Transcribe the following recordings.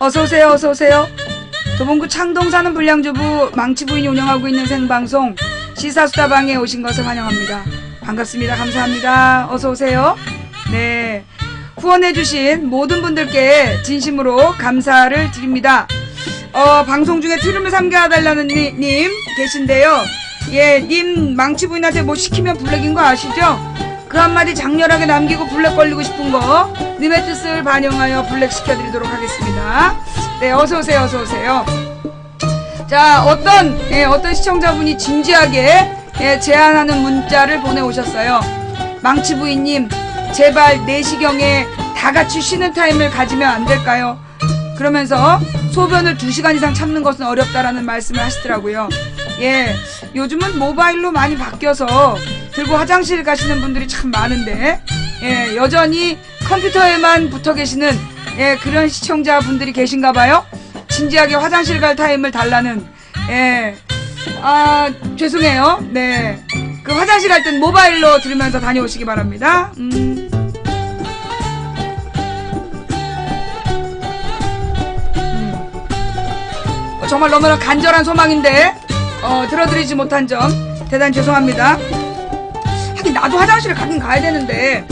어서오세요, 어서오세요. 도봉구 창동 사는 불량주부 망치부인이 운영하고 있는 생방송 시사수다방에 오신 것을 환영합니다. 반갑습니다. 감사합니다. 어서오세요. 네. 후원해주신 모든 분들께 진심으로 감사를 드립니다. 방송 중에 트름을 삼겨달라는 님 계신데요. 예, 님 망치부인한테 뭐 시키면 블랙인 거 아시죠? 그 한마디 장렬하게 남기고 블랙 걸리고 싶은 거 님의 뜻을 반영하여 블랙 시켜드리도록 하겠습니다. 네, 어서오세요, 어서오세요. 자, 어떤 시청자분이 진지하게 제안하는 문자를 보내오셨어요. 망치부인님, 제발 4시경에 다같이 쉬는 타임을 가지면 안 될까요? 그러면서 소변을 2시간 이상 참는 것은 어렵다라는 말씀을 하시더라고요. 예, 요즘은 모바일로 많이 바뀌어서 들고 화장실 가시는 분들이 참 많은데, 예, 여전히 컴퓨터에만 붙어 계시는, 예, 그런 시청자분들이 계신가봐요. 진지하게 화장실 갈 타임을 달라는, 예, 죄송해요. 네. 그 화장실 갈 땐 모바일로 들으면서 다녀오시기 바랍니다. 정말 너무나 간절한 소망인데, 들어드리지 못한 점, 대단히 죄송합니다. 하긴, 나도 화장실을 가긴 가야 되는데,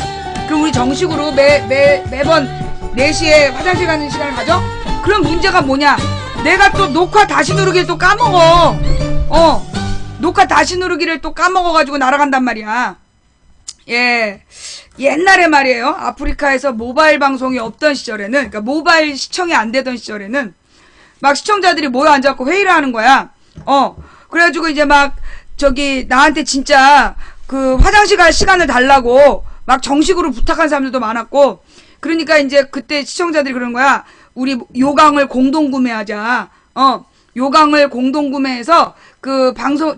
그럼 우리 정식으로 매번 4시에 화장실 가는 시간을 가져? 그럼 문제가 뭐냐? 내가 또 녹화 다시 누르기를 또 까먹어. 녹화 다시 누르기를 또 까먹어가지고 날아간단 말이야. 예. 옛날에 말이에요. 아프리카에서 모바일 방송이 없던 시절에는, 그러니까 모바일 시청이 안 되던 시절에는, 막 시청자들이 모여 앉아갖고 회의를 하는 거야. 그래가지고 이제 막, 나한테 진짜, 화장실 갈 시간을 달라고, 막 정식으로 부탁한 사람들도 많았고, 그러니까 이제 그때 시청자들이 그러는 거야. 우리 요강을 공동 구매하자. 요강을 공동 구매해서, 방송,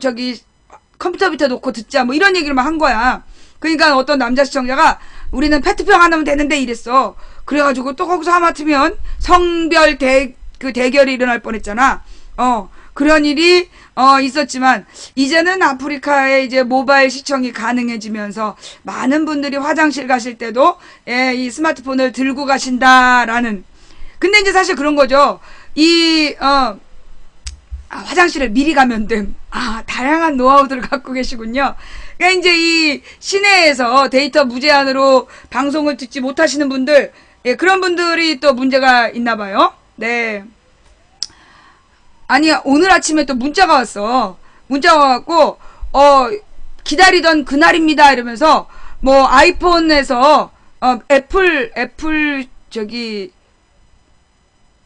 컴퓨터 밑에 놓고 듣자. 뭐 이런 얘기를 막 한 거야. 그러니까 어떤 남자 시청자가, 우리는 페트병 하나면 되는데 이랬어. 그래가지고 또 거기서 하마터면 성별 대결이 일어날 뻔했잖아. 그런 일이 있었지만 이제는 아프리카에 이제 모바일 시청이 가능해지면서 많은 분들이 화장실 가실 때도 이 스마트폰을 들고 가신다라는. 근데 이제 사실 그런 거죠. 화장실을 미리 가면 됨. 다양한 노하우들을 갖고 계시군요. 그러니까 이제 이 시내에서 데이터 무제한으로 방송을 듣지 못하시는 분들, 예, 그런 분들이 또 문제가 있나 봐요. 네. 아니, 오늘 아침에 또 문자가 왔어. 문자가 와갖고, 기다리던 그날입니다. 이러면서, 뭐, 아이폰에서, 애플,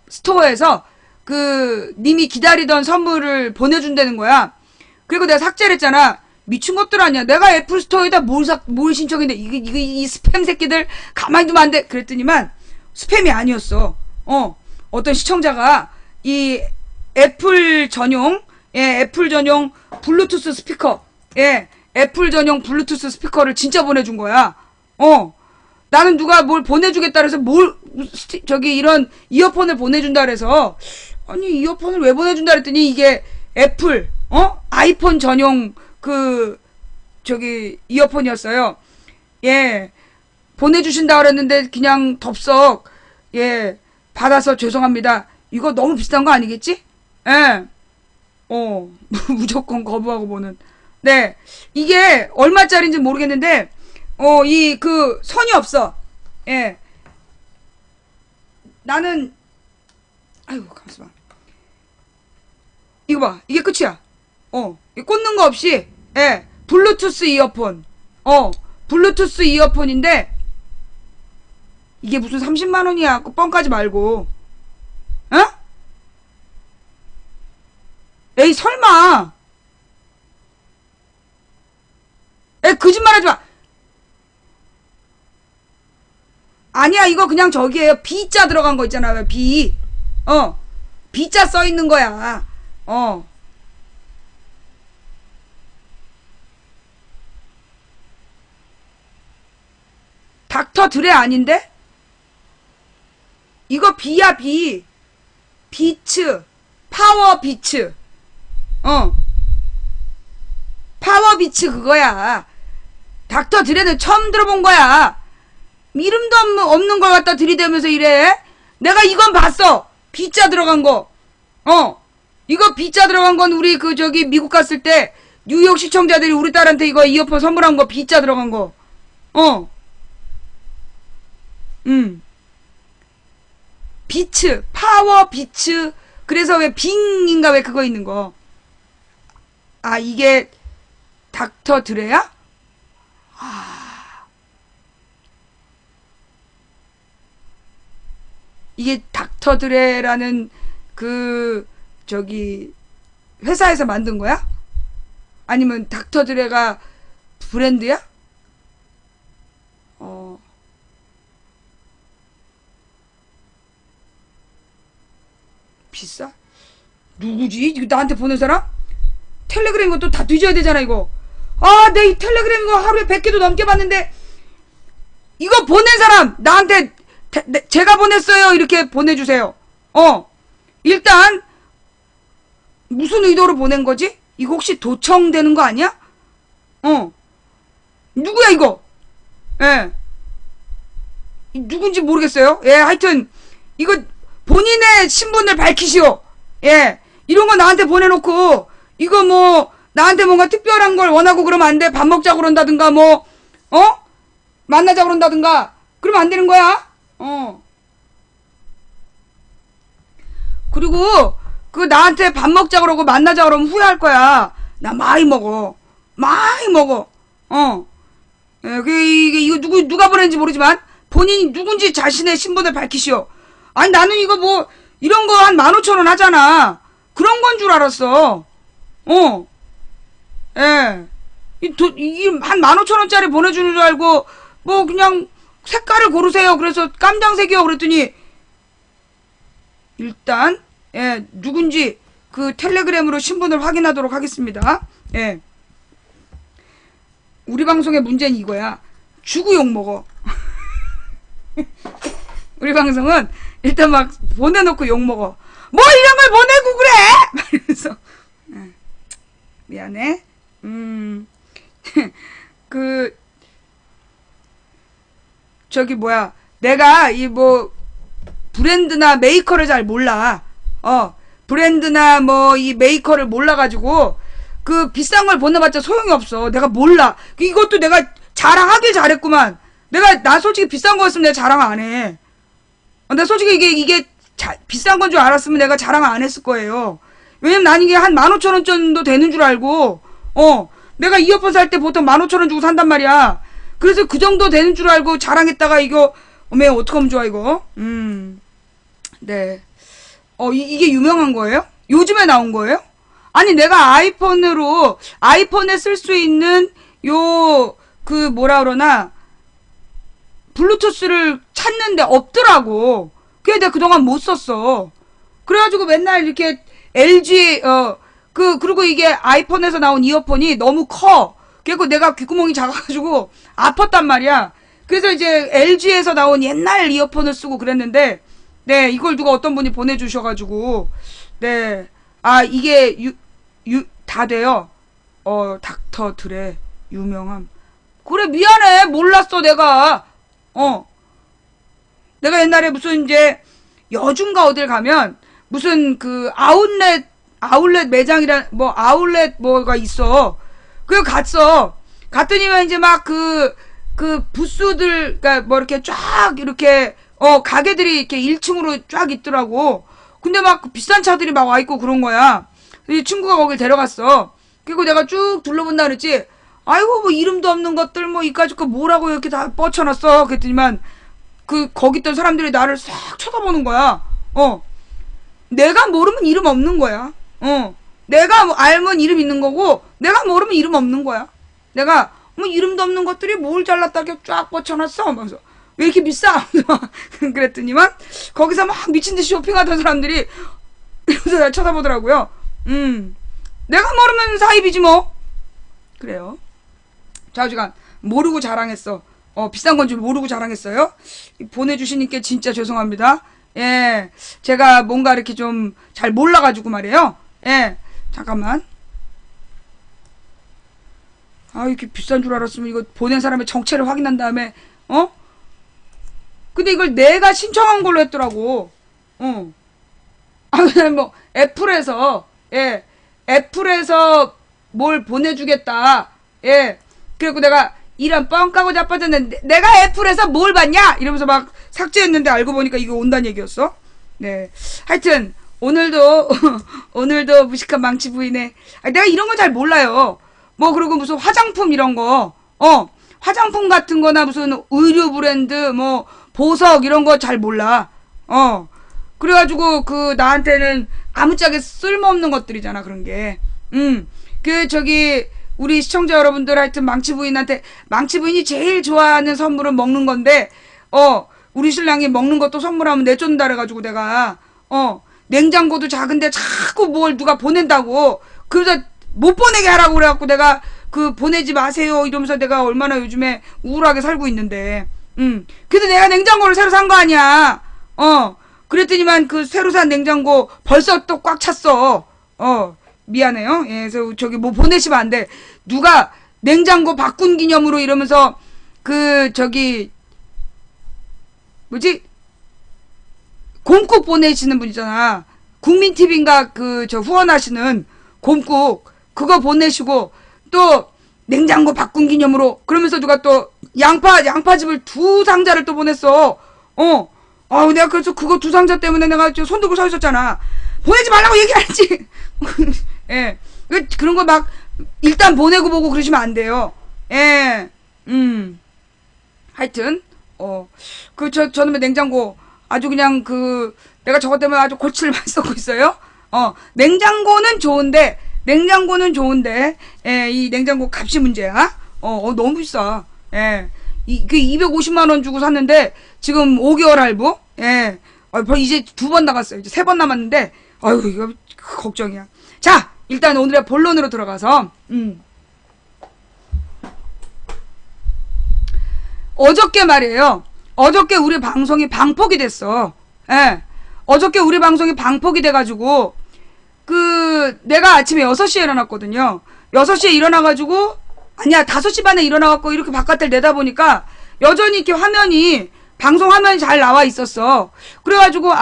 스토어에서, 님이 기다리던 선물을 보내준다는 거야. 그리고 내가 삭제를 했잖아. 미친 것들 아니야. 내가 애플 스토어에다 뭘 신청했는데, 이 스팸 새끼들 가만히 두면 안 돼. 그랬더니만, 스팸이 아니었어. 어떤 시청자가 이 애플 전용 블루투스 스피커, 애플 전용 블루투스 스피커를 진짜 보내준 거야. 나는 누가 뭘 보내주겠다 그래서 이런 이어폰을 보내준다 그래서, 아니, 이어폰을 왜 보내준다 그랬더니 이게 애플, 아이폰 전용 이어폰이었어요. 예. 보내주신다 그랬는데 그냥 덥석, 예, 받아서 죄송합니다. 이거 너무 비싼 거 아니겠지? 예. 무조건 거부하고 보는. 네. 이게 얼마짜리인지 모르겠는데, 선이 없어. 예. 나는, 아이고, 잠시만. 이거 봐. 이게 끝이야. 꽂는 거 없이, 예. 블루투스 이어폰. 블루투스 이어폰인데, 이게 무슨 30만원이야. 뻥까지 말고. 에이, 설마. 거짓말 하지 마. 아니야, 이거 그냥 저기에요. B자 들어간 거 있잖아요. B. B자 써 있는 거야. 닥터 드레 아닌데? 이거 B야, B. 비츠. 파워 비츠. 파워 비츠 그거야. 닥터 드레는 처음 들어본 거야. 이름도 없는 걸 갖다 들이대면서 이래. 내가 이건 봤어. B자 들어간 거. 이거 B자 들어간 건 우리 미국 갔을 때 뉴욕 시청자들이 우리 딸한테 이거 이어폰 선물한 거 B자 들어간 거. 비츠, 파워 비츠. 그래서 왜 빙인가 왜 그거 있는 거. 아, 이게 닥터 드레야? 이게 닥터 드레라는 회사에서 만든 거야? 아니면 닥터 드레가 브랜드야? 비싸? 누구지? 이거 나한테 보낸 사람? 텔레그램 이거 또 다 뒤져야 되잖아, 이거. 아, 내 이 텔레그램 이거 하루에 100개도 넘게 봤는데, 이거 보낸 사람, 나한테, 제가 보냈어요. 이렇게 보내주세요. 일단, 무슨 의도로 보낸 거지? 이거 혹시 도청되는 거 아니야? 누구야, 이거? 예. 누군지 모르겠어요. 예, 하여튼, 이거, 본인의 신분을 밝히시오. 예. 이런 거 나한테 보내놓고, 이거 뭐, 나한테 뭔가 특별한 걸 원하고 그러면 안 돼. 밥 먹자고 그런다든가, 만나자고 그런다든가. 그러면 안 되는 거야. 그리고, 나한테 밥 먹자고 그러고 만나자고 그러면 후회할 거야. 나 많이 먹어. 많이 먹어. 예, 이거 누가 보냈는지 모르지만, 본인이 누군지 자신의 신분을 밝히시오. 아니, 나는 이거 뭐, 이런 거 한 15,000원 하잖아. 그런 건 줄 알았어. 예. 이게 한 15,000원짜리 보내주는 줄 알고, 뭐, 그냥, 색깔을 고르세요. 그래서 깜장색이요. 그랬더니, 일단, 예, 누군지, 텔레그램으로 신분을 확인하도록 하겠습니다. 예. 우리 방송의 문제는 이거야. 주고 욕먹어. 우리 방송은, 일단 막, 보내놓고 욕먹어. 뭐 이런 걸 보내고 그래! 막 이러면서. 미안해. 내가 브랜드나 메이커를 잘 몰라. 브랜드나 이 메이커를 몰라가지고, 비싼 걸 보내봤자 소용이 없어. 내가 몰라. 이것도 내가 자랑하길 잘했구만. 나 솔직히 비싼 거였으면 내가 자랑 안 해. 나 솔직히 이게 비싼 건 줄 알았으면 내가 자랑 안 했을 거예요. 왜냐면 난 이게 한 15,000원 정도 되는 줄 알고, 내가 이어폰 살 때 보통 15,000원 주고 산단 말이야. 그래서 그 정도 되는 줄 알고 자랑했다가 이거, 어떡하면 좋아, 이거. 네. 이게 유명한 거예요? 요즘에 나온 거예요? 아니, 내가 아이폰에 쓸 수 있는, 뭐라 그러나, 블루투스를 찾는데 없더라고. 그래, 내가 그동안 못 썼어. 그래가지고 맨날 이렇게 LG, 그리고 이게 아이폰에서 나온 이어폰이 너무 커. 그리고 내가 귓구멍이 작아가지고 아팠단 말이야. 그래서 이제 LG에서 나온 옛날 이어폰을 쓰고 그랬는데, 네, 이걸 누가 어떤 분이 보내주셔가지고, 네. 아, 이게, 다 돼요. 닥터 드레, 유명함. 그래, 미안해. 몰랐어, 내가. 내가 옛날에 무슨 이제, 여중가 어딜 가면, 무슨 아울렛 매장이란, 아울렛 뭐가 있어. 그거 갔어. 갔더니만 이제 막 부스들, 그니까 이렇게 쫙, 이렇게, 가게들이 이렇게 1층으로 쫙 있더라고. 근데 막 비싼 차들이 막 와있고 그런 거야. 이 친구가 거길 데려갔어. 그리고 내가 쭉 둘러본다 그랬지. 아이고, 뭐 이름도 없는 것들, 이까짓 거 뭐라고 이렇게 다 뻗쳐놨어. 그랬더니만, 거기 있던 사람들이 나를 싹 쳐다보는 거야. 내가 모르면 이름 없는 거야. 내가 알면 이름 있는 거고, 내가 모르면 이름 없는 거야. 내가, 이름도 없는 것들이 뭘 잘났다 이렇게 쫙 뻗쳐놨어. 하면서. 왜 이렇게 비싸? 그랬더니만, 거기서 막 미친듯이 쇼핑하던 사람들이, 이러면서 날 쳐다보더라고요. 내가 모르면 사입이지 뭐. 그래요. 좌우지간, 모르고 자랑했어. 비싼 건 줄 모르고 자랑했어요. 보내주시니까 진짜 죄송합니다. 예, 제가 뭔가 이렇게 좀 잘 몰라가지고 말이에요. 예, 잠깐만. 아, 이렇게 비싼 줄 알았으면 이거 보낸 사람의 정체를 확인한 다음에, 근데 이걸 내가 신청한 걸로 했더라고. 그다음에 뭐 애플에서 애플에서 뭘 보내주겠다. 그리고 내가 이런 뻥 까고 자빠졌는데 내가 애플에서 뭘 봤냐? 이러면서 막 삭제했는데 알고 보니까 이거 온다는 얘기였어. 네. 하여튼 오늘도 오늘도 무식한 망치 부인의 내가 이런 거 잘 몰라요. 뭐 그리고 무슨 화장품 이런 거 화장품 같은 거나 무슨 의류 브랜드 뭐 보석 이런 거 잘 몰라. 그래가지고 그 나한테는 아무짝에 쓸모없는 것들이잖아 그런 게. 그 저기 우리 시청자 여러분들 하여튼 망치 부인한테 망치 부인이 제일 좋아하는 선물은 먹는 건데 우리 신랑이 먹는 것도 선물하면 내쫓는다 그래가지고 내가 냉장고도 작은데 자꾸 뭘 누가 보낸다고 그래서 못 보내게 하라고 그래갖고 내가 그 보내지 마세요 이러면서 내가 얼마나 요즘에 우울하게 살고 있는데 그래도 내가 냉장고를 새로 산 거 아니야. 그랬더니만 그 새로 산 냉장고 벌써 또 꽉 찼어. 미안해요. 그래서 저기 뭐 보내시면 안 돼. 누가 냉장고 바꾼 기념으로 이러면서 그 저기 뭐지? 곰국 보내시는 분 있잖아. 국민TV인가 그 저 후원하시는 곰국 그거 보내시고 또 냉장고 바꾼 기념으로 그러면서 누가 또 양파즙을 2상자를 또 보냈어. 내가 그래서 그거 2상자 때문에 내가 손 들고 서 있었잖아. 보내지 말라고 얘기하지. 그런 거 막 일단 보내고 보고 그러시면 안 돼요. 하여튼 저놈의 냉장고 아주 그냥 내가 저것 때문에 아주 골치를 많이 썩고 있어요. 냉장고는 좋은데 이 냉장고 값이 문제야. 너무 비싸. 그 250만 원 주고 샀는데 지금 5개월 할부. 이제 2번 나갔어요. 이제 3번 남았는데 아유 이거 걱정이야. 자, 일단 오늘의 본론으로 들어가서 어저께 말이에요. 어저께 우리 방송이 방폭이 됐어. 어저께 우리 방송이 방폭이 돼가지고 내가 아침에 6시에 일어났거든요. 6시에 일어나가지고 아니야 5시 반에 일어나갖고 이렇게 바깥을 내다보니까 여전히 이렇게 방송 화면이 잘 나와 있었어. 그래가지고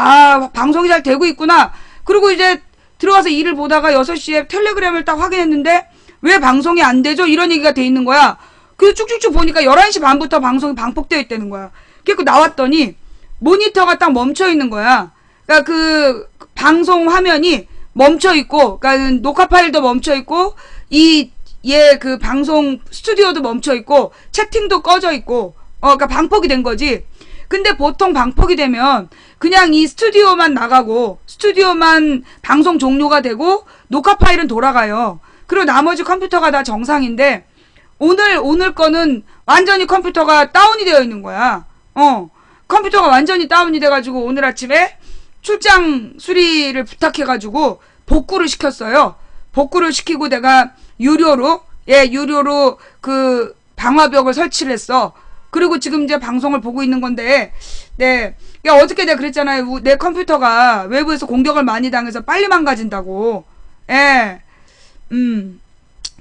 방송이 잘 되고 있구나. 그리고 이제 들어가서 일을 보다가 6시에 텔레그램을 딱 확인했는데 왜 방송이 안 되죠? 이런 얘기가 돼 있는 거야. 그래서 쭉쭉쭉 보니까 11시 반부터 방송이 방폭되어 있다는 거야. 그래서 나왔더니 모니터가 딱 멈춰 있는 거야. 그러니까 그 방송 화면이 멈춰 있고, 그러니까 녹화 파일도 멈춰 있고, 그 방송 스튜디오도 멈춰 있고, 채팅도 꺼져 있고, 그러니까 방폭이 된 거지. 근데 보통 방폭이 되면 그냥 이 스튜디오만 나가고, 스튜디오만 방송 종료가 되고, 녹화 파일은 돌아가요. 그리고 나머지 컴퓨터가 다 정상인데, 오늘 거는 완전히 컴퓨터가 다운이 되어 있는 거야. 컴퓨터가 완전히 다운이 돼가지고 오늘 아침에 출장 수리를 부탁해가지고 복구를 시켰어요. 복구를 시키고 내가 유료로 그 방화벽을 설치를 했어. 그리고 지금 이제 방송을 보고 있는 건데, 어저께 내가 그랬잖아요. 내 컴퓨터가 외부에서 공격을 많이 당해서 빨리 망가진다고.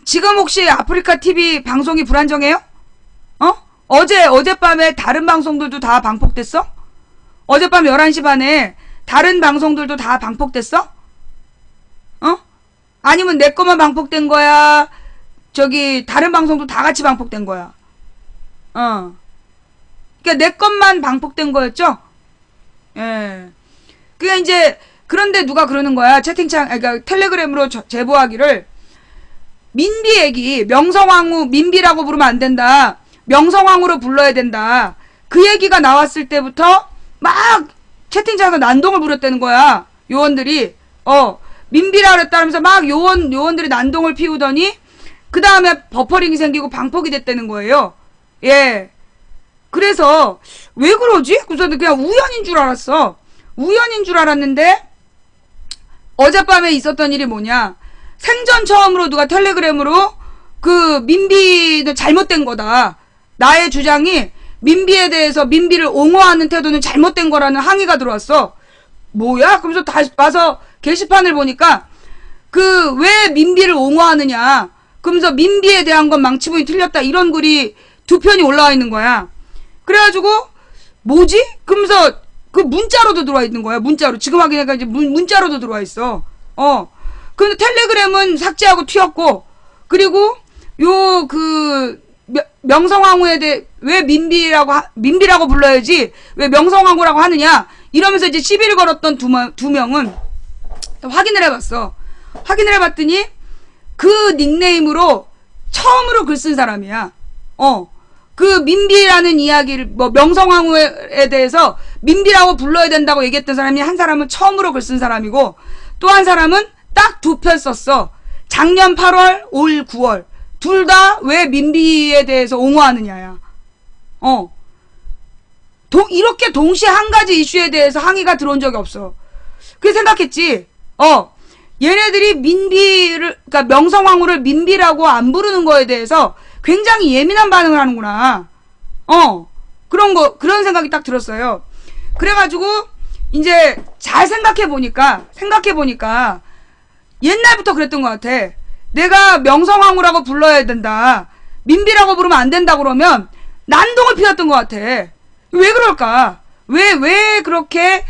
지금 혹시 아프리카 TV 방송이 불안정해요? 어젯밤에 다른 방송들도 다 방폭됐어? 어젯밤 11시 반에 다른 방송들도 다 방폭됐어? 아니면 내 거만 방폭된 거야? 다른 방송도 다 같이 방폭된 거야? 그러니까 내 것만 방폭된 거였죠? 그게 이제, 그런데 누가 그러는 거야. 채팅창, 그러니까 텔레그램으로 제보하기를, 민비 얘기, 명성황후, 민비라고 부르면 안 된다. 명성황후로 불러야 된다. 그 얘기가 나왔을 때부터 막 채팅창에서 난동을 부렸다는 거야. 요원들이. 민비라 그랬다면서 막 요원들이 난동을 피우더니 그 다음에 버퍼링이 생기고 방폭이 됐다는 거예요. 그래서 왜 그러지? 그래서 그냥 우연인 줄 알았어. 우연인 줄 알았는데 어젯밤에 있었던 일이 뭐냐. 생전 처음으로 누가 텔레그램으로 민비는 잘못된 거다. 나의 주장이 민비에 대해서 민비를 옹호하는 태도는 잘못된 거라는 항의가 들어왔어. 뭐야? 그러면서 다시 와서 게시판을 보니까 왜 민비를 옹호하느냐. 그러면서 민비에 대한 건 망치부인이 틀렸다. 이런 글이 2편이 올라와 있는 거야. 그래가지고 뭐지? 그러면서 그 문자로도 들어와 있는 거야. 문자로. 지금 확인해가 이제 문자로도 들어와 있어. 근데 텔레그램은 삭제하고 튀었고, 그리고 요 명성황후에 대해 왜 민비라고 불러야지 왜 명성황후라고 하느냐 이러면서 이제 시비를 걸었던 두 명은 확인을 해봤어. 확인을 해봤더니 그 닉네임으로 처음으로 글 쓴 사람이야. 그 민비라는 이야기를 명성황후에 대해서 민비라고 불러야 된다고 얘기했던 사람이 한 사람은 처음으로 글 쓴 사람이고 또 한 사람은 딱 2편 썼어. 작년 8월, 올 9월. 둘 다 왜 민비에 대해서 옹호하느냐야. 이렇게 동시에 한 가지 이슈에 대해서 항의가 들어온 적이 없어. 그래서 생각했지. 얘네들이 그러니까 명성황후를 민비라고 안 부르는 거에 대해서 굉장히 예민한 반응을 하는구나. 그런 생각이 딱 들었어요. 그래가지고, 이제 잘 생각해보니까, 옛날부터 그랬던 것 같아. 내가 명성황후라고 불러야 된다. 민비라고 부르면 안 된다 그러면 난동을 피웠던 것 같아. 왜 그럴까? 왜 그렇게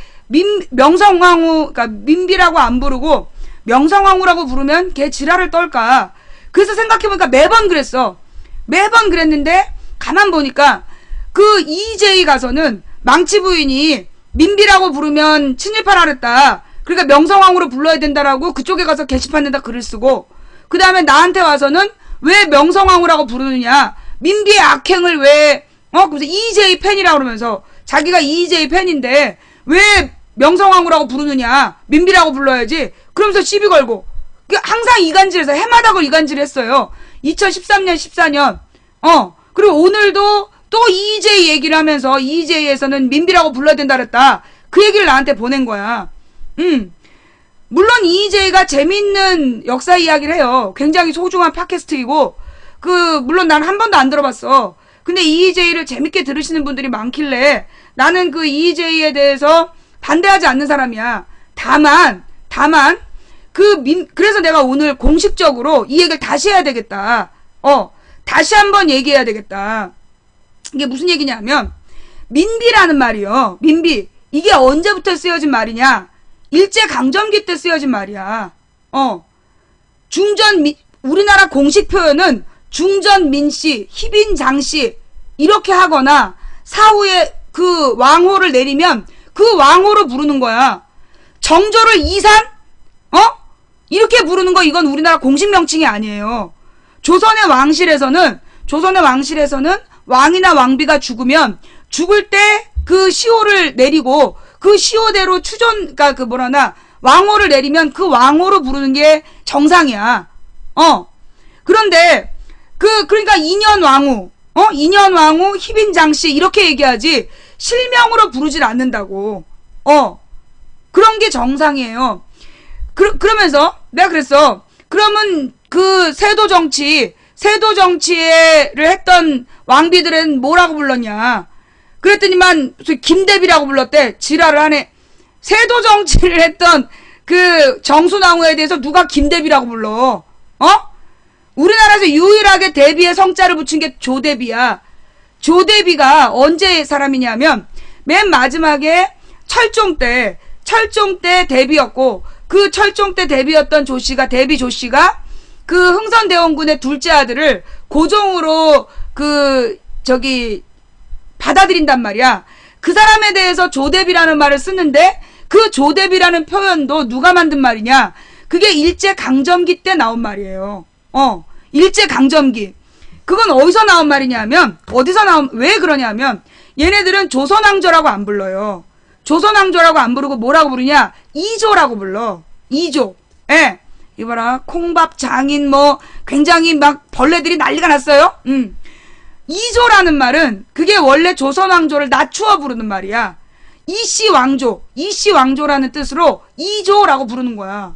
명성황후, 그러니까 민비라고 안 부르고 명성황후라고 부르면 걔 지랄을 떨까? 그래서 생각해보니까 매번 그랬어. 매번 그랬는데 가만 보니까 그 EJ 가서는 망치 부인이 민비라고 부르면 친일파라 그랬다. 그러니까 명성황후로 불러야 된다라고 그쪽에 가서 게시판에다 글을 쓰고 그 다음에 나한테 와서는 왜 명성황후라고 부르느냐. 민비의 악행을 왜 그래서 EJ 팬이라고 그러면서 자기가 EJ 팬인데 왜 명성황후라고 부르느냐. 민비라고 불러야지. 그러면서 시비 걸고 항상 이간질해서 해마다 그걸 이간질했어요. 2013년 14년 그리고 오늘도 또 EJ 얘기를 하면서 EJ에서는 민비라고 불러야 된다 그랬다. 그 얘기를 나한테 보낸 거야. 물론 EJ가 재밌는 역사 이야기를 해요. 굉장히 소중한 팟캐스트이고 물론 난 한 번도 안 들어봤어. 근데 EJ를 재밌게 들으시는 분들이 많길래 나는 그 EJ에 대해서 반대하지 않는 사람이야. 다만 그래서 내가 오늘 공식적으로 이 얘기를 다시 해야 되겠다. 다시 한번 얘기해야 되겠다. 이게 무슨 얘기냐면 민비라는 말이요. 민비. 이게 언제부터 쓰여진 말이냐? 일제강점기 때 쓰여진 말이야. 우리나라 공식 표현은 중전민씨, 희빈장씨 이렇게 하거나 사후에 그 왕호를 내리면 그 왕호로 부르는 거야. 정조를 이산? 이렇게 부르는 거 이건 우리나라 공식 명칭이 아니에요. 조선의 왕실에서는 왕이나 왕비가 죽으면 죽을 때 그 시호를 내리고 그 시호대로 그러니까 왕호를 내리면 그 왕호로 부르는 게 정상이야. 그런데 그러니까 인현왕후, 인현왕후, 희빈장씨 이렇게 얘기하지 실명으로 부르질 않는다고. 그런 게 정상이에요. 그러면서 내가 그랬어. 그러면 그 세도 정치를 했던 왕비들은 뭐라고 불렀냐? 그랬더니만 김대비라고 불렀대. 지랄을 하네. 세도 정치를 했던 그 정순왕후에 대해서 누가 김대비라고 불러? 우리나라에서 유일하게 대비에 성자를 붙인 게 조대비야. 조대비가 언제 사람이냐면 맨 마지막에 철종 때 대비였고 그 철종 때 대비였던 대비 조씨가 그 흥선대원군의 둘째 아들을 고종으로 받아들인단 말이야. 그 사람에 대해서 조대비라는 말을 쓰는데 그 조대비라는 표현도 누가 만든 말이냐? 그게 일제강점기 때 나온 말이에요. 일제강점기. 그건 어디서 나온 말이냐면 왜 그러냐면 얘네들은 조선왕조라고 안 불러요. 조선왕조라고 안 부르고 뭐라고 부르냐? 이조라고 불러. 이조. 예. 이봐라. 콩밥 장인 굉장히 막 벌레들이 난리가 났어요. 이조라는 말은 그게 원래 조선왕조를 낮추어 부르는 말이야. 이씨왕조라는 뜻으로 이조라고 부르는 거야.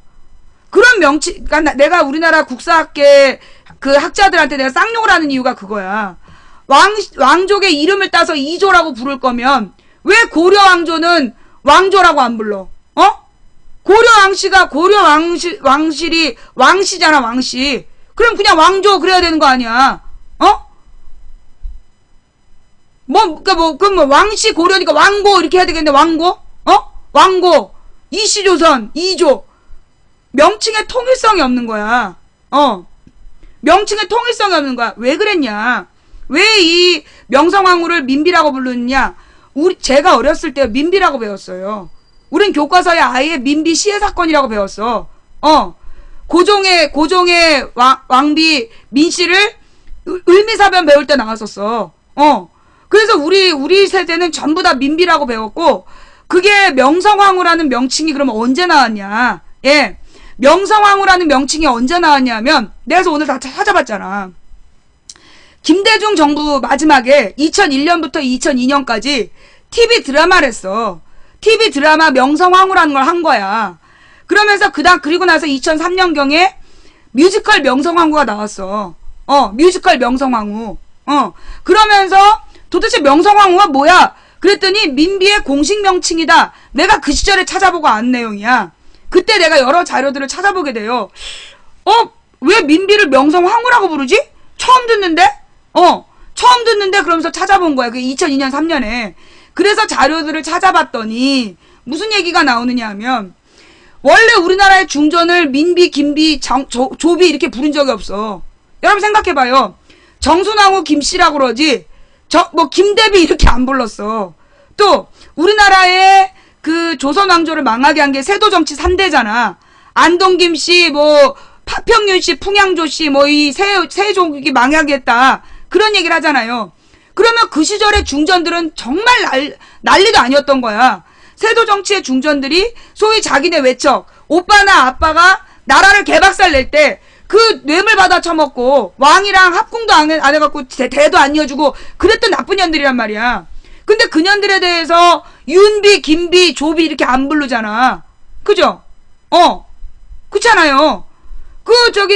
그런 그러니까 내가 우리나라 국사학계 그 학자들한테 내가 쌍욕을 하는 이유가 그거야. 왕족의 이름을 따서 이조라고 부를 거면 왜 고려왕조는 왕조라고 안 불러? 왕실이 왕씨잖아, 왕씨. 그럼 그냥 왕조 그래야 되는 거 아니야? 그럼 왕씨 고려니까 왕고 이렇게 해야 되겠네. 왕고? 왕고. 이씨조선, 이조. 명칭의 통일성이 없는 거야. 명칭의 통일성이 없는 거야. 왜 그랬냐? 왜 이 명성황후를 민비라고 부르느냐? 제가 어렸을 때 민비라고 배웠어요. 우린 교과서에 아예 민비 시해 사건이라고 배웠어. 고종의 왕비 민씨를 을미사변 배울 때 나왔었어. 그래서 우리 세대는 전부 다 민비라고 배웠고, 그게 명성황후라는 명칭이 그러면 언제 나왔냐? 예. 명성황후라는 명칭이 언제 나왔냐면, 내가 오늘 다 찾아봤잖아. 김대중 정부 마지막에 2001년부터 2002년까지 TV 드라마를 했어. TV 드라마 명성황후라는 걸 한 거야. 그러면서 그리고 나서 2003년경에 뮤지컬 명성황후가 나왔어. 뮤지컬 명성황후. 그러면서 도대체 명성황후가 뭐야? 그랬더니 민비의 공식 명칭이다. 내가 그 시절에 찾아보고 안 내용이야. 그때 내가 여러 자료들을 찾아보게 돼요. 왜 민비를 명성황후라고 부르지? 처음 듣는데? 처음 듣는데 그러면서 찾아본 거야. 그게 2002년 3년에. 그래서 자료들을 찾아봤더니 무슨 얘기가 나오느냐 하면, 원래 우리나라의 중전을 민비, 김비, 조비 이렇게 부른 적이 없어. 여러분 생각해봐요. 정순왕후 김씨라고 그러지, 김대비 이렇게 안 불렀어. 또 우리나라의 그 조선왕조를 망하게 한 게 세도정치 3대잖아. 안동 김씨, 파평윤 씨, 풍양조 씨, 이 세종이 망하게 했다. 그런 얘기를 하잖아요. 그러면 그 시절의 중전들은 정말 난리도 아니었던 거야. 세도정치의 중전들이 소위 자기네 외척, 오빠나 아빠가 나라를 개박살 낼 때 그 뇌물 받아 처먹고 왕이랑 합궁도 안 해갖고 대도 안 이어주고 그랬던 나쁜 년들이란 말이야. 근데 그 년들에 대해서 윤비, 김비, 조비 이렇게 안 부르잖아. 그죠? 그렇잖아요.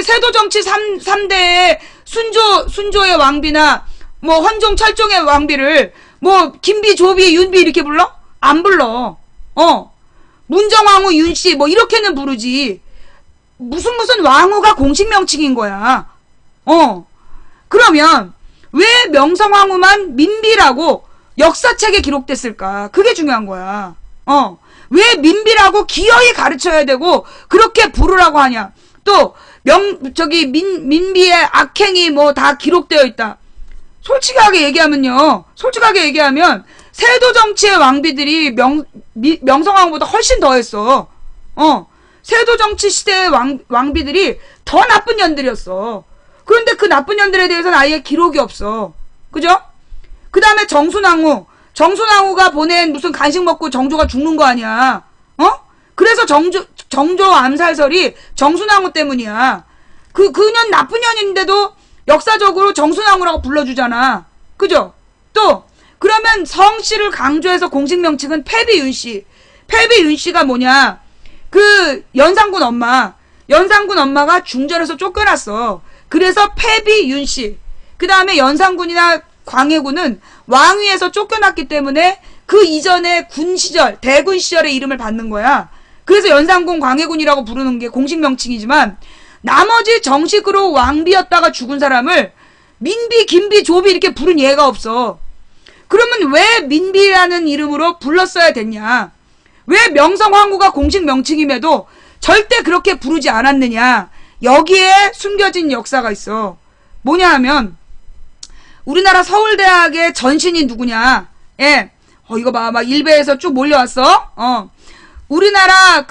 세도정치 3대의 순조의 왕비나 헌종, 철종의 왕비를 김비, 조비, 윤비 이렇게 불러? 안 불러. 문정왕후, 윤씨 이렇게는 부르지. 무슨 왕후가 공식 명칭인 거야. 그러면 왜 명성황후만 민비라고 역사책에 기록됐을까? 그게 중요한 거야. 왜 민비라고 기어이 가르쳐야 되고 그렇게 부르라고 하냐? 또 민비의 악행이 다 기록되어 있다. 솔직하게 얘기하면 세도정치의 왕비들이 명성황후보다 훨씬 더했어. 세도정치 시대의 왕비들이 더 나쁜 년들이었어. 그런데 그 나쁜 년들에 대해서는 아예 기록이 없어. 그죠? 그 다음에 정순왕후가 보낸 무슨 간식 먹고 정조가 죽는 거 아니야. 그래서 정조 암살설이 정순왕후 때문이야. 년 나쁜 년인데도 역사적으로 정순왕후라고 불러주잖아. 그죠? 또 그러면 성씨를 강조해서 공식 명칭은 패비윤씨. 패비윤씨가 뭐냐? 연산군 엄마가 중전에서 쫓겨났어. 그래서 패비윤씨. 그 다음에 연산군이나 광해군은 왕위에서 쫓겨났기 때문에 그 이전에 군 시절, 대군 시절의 이름을 받는 거야. 그래서 연산군, 광해군이라고 부르는 게 공식 명칭이지만, 나머지 정식으로 왕비였다가 죽은 사람을 민비, 김비, 조비 이렇게 부른 예가 없어. 그러면 왜 민비라는 이름으로 불렀어야 됐냐? 왜 명성황후가 공식 명칭임에도 절대 그렇게 부르지 않았느냐? 여기에 숨겨진 역사가 있어. 뭐냐 하면, 우리나라 서울대학의 전신이 누구냐? 예. 이거 봐. 일베에서 쭉 몰려왔어. 우리나라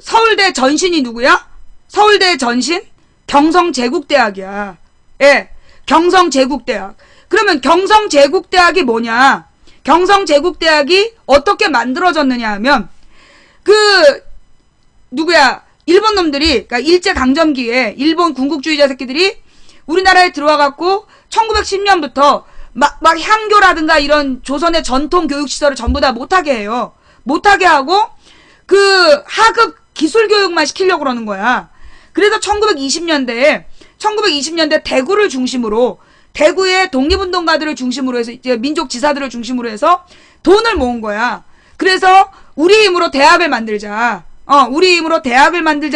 서울대 전신이 누구야? 서울대 전신? 경성제국대학이야. 예. 경성제국대학. 그러면 경성제국대학이 뭐냐? 경성제국대학이 어떻게 만들어졌느냐 하면, 일본 놈들이, 그러니까 일제강점기에 일본 군국주의자 새끼들이 우리나라에 들어와갖고 1910년부터 막 향교라든가 이런 조선의 전통 교육시설을 전부 다 못하게 해요. 못하게 하고 하급 기술교육만 시키려고 그러는 거야. 그래서 1920년대 대구를 중심으로, 대구의 독립운동가들을 중심으로 해서, 이제 민족 지사들을 중심으로 해서 돈을 모은 거야. 그래서 우리 힘으로 대학을 만들자.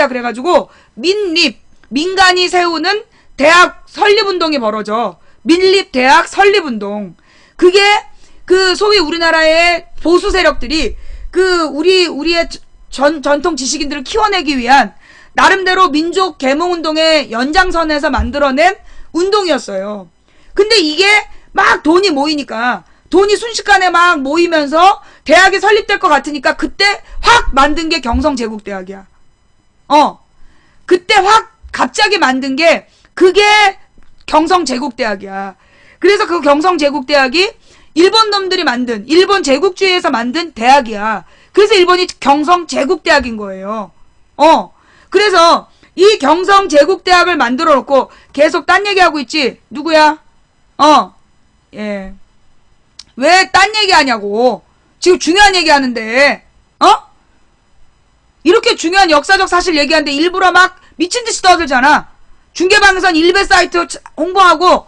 그래가지고 민간이 세우는 대학 설립운동이 벌어져. 민립대학 설립운동. 그게 그 소위 우리나라의 보수 세력들이 그 우리의 전통 지식인들을 키워내기 위한 나름대로 민족 계몽운동의 연장선에서 만들어낸 운동이었어요. 근데 이게 막 돈이 모이니까, 돈이 순식간에 막 모이면서 대학이 설립될 것 같으니까 그때 확 만든 게 경성제국대학이야. 그때 확 갑자기 만든 게 그게 경성제국대학이야. 그래서 그 경성제국대학이 일본 놈들이 만든, 일본 제국주의에서 만든 대학이야. 그래서 일본이 경성제국대학인 거예요. 그래서 이 경성제국대학을 만들어 놓고 계속 딴 얘기하고 있지. 누구야? 예. 왜 딴 얘기하냐고. 지금 중요한 얘기하는데, 이렇게 중요한 역사적 사실 얘기하는데 일부러 막 미친듯이 떠들잖아. 중계방에선 일베 사이트 홍보하고,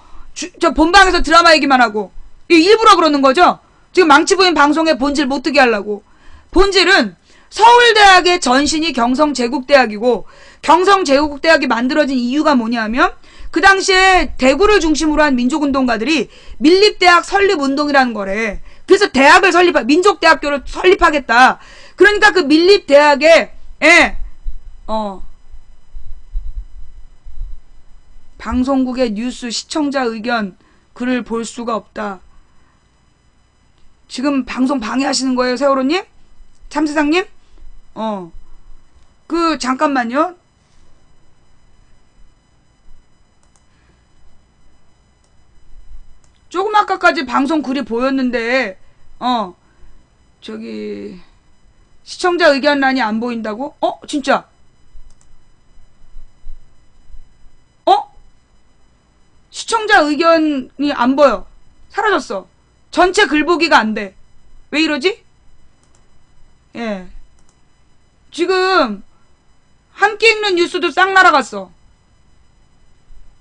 저 본방에서 드라마 얘기만 하고. 일부러 그러는 거죠? 지금 망치부인 방송에 본질 못 뜨게 하려고. 본질은 서울대학의 전신이 경성제국대학이고, 경성제국대학이 만들어진 이유가 뭐냐면, 그 당시에 대구를 중심으로 한 민족운동가들이 밀립대학 설립운동이라는 거래. 그래서 대학을 민족대학교를 설립하겠다. 그러니까 그 밀립대학에, 방송국의 뉴스 시청자 의견 글을 볼 수가 없다. 지금 방송 방해하시는 거예요, 세월호님? 참세상님? 잠깐만요. 조금 아까까지 방송 글이 보였는데, 시청자 의견란이 안 보인다고? 진짜? 시청자 의견이 안 보여. 사라졌어. 전체 글 보기가 안 돼. 왜 이러지? 예. 지금, 함께 읽는 뉴스도 싹 날아갔어.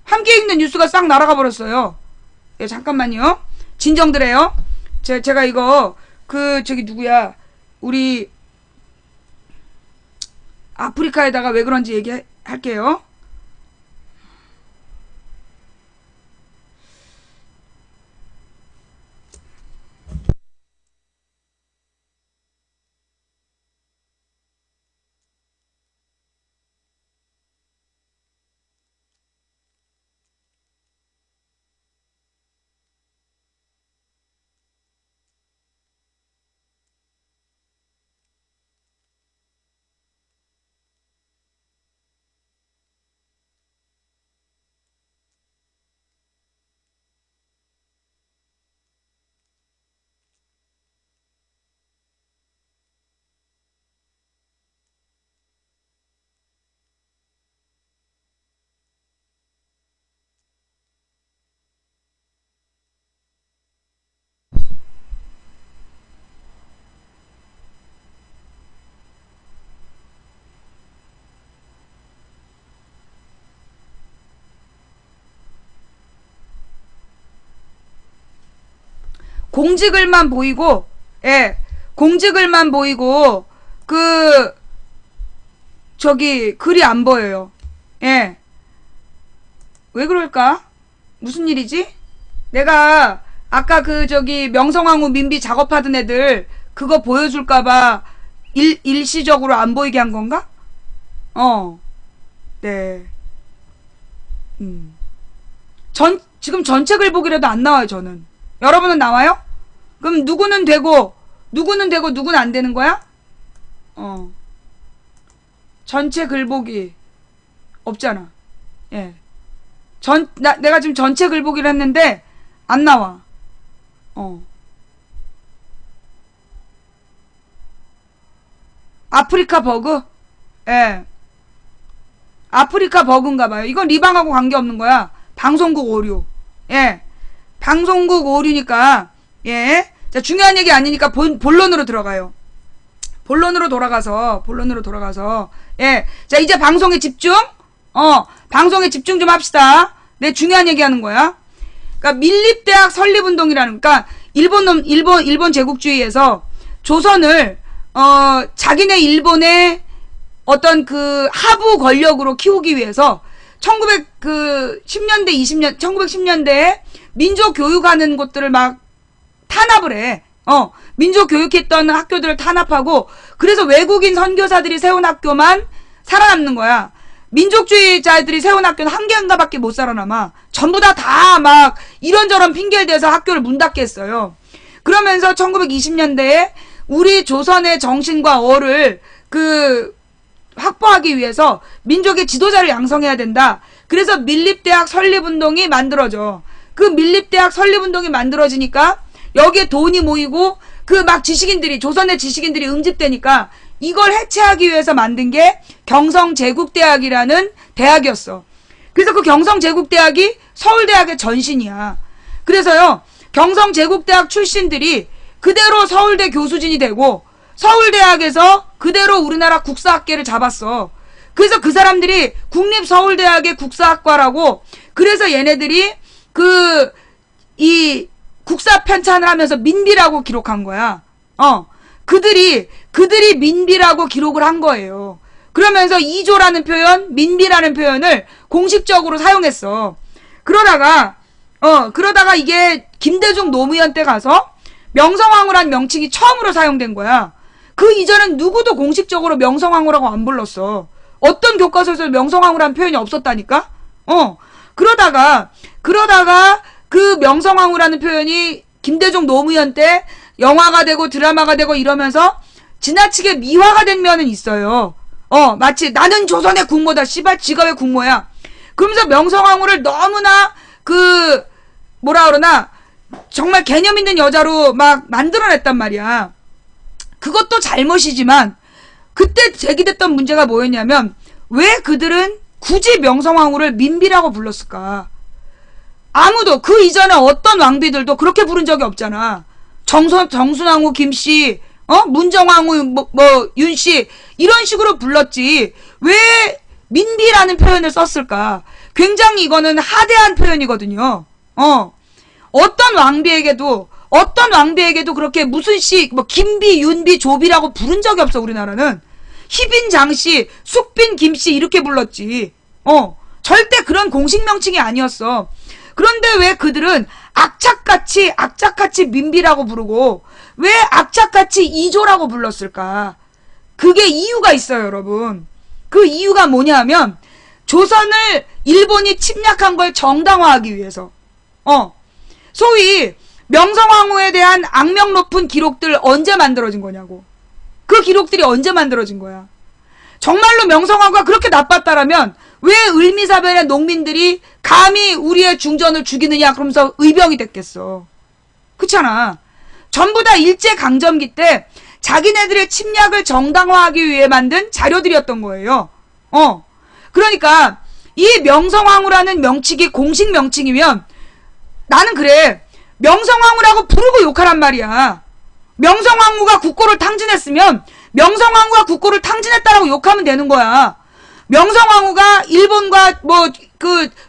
함께 읽는 뉴스가 싹 날아가 버렸어요. 예, 잠깐만요. 진정드려요. 제가 이거, 누구야. 우리, 아프리카에다가 왜 그런지 얘기할게요. 공지글만 보이고, 예, 공지글만 보이고, 글이 안 보여요. 예. 왜 그럴까? 무슨 일이지? 내가, 아까 명성황후 민비 작업하던 애들, 그거 보여줄까봐, 일시적으로 안 보이게 한 건가? 네. 지금 전체 글 보기라도 안 나와요, 저는. 여러분은 나와요? 그럼 누구는 되고 누구는 안 되는 거야? 전체 글보기 없잖아. 예. 내가 지금 전체 글보기를 했는데 안 나와. 아프리카 버그? 예. 아프리카 버그인가 봐요. 이건 리방하고 관계없는 거야. 방송국 오류. 예. 방송국 오류니까, 예. 자, 중요한 얘기 아니니까 본론으로 들어가요. 본론으로 돌아가서, 예. 자, 이제 방송에 집중? 방송에 집중 좀 합시다. 네, 중요한 얘기 하는 거야. 그러니까 밀립대학 설립운동이라는, 그러니까 일본 제국주의에서 조선을, 자기네 일본의 어떤 하부 권력으로 키우기 위해서 1910년대에 민족 교육하는 곳들을 막 탄압을 해. 민족 교육했던 학교들을 탄압하고, 그래서 외국인 선교사들이 세운 학교만 살아남는 거야. 민족주의자들이 세운 학교는 한 개인가밖에 못 살아남아. 전부 다 막 이런저런 핑계를 대서 학교를 문 닫게 했어요. 그러면서 1920년대에 우리 조선의 정신과 어를 확보하기 위해서 민족의 지도자를 양성해야 된다. 그래서 밀립대학 설립운동이 만들어져. 그 밀립대학 설립운동이 만들어지니까 여기에 돈이 모이고 막 조선의 지식인들이 응집되니까 이걸 해체하기 위해서 만든 게 경성제국대학이라는 대학이었어. 그래서 그 경성제국대학이 서울대학의 전신이야. 그래서요, 경성제국대학 출신들이 그대로 서울대 교수진이 되고 서울대학에서 그대로 우리나라 국사학계를 잡았어. 그래서 그 사람들이 국립서울대학의 국사학과라고, 그래서 얘네들이 이 국사 편찬을 하면서 민비라고 기록한 거야. 그들이 민비라고 기록을 한 거예요. 그러면서 이조라는 표현, 민비라는 표현을 공식적으로 사용했어. 그러다가 이게 김대중 노무현 때 가서 명성황후란 명칭이 처음으로 사용된 거야. 그 이전엔 누구도 공식적으로 명성황후라고 안 불렀어. 어떤 교과서에서 명성황후란 표현이 없었다니까? 그러다가 그 명성황후라는 표현이 김대중 노무현 때 영화가 되고 드라마가 되고 이러면서 지나치게 미화가 된 면은 있어요. 마치 나는 조선의 국모다. 씨발 지가 왜 국모야. 그러면서 명성황후를 너무나 정말 개념 있는 여자로 막 만들어냈단 말이야. 그것도 잘못이지만 그때 제기됐던 문제가 뭐였냐면, 왜 그들은 굳이 명성황후를 민비라고 불렀을까? 아무도 그 이전에 어떤 왕비들도 그렇게 부른 적이 없잖아. 정순왕후 김씨, 문정왕후 윤씨 이런 식으로 불렀지 왜 민비라는 표현을 썼을까? 굉장히 이거는 하대한 표현이거든요. 어떤 왕비에게도 그렇게 무슨 씨, 김비, 윤비, 조비라고 부른 적이 없어. 우리나라는 희빈, 장씨, 숙빈, 김씨 이렇게 불렀지. 절대 그런 공식 명칭이 아니었어. 그런데 왜 그들은 악착같이 민비라고 부르고 왜 악착같이 이조라고 불렀을까? 그게 이유가 있어요, 여러분. 그 이유가 뭐냐면 조선을 일본이 침략한 걸 정당화하기 위해서. 소위 명성황후에 대한 악명 높은 기록들 언제 만들어진 거냐고. 그 기록들이 언제 만들어진 거야. 정말로 명성황후가 그렇게 나빴다라면 왜 을미사변의 농민들이 감히 우리의 중전을 죽이느냐 그러면서 의병이 됐겠어. 그렇잖아. 전부 다 일제강점기 때 자기네들의 침략을 정당화하기 위해 만든 자료들이었던 거예요. 그러니까 이 명성황후라는 명칭이 공식 명칭이면 나는 그래. 명성황후라고 부르고 욕하란 말이야. 명성황후가 국고를 탕진했으면 명성황후가 국고를 탕진했다라고 욕하면 되는 거야. 명성황후가 일본과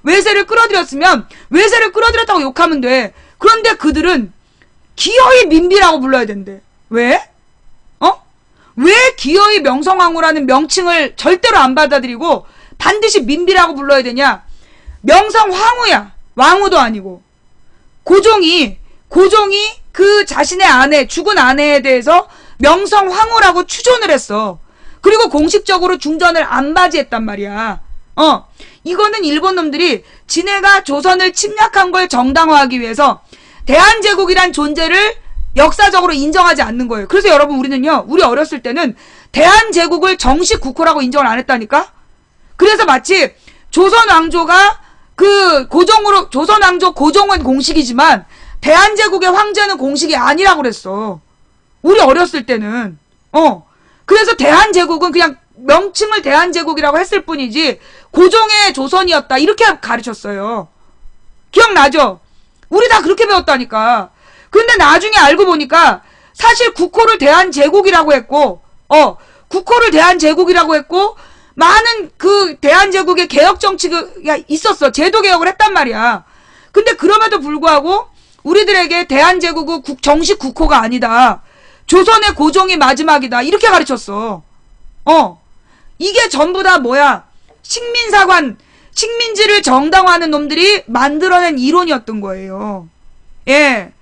외세를 끌어들였으면 외세를 끌어들였다고 욕하면 돼. 그런데 그들은 기어이 민비라고 불러야 된대. 왜? 왜 기어이 명성황후라는 명칭을 절대로 안 받아들이고 반드시 민비라고 불러야 되냐? 명성황후야. 왕후도 아니고. 고종이 그 자신의 아내, 죽은 아내에 대해서 명성황후라고 추존을 했어. 그리고 공식적으로 중전을 안 바지했단 말이야. 이거는 일본 놈들이 지네가 조선을 침략한 걸 정당화하기 위해서 대한제국이란 존재를 역사적으로 인정하지 않는 거예요. 그래서 여러분 우리는요, 우리 어렸을 때는 대한제국을 정식 국호라고 인정을 안 했다니까? 그래서 마치 조선왕조가 조선왕조 고종은 공식이지만 대한제국의 황제는 공식이 아니라고 그랬어. 우리 어렸을 때는. 그래서 대한제국은 그냥 명칭을 대한제국이라고 했을 뿐이지 고종의 조선이었다 이렇게 가르쳤어요. 기억나죠? 우리 다 그렇게 배웠다니까. 근데 나중에 알고 보니까 사실 국호를 대한제국이라고 했고 많은 그 대한제국의 개혁 정치가 있었어. 제도 개혁을 했단 말이야. 근데 그럼에도 불구하고 우리들에게 대한제국은 정식 국호가 아니다. 조선의 고종이 마지막이다. 이렇게 가르쳤어. 이게 전부 다 뭐야? 식민지를 정당화하는 놈들이 만들어낸 이론이었던 거예요. 예.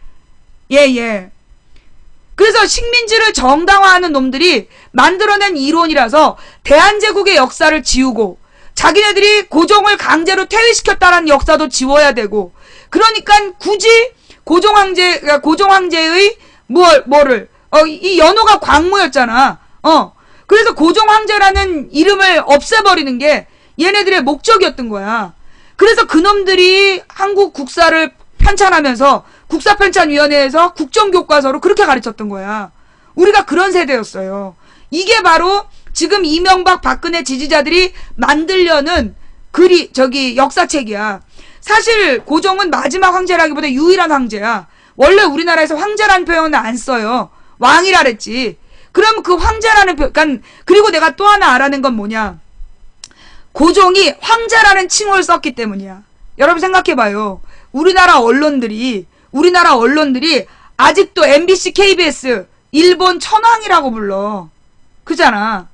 예. 그래서 식민지를 정당화하는 놈들이 만들어낸 이론이라서 대한제국의 역사를 지우고 자기네들이 고종을 강제로 퇴위시켰다는 역사도 지워야 되고 그러니까 굳이 고종황제의 이 연호가 광무였잖아. 그래서 고종황제라는 이름을 없애버리는 게 얘네들의 목적이었던 거야. 그래서 그놈들이 한국 국사를 편찬하면서 국사편찬위원회에서 국정교과서로 그렇게 가르쳤던 거야. 우리가 그런 세대였어요. 이게 바로 지금 이명박 박근혜 지지자들이 만들려는 역사책이야. 사실 고종은 마지막 황제라기보다 유일한 황제야. 원래 우리나라에서 황제라는 표현은 안 써요. 왕이라 그랬지. 그럼 그 황제라는 표현, 그리고 내가 또 하나 알아낸 건 뭐냐. 고종이 황제라는 칭호를 썼기 때문이야. 여러분 생각해봐요. 우리나라 언론들이 아직도 MBC, KBS, 일본 천황이라고 불러. 그잖아.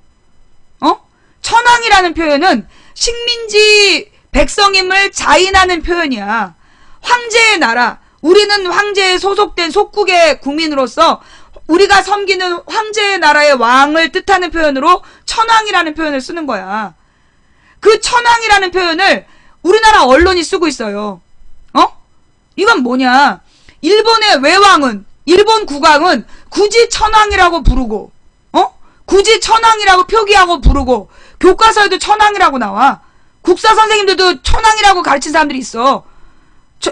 천황이라는 표현은 식민지 백성임을 자인하는 표현이야. 황제의 나라. 우리는 황제에 소속된 속국의 국민으로서 우리가 섬기는 황제의 나라의 왕을 뜻하는 표현으로 천황이라는 표현을 쓰는 거야. 그 천황이라는 표현을 우리나라 언론이 쓰고 있어요. 이건 뭐냐. 일본의 외왕은, 일본 국왕은 굳이 천황이라고 부르고, 굳이 천황이라고 표기하고 부르고, 교과서에도 천황이라고 나와. 국사 선생님들도 천황이라고 가르친 사람들이 있어.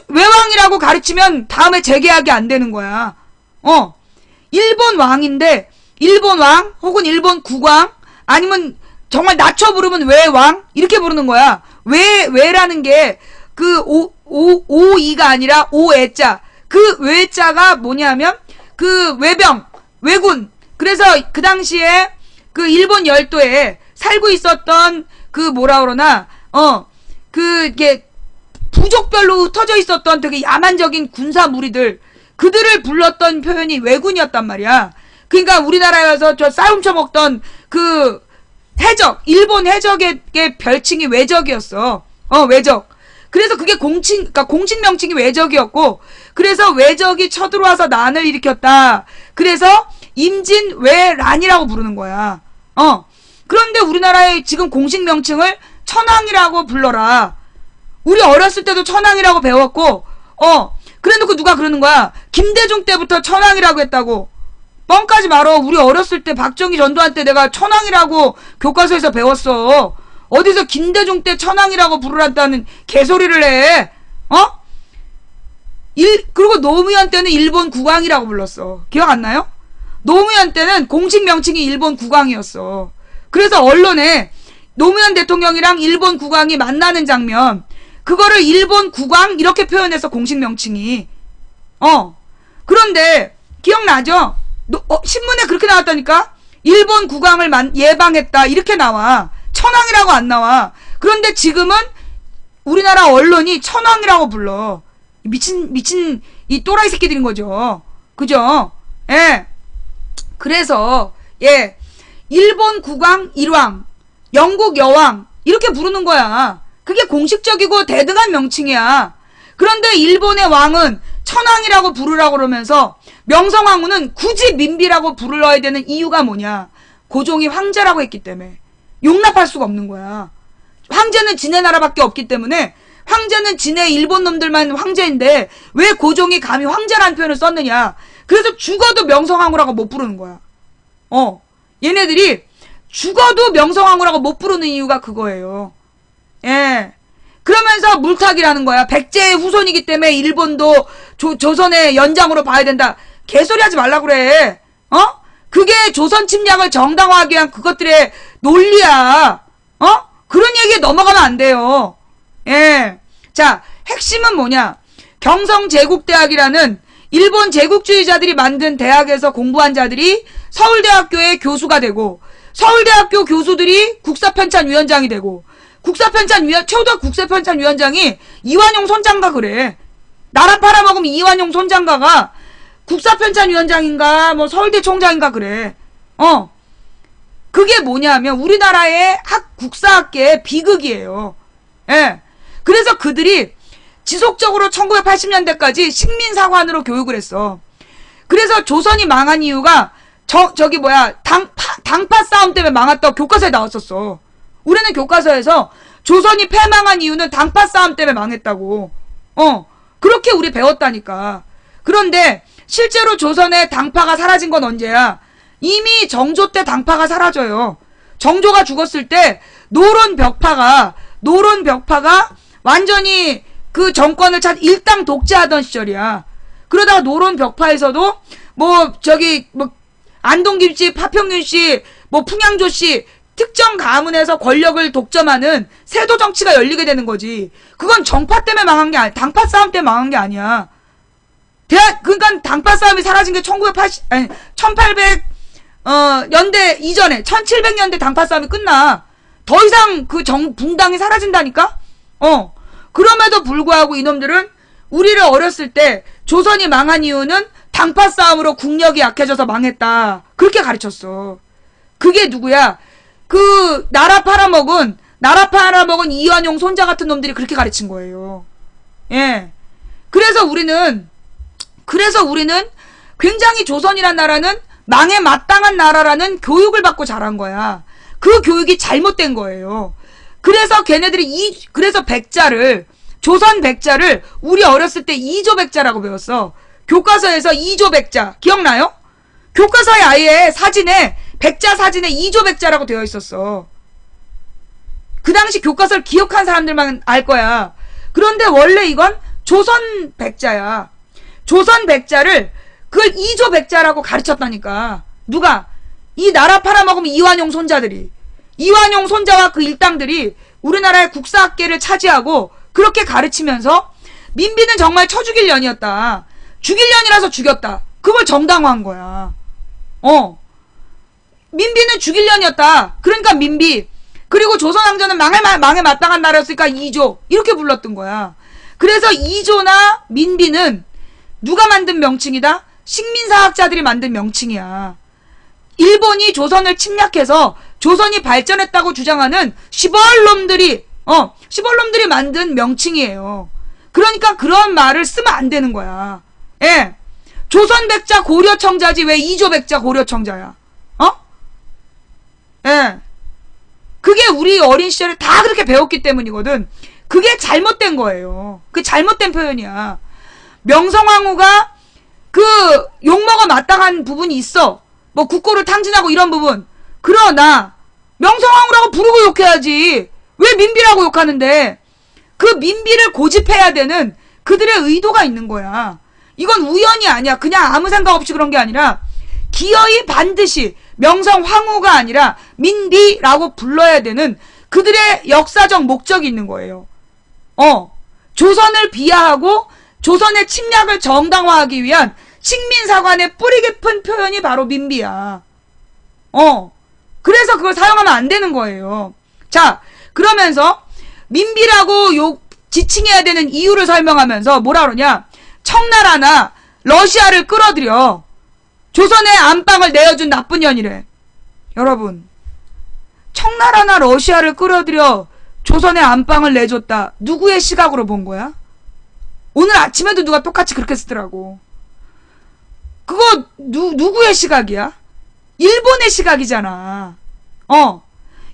외왕이라고 가르치면 다음에 재계약이 안 되는 거야. 일본 왕인데, 일본 왕, 혹은 일본 국왕, 아니면 정말 낮춰 부르면 외왕, 이렇게 부르는 거야. 외라는 게, 오이가 아니라 오애자. 그 외자가 뭐냐면, 왜군. 그래서 그 당시에 그 일본 열도에 살고 있었던 이게 부족별로 흩어져 있었던 되게 야만적인 군사 무리들, 그들을 불렀던 표현이 왜군이었단 말이야. 그러니까 우리나라에 와서 저 싸움 쳐먹던 일본 해적의 별칭이 왜적이었어. 왜적. 그래서 그게 공식 명칭이 왜적이었고, 그래서 왜적이 쳐들어와서 난을 일으켰다. 그래서 임진왜란이라고 부르는 거야. 그런데 우리나라의 지금 공식 명칭을 천황이라고 불러라. 우리 어렸을 때도 천황이라고 배웠고, 그래놓고 누가 그러는 거야. 김대중 때부터 천황이라고 했다고. 뻥까지 말어. 우리 어렸을 때 박정희 전두환 때 내가 천황이라고 교과서에서 배웠어. 어디서 김대중 때 천황이라고 부르란다는 개소리를 해. 그리고 노무현 때는 일본 국왕이라고 불렀어. 기억 안 나요? 노무현 때는 공식 명칭이 일본 국왕이었어. 그래서 언론에 노무현 대통령이랑 일본 국왕이 만나는 장면, 그거를 일본 국왕 이렇게 표현해서 공식 명칭이. 그런데 기억나죠? 신문에 그렇게 나왔다니까? 일본 국왕을 예방했다 이렇게 나와. 천황이라고 안 나와. 그런데 지금은 우리나라 언론이 천황이라고 불러. 미친 이 또라이 새끼들인 거죠. 그죠? 예. 그래서 일본 국왕 일왕, 영국 여왕 이렇게 부르는 거야. 그게 공식적이고 대등한 명칭이야. 그런데 일본의 왕은 천황이라고 부르라고 그러면서 명성황후는 굳이 민비라고 불러야 되는 이유가 뭐냐. 고종이 황제라고 했기 때문에. 용납할 수가 없는 거야. 황제는 지네 나라밖에 없기 때문에, 황제는 지네 일본 놈들만 황제인데 왜 고종이 감히 황제라는 표현을 썼느냐. 그래서 죽어도 명성황후라고 못 부르는 거야. 얘네들이 죽어도 명성황후라고 못 부르는 이유가 그거예요. 예. 그러면서 물타기라는 거야. 백제의 후손이기 때문에 일본도 조선의 연장으로 봐야 된다. 개소리 하지 말라 그래. 그게 조선 침략을 정당화하기 위한 그것들의 논리야. 그런 얘기에 넘어가면 안 돼요. 예. 자, 핵심은 뭐냐. 경성제국대학이라는 일본 제국주의자들이 만든 대학에서 공부한 자들이 서울대학교의 교수가 되고, 서울대학교 교수들이 국사편찬위원장이 되고, 최우덕 국사편찬위원장이 이완용 손장가 그래. 나라 팔아먹으면 이완용 손장가가 국사편찬위원장인가 서울대 총장인가 그래. 그게 뭐냐면 우리나라의 국사학계의 비극이에요. 예. 그래서 그들이 지속적으로 1980년대까지 식민사관으로 교육을 했어. 그래서 조선이 망한 이유가 저기 뭐야 당파 싸움 때문에 망했다고 교과서에 나왔었어. 우리는 교과서에서 조선이 패망한 이유는 당파 싸움 때문에 망했다고. 그렇게 우리 배웠다니까. 그런데 실제로 조선의 당파가 사라진 건 언제야? 이미 정조 때 당파가 사라져요. 정조가 죽었을 때 노론 벽파가 완전히 그 정권을 일당 독재하던 시절이야. 그러다가 노론 벽파에서도 안동김 씨, 파평균 씨, 풍양조 씨 특정 가문에서 권력을 독점하는 세도 정치가 열리게 되는 거지. 그건 정파 때문에 망한 게 아니야. 당파 싸움 때문에 망한 게 아니야. 그러니까 당파 싸움이 사라진 게 1800 연대 이전에 1700년대 당파 싸움이 끝나. 더 이상 그 붕당이 사라진다니까? 그럼에도 불구하고 이놈들은 우리를 어렸을 때 조선이 망한 이유는 당파 싸움으로 국력이 약해져서 망했다. 그렇게 가르쳤어. 그게 누구야? 그 나라 팔아먹은 이완용 손자 같은 놈들이 그렇게 가르친 거예요. 예. 그래서 우리는 굉장히 조선이란 나라는 망에 마땅한 나라라는 교육을 받고 자란 거야. 그 교육이 잘못된 거예요. 그래서 조선 백자를 우리 어렸을 때 이조백자라고 배웠어. 교과서에서 이조백자 기억나요? 교과서에 아예 백자 사진에 이조백자라고 되어 있었어. 그 당시 교과서를 기억한 사람들만 알 거야. 그런데 원래 이건 조선 백자야. 조선 백자를 그걸 이조백자라고 가르쳤다니까. 누가? 이 나라 팔아먹으면 이완용 손자들이. 이완용 손자와 그 일당들이 우리나라의 국사학계를 차지하고 그렇게 가르치면서 민비는 정말 쳐 죽일 년이었다. 죽일 년이라서 죽였다. 그걸 정당화한 거야. 민비는 죽일 년이었다. 그러니까 민비. 그리고 조선왕조는 망에 마땅한 나라였으니까 이조. 이렇게 불렀던 거야. 그래서 이조나 민비는 누가 만든 명칭이다? 식민사학자들이 만든 명칭이야. 일본이 조선을 침략해서 조선이 발전했다고 주장하는 시벌놈들이 만든 명칭이에요. 그러니까 그런 말을 쓰면 안 되는 거야. 예. 조선백자 고려청자지 왜 이조백자 고려청자야? 예. 그게 우리 어린 시절에 다 그렇게 배웠기 때문이거든. 그게 잘못된 거예요. 그 잘못된 표현이야. 명성황후가 그 욕먹어 마땅한 부분이 있어. 국고를 탕진하고 이런 부분. 그러나 명성황후라고 부르고 욕해야지. 왜 민비라고 욕하는데? 그 민비를 고집해야 되는 그들의 의도가 있는 거야. 이건 우연이 아니야. 그냥 아무 생각 없이 그런 게 아니라 기어이 반드시 명성황후가 아니라 민비라고 불러야 되는 그들의 역사적 목적이 있는 거예요. 조선을 비하하고 조선의 침략을 정당화하기 위한 식민사관의 뿌리 깊은 표현이 바로 민비야. 그래서 그걸 사용하면 안 되는 거예요. 자, 그러면서 민비라고 지칭해야 되는 이유를 설명하면서 뭐라 그러냐? 청나라나 러시아를 끌어들여 조선의 안방을 내어준 나쁜 년이래. 여러분, 청나라나 러시아를 끌어들여 조선의 안방을 내줬다. 누구의 시각으로 본 거야? 오늘 아침에도 누가 똑같이 그렇게 쓰더라고. 그거 누구의 시각이야? 일본의 시각이잖아.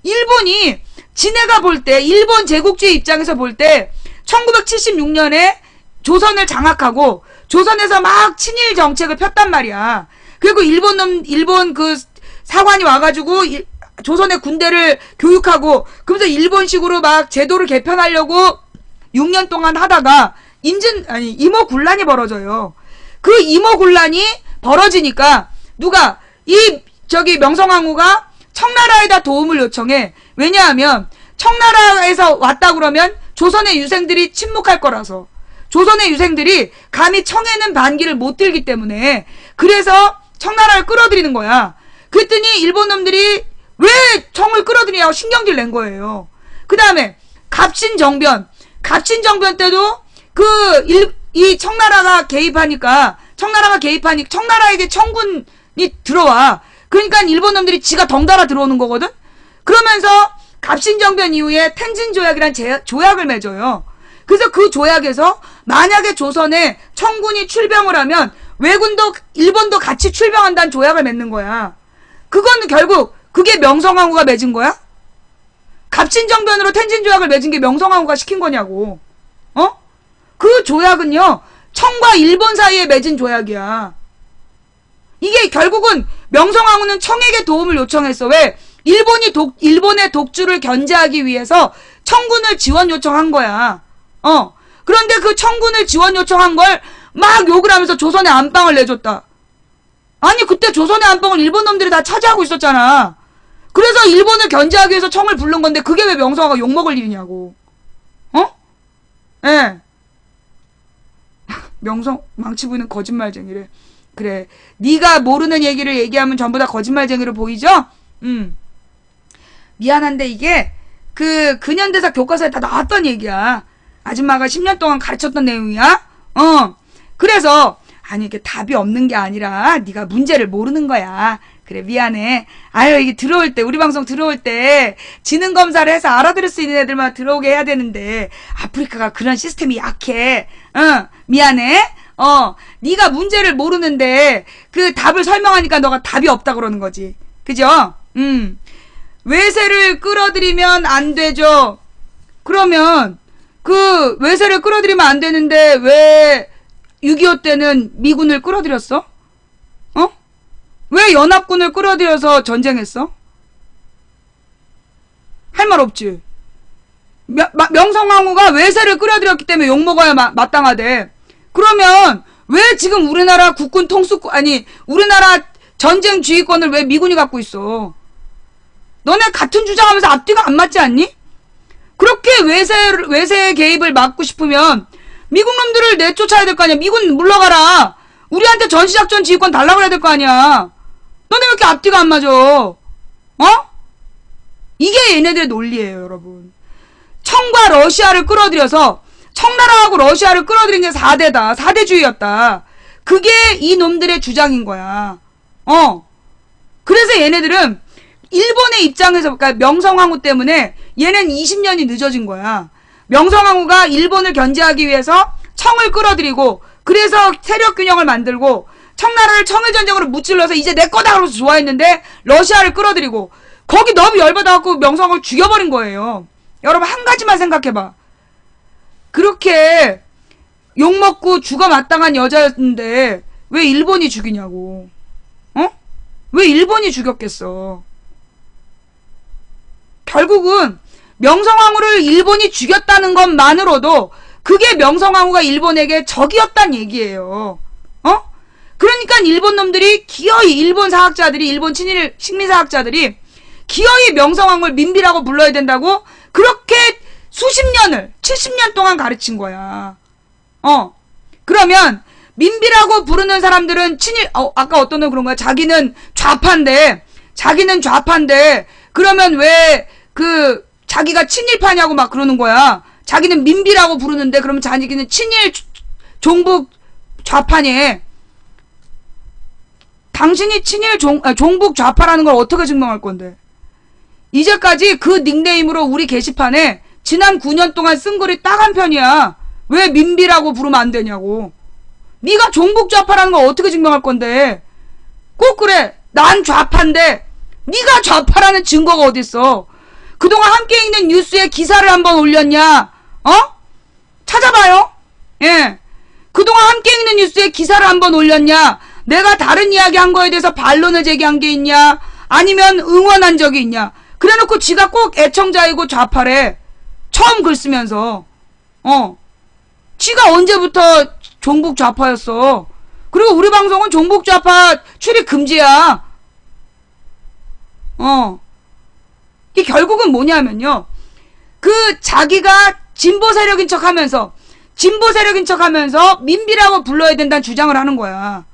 일본이 지네가 볼 때, 일본 제국주의 입장에서 볼 때 1976년에 조선을 장악하고 조선에서 막 친일 정책을 폈단 말이야. 그리고 일본 그 사관이 와가지고 조선의 군대를 교육하고 그러면서 일본식으로 막 제도를 개편하려고 6년 동안 하다가 이모군란이 벌어져요. 그 이모군란이 벌어지니까 명성황후가 청나라에다 도움을 요청해. 왜냐하면 청나라에서 왔다 그러면 조선의 유생들이 침묵할 거라서. 조선의 유생들이 감히 청에는 반기를 못 들기 때문에. 그래서 청나라를 끌어들이는 거야. 그랬더니 일본 놈들이 왜 청을 끌어들이냐고 신경질 낸 거예요. 그 다음에 갑신정변 때도 이 청나라가 개입하니까 청나라에게 청군이 들어와. 그러니까 일본 놈들이 지가 덩달아 들어오는 거거든. 그러면서 갑신정변 이후에 텐진조약이란 조약을 맺어요. 그래서 그 조약에서 만약에 조선에 청군이 출병을 하면 왜군도 일본도 같이 출병한다는 조약을 맺는 거야. 그건 결국 그게 명성황후가 맺은 거야? 갑진정변으로 텐진조약을 맺은 게 명성황후가 시킨 거냐고. 그 조약은요 청과 일본 사이에 맺은 조약이야. 이게 결국은 명성황후는 청에게 도움을 요청했어. 왜? 일본의 독주를 견제하기 위해서 청군을 지원 요청한 거야. 그런데 그 청군을 지원 요청한 걸 막 욕을 하면서 조선의 안방을 내줬다. 아니 그때 조선의 안방을 일본 놈들이 다 차지하고 있었잖아. 그래서 일본을 견제하기 위해서 청을 부른 건데 그게 왜 명성황후가 욕먹을 일이냐고. 예. 명성 망치부는 거짓말쟁이래. 그래. 네가 모르는 얘기를 얘기하면 전부 다 거짓말쟁이로 보이죠? 미안한데 이게 그 근현대사 교과서에 다 나왔던 얘기야. 아줌마가 10년 동안 가르쳤던 내용이야. 그래서 아니 이게 답이 없는 게 아니라 네가 문제를 모르는 거야. 그래 미안해. 아유 이게 들어올 때 우리 방송 들어올 때 지능 검사를 해서 알아들을 수 있는 애들만 들어오게 해야 되는데 아프리카가 그런 시스템이 약해. 미안해. 네가 문제를 모르는데 그 답을 설명하니까 너가 답이 없다 그러는 거지. 그죠? 외세를 끌어들이면 안 되죠. 그러면 그 외세를 끌어들이면 안 되는데 왜 6.25 때는 미군을 끌어들였어? 왜 연합군을 끌어들여서 전쟁했어? 할 말 없지. 명성황후가 외세를 끌어들였기 때문에 욕먹어야 마땅하대. 그러면 왜 지금 우리나라 국군 통수권 아니 우리나라 전쟁 지휘권을 왜 미군이 갖고 있어? 너네 같은 주장하면서 앞뒤가 안 맞지 않니? 그렇게 외세의 개입을 막고 싶으면 미국 놈들을 내쫓아야 될 거 아니야. 미군 물러가라. 우리한테 전시작전 지휘권 달라고 해야 될 거 아니야. 너네 왜 이렇게 앞뒤가 안 맞아? 이게 얘네들의 논리예요, 여러분. 청과 러시아를 끌어들여서 청나라하고 러시아를 끌어들인 게 4대다. 4대주의였다. 그게 이 놈들의 주장인 거야. 그래서 얘네들은 일본의 입장에서 그러니까 명성황후 때문에 얘는 20년이 늦어진 거야. 명성황후가 일본을 견제하기 위해서 청을 끌어들이고 그래서 세력 균형을 만들고 청나라를 청일전쟁으로 무찔러서 이제 내 거다 그러면서 좋아했는데 러시아를 끌어들이고 거기 너무 열받아갖고 명성황후를 죽여버린 거예요. 여러분 한 가지만 생각해봐. 그렇게 욕먹고 죽어 마땅한 여자였는데 왜 일본이 죽이냐고. 왜 일본이 죽였겠어. 결국은 명성황후를 일본이 죽였다는 것만으로도 그게 명성황후가 일본에게 적이었단 얘기예요. 그러니까 일본 놈들이 기어이 일본 사학자들이 일본 친일 식민사학자들이 기어이 명성황후를 민비라고 불러야 된다고 그렇게 수십 년을 70년 동안 가르친 거야. 그러면 민비라고 부르는 사람들은 친일 아까 어떤 놈 그런 거야. 자기는 좌파인데 그러면 왜 그 자기가 친일파냐고 막 그러는 거야. 자기는 민비라고 부르는데 그러면 자기는 친일 종북 좌파니. 당신이 친일 종북 좌파라는 걸 어떻게 증명할 건데. 이제까지 그 닉네임으로 우리 게시판에 지난 9년 동안 쓴 글이 딱 한 편이야. 왜 민비라고 부르면 안 되냐고. 네가 종북 좌파라는 걸 어떻게 증명할 건데. 꼭 그래. 난 좌파인데 네가 좌파라는 증거가 어딨어. 그동안 함께 읽는 뉴스에 기사를 한번 올렸냐? 찾아봐요. 예. 그동안 함께 읽는 뉴스에 기사를 한번 올렸냐? 내가 다른 이야기 한 거에 대해서 반론을 제기한 게 있냐? 아니면 응원한 적이 있냐? 그래놓고 지가 꼭 애청자이고 좌파래. 처음 글 쓰면서. 지가 언제부터 종북 좌파였어. 그리고 우리 방송은 종북 좌파 출입 금지야. 이게 결국은 뭐냐면요. 그 자기가 진보 세력인 척 하면서 민비라고 불러야 된다는 주장을 하는 거야.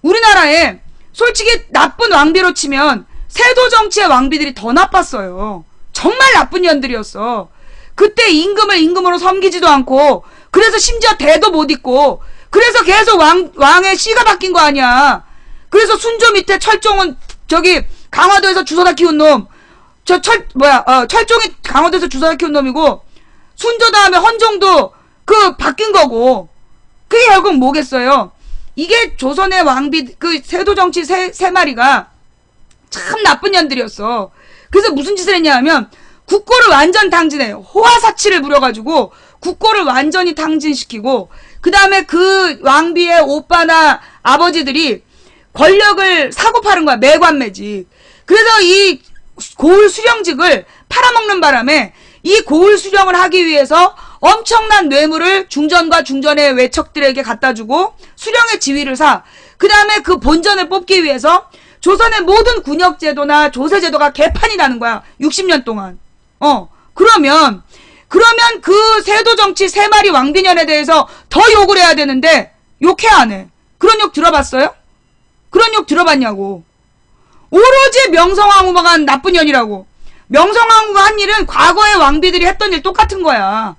우리나라에 솔직히 나쁜 왕비로 치면 세도 정치의 왕비들이 더 나빴어요. 정말 나쁜 년들이었어. 그때 임금으로 섬기지도 않고 그래서 심지어 대도 못 잇고 그래서 계속 왕의 씨가 바뀐 거 아니야. 그래서 순조 밑에 철종은 저기 강화도에서 주워다 키운 놈. 철종이 강화도에서 주워다 키운 놈이고 순조 다음에 헌종도 그 바뀐 거고. 그게 결국 뭐겠어요? 이게 조선의 왕비, 그 세도정치 세 마리가 참 나쁜 년들이었어. 그래서 무슨 짓을 했냐 하면, 국고를 완전 탕진해. 호화사치를 부려가지고, 국고를 완전히 탕진시키고, 그 다음에 그 왕비의 오빠나 아버지들이 권력을 사고 파는 거야. 매관매직. 그래서 이 고을 수령직을 팔아먹는 바람에 이 고을 수령을 하기 위해서 엄청난 뇌물을 중전과 중전의 외척들에게 갖다주고 수령의 지위를 사. 그 다음에 그 본전을 뽑기 위해서 조선의 모든 군역제도나 조세제도가 개판이 나는 거야. 60년 동안. 그러면 그 세도정치 세 마리 왕비년에 대해서 더 욕을 해야 되는데 욕해 안 해. 그런 욕 들어봤어요? 그런 욕 들어봤냐고. 오로지 명성황후만 나쁜 년이라고. 명성황후가 한 일은 과거의 왕비들이 했던 일 똑같은 거야.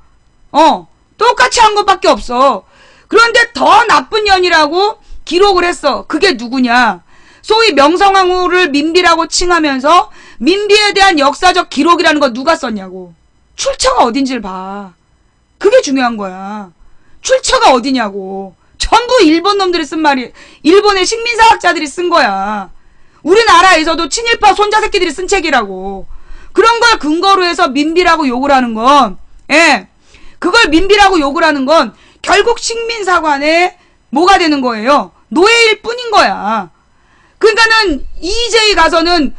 똑같이 한 것밖에 없어. 그런데 더 나쁜 년이라고 기록을 했어. 그게 누구냐? 소위 명성황후를 민비라고 칭하면서 민비에 대한 역사적 기록이라는 거 누가 썼냐고. 출처가 어딘지를 봐. 그게 중요한 거야. 출처가 어디냐고. 전부 일본 놈들이 쓴 말이, 일본의 식민사학자들이 쓴 거야. 우리나라에서도 친일파 손자 새끼들이 쓴 책이라고. 그런 걸 근거로 해서 민비라고 욕을 하는 건, 그걸 민비라고 욕을 하는 건 결국 식민사관의 뭐가 되는 거예요? 노예일 뿐인 거야. 그러니까는 EJ 가서는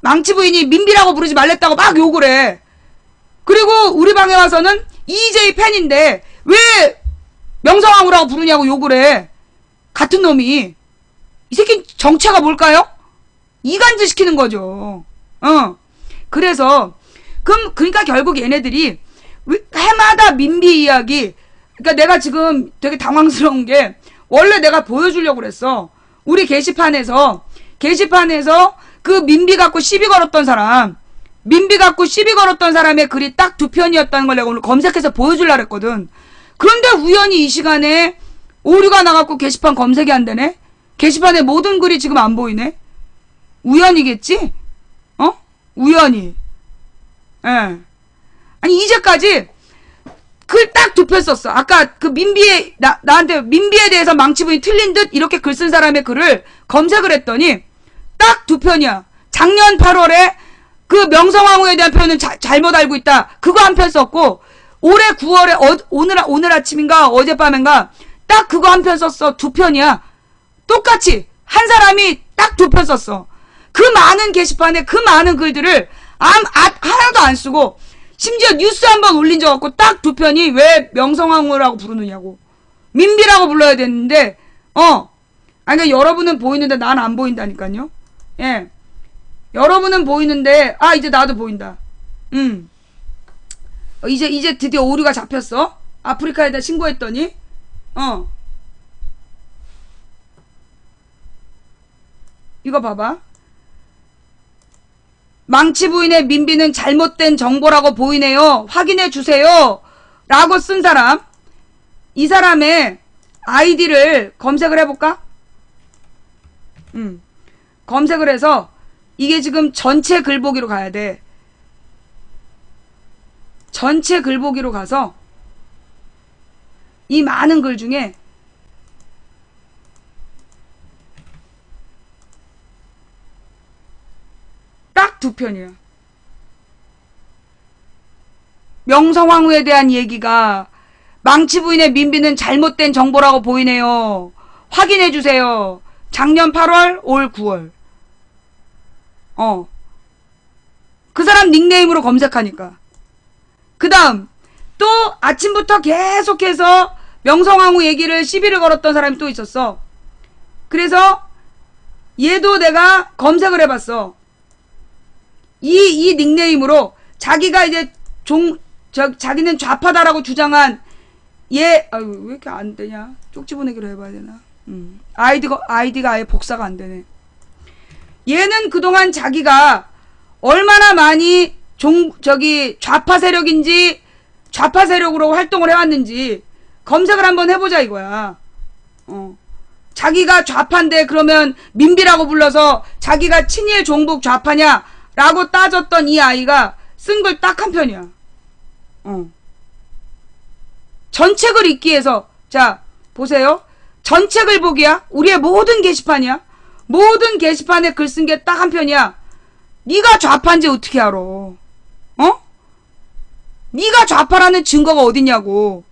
망치 부인이 민비라고 부르지 말랬다고 막 욕을 해. 그리고 우리 방에 와서는 EJ 팬인데 왜 명성황후라고 부르냐고 욕을 해. 같은 놈이. 이 새끼 정체가 뭘까요? 이간질 시키는 거죠. 그래서 그러니까 결국 얘네들이 해마다 민비 이야기. 그러니까 내가 지금 되게 당황스러운 게 원래 내가 보여주려고 그랬어. 우리 게시판에서 그 민비 갖고 시비 걸었던 사람, 민비 갖고 시비 걸었던 사람의 글이 딱 2편이었다는 걸 내가 오늘 검색해서 보여주려고 했거든. 그런데 우연히 이 시간에 오류가 나갖고 게시판 검색이 안 되네? 게시판에 모든 글이 지금 안 보이네? 우연이겠지? 우연히. 아니, 이제까지 글 딱 2편 썼어. 아까 그 나한테 민비에 대해서 망치부인이 틀린 듯 이렇게 글 쓴 사람의 글을 검색을 했더니 딱 2편이야. 작년 8월에 그 명성황후에 대한 표현은 잘못 알고 있다. 그거 한 편 썼고, 올해 9월에 오늘 아침인가 어젯밤인가 딱 그거 한 편 썼어. 2편이야. 똑같이 한 사람이 딱 2편 썼어. 그 많은 게시판에 그 많은 글들을 하나도 안 쓰고 심지어 뉴스 한번 올린 적 없고 딱 2편이 왜 명성황후라고 부르느냐고. 민비라고 불러야 되는데 그러니까 여러분은 보이는데 난 안 보인다니까요. 예. 여러분은 보이는데 이제 나도 보인다. 이제 드디어 오류가 잡혔어. 아프리카에다 신고했더니 이거 봐봐. 망치 부인의 민비는 잘못된 정보라고 보이네요. 확인해 주세요. 라고 쓴 사람. 이 사람의 아이디를 검색을 해볼까? 검색을 해서 이게 지금 전체 글보기로 가야 돼. 전체 글보기로 가서 이 많은 글 중에 딱 2편이야. 명성황후에 대한 얘기가 망치 부인의 민비는 잘못된 정보라고 보이네요. 확인해주세요. 작년 8월, 올 9월. 그 사람 닉네임으로 검색하니까. 그 다음, 또 아침부터 계속해서 명성황후 얘기를 시비를 걸었던 사람이 또 있었어. 그래서 얘도 내가 검색을 해봤어. 이 닉네임으로 자기가 이제 자기는 좌파다라고 주장한 왜 이렇게 안 되냐? 쪽지 보내기로 해봐야 되나? 아이디가 아예 복사가 안 되네. 얘는 그동안 자기가 얼마나 많이 좌파 세력인지 좌파 세력으로 활동을 해왔는지 검색을 한번 해보자 이거야. 자기가 좌파인데 그러면 민비라고 불러서 자기가 친일 종북 좌파냐? 라고 따졌던 이 아이가 쓴 글 딱 한 편이야. 전체 글 읽기에서 자 보세요. 전체 글보기야. 우리의 모든 게시판이야. 모든 게시판에 글 쓴 게 딱 한 편이야. 네가 좌파인지 어떻게 알아? 네가 좌파라는 증거가 어딨냐고.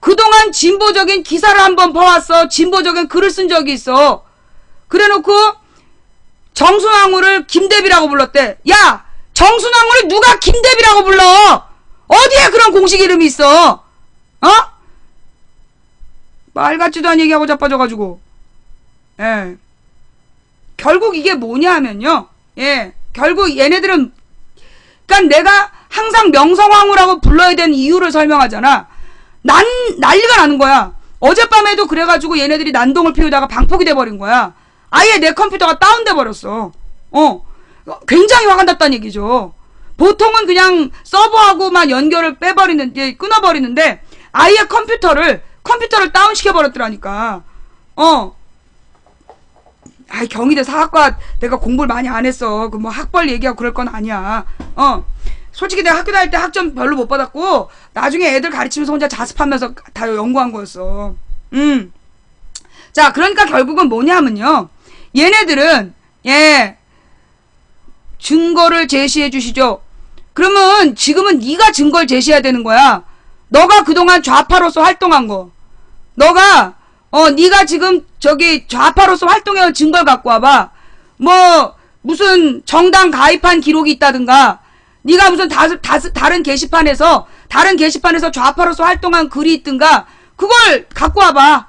그동안 진보적인 기사를 한번 봐왔어. 진보적인 글을 쓴 적이 있어. 그래놓고 정순왕후를 김대비라고 불렀대. 야! 정순왕후를 누가 김대비라고 불러? 어디에 그런 공식 이름이 있어? 말 같지도 않은 얘기하고 자빠져가지고. 예. 결국 이게 뭐냐 하면요. 예. 결국 얘네들은, 그니까 내가 항상 명성황후라고 불러야 되는 이유를 설명하잖아. 난리가 나는 거야. 어젯밤에도 그래가지고 얘네들이 난동을 피우다가 방폭이 돼버린 거야. 아예 내 컴퓨터가 다운돼 버렸어. 굉장히 화가 났다는 얘기죠. 보통은 그냥 서버하고만 연결을 끊어버리는데, 아예 컴퓨터를 다운시켜버렸더라니까. 경희대 사학과 내가 공부를 많이 안 했어. 그 뭐 학벌 얘기하고 그럴 건 아니야. 솔직히 내가 학교 다닐 때 학점 별로 못 받았고, 나중에 애들 가르치면서 혼자 자습하면서 다 연구한 거였어. 자, 그러니까 결국은 뭐냐면요. 얘네들은, 증거를 제시해 주시죠. 그러면 지금은 네가 증거를 제시해야 되는 거야. 너가 그동안 좌파로서 활동한 거. 네가 지금 좌파로서 활동해온 증거를 갖고 와봐. 뭐 무슨 정당 가입한 기록이 있다든가, 네가 무슨 다른 게시판에서 좌파로서 활동한 글이 있든가, 그걸 갖고 와봐.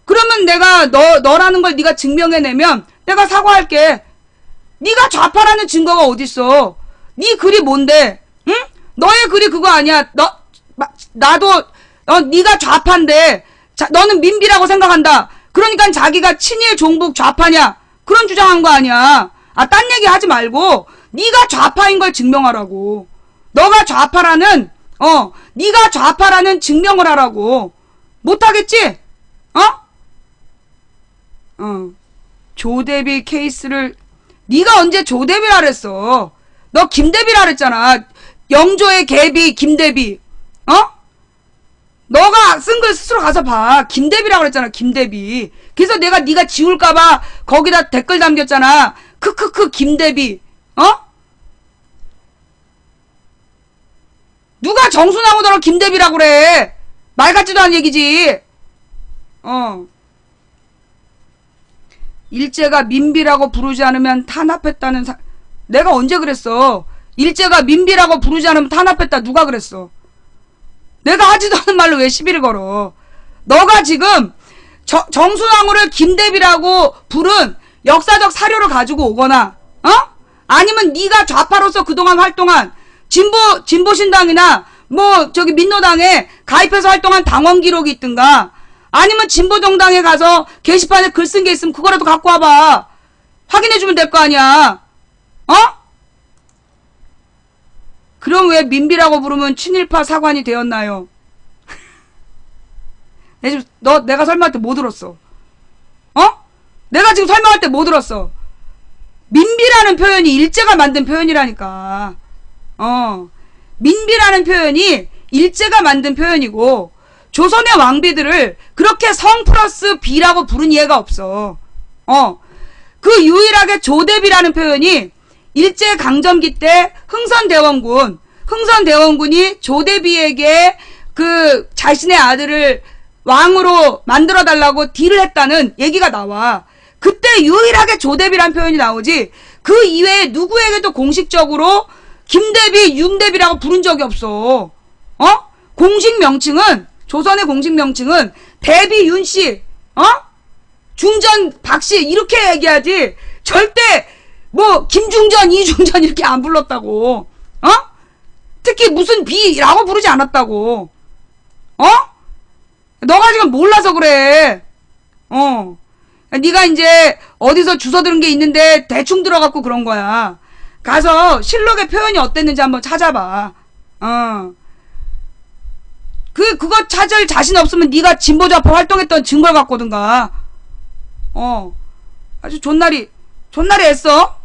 그러면 내가 너라는 걸 네가 증명해내면 내가 사과할게. 네가 좌파라는 증거가 어딨어? 네 글이 뭔데? 응? 너의 글이 그거 아니야. 나도 네가 좌파인데 너는 민비라고 생각한다. 그러니까 자기가 친일 종북 좌파냐? 그런 주장한 거 아니야. 딴 얘기 하지 말고 네가 좌파인 걸 증명하라고. 네가 좌파라는 증명을 하라고. 못하겠지? 조대비 케이스를 네가 언제 조대비라 그랬어? 너 김대비라 그랬잖아. 영조의 개비 김대비. 너가 쓴 글 스스로 가서 봐. 김대비라고 그랬잖아. 김대비. 그래서 네가 지울까봐 거기다 댓글 남겼잖아. 크크크 김대비. 누가 정순왕후더러 김대비라고 그래. 말 같지도 않은 얘기지. 일제가 민비라고 부르지 않으면 탄압했다는 내가 언제 그랬어? 일제가 민비라고 부르지 않으면 탄압했다. 누가 그랬어? 내가 하지도 않은 말로 왜 시비를 걸어? 너가 지금 정순왕후를 김대비라고 부른 역사적 사료를 가지고 오거나, 아니면 네가 좌파로서 그동안 활동한 진보신당이나 민노당에 가입해서 활동한 당원 기록이 있든가, 아니면 진보정당에 가서 게시판에 글 쓴 게 있으면 그거라도 갖고 와봐. 확인해주면 될 거 아니야. 그럼 왜 민비라고 부르면 친일파 사관이 되었나요? 내가 설명할 때 뭐 들었어? 내가 지금 설명할 때 뭐 들었어? 민비라는 표현이 일제가 만든 표현이라니까. 민비라는 표현이 일제가 만든 표현이고, 조선의 왕비들을 그렇게 성 플러스 비라고 부른 예가 없어. 그 유일하게 조대비라는 표현이 일제강점기 때 흥선대원군이 조대비에게 그 자신의 아들을 왕으로 만들어달라고 딜을 했다는 얘기가 나와. 그때 유일하게 조대비란 표현이 나오지, 그 이외에 누구에게도 공식적으로 김대비, 윤대비라고 부른 적이 없어. 조선의 공식 명칭은 대비 윤씨, 중전 박씨 이렇게 얘기하지, 절대 김중전, 이중전 이렇게 안 불렀다고. 특히 무슨 비라고 부르지 않았다고. 너가 지금 몰라서 그래. 네가 이제 어디서 주워 들은 게 있는데 대충 들어갖고 그런 거야. 가서 실록의 표현이 어땠는지 한번 찾아봐. 그거 찾을 자신 없으면 네가 진보좌파 활동했던 증거를 갖고 오든가. 아주 존나리 했어.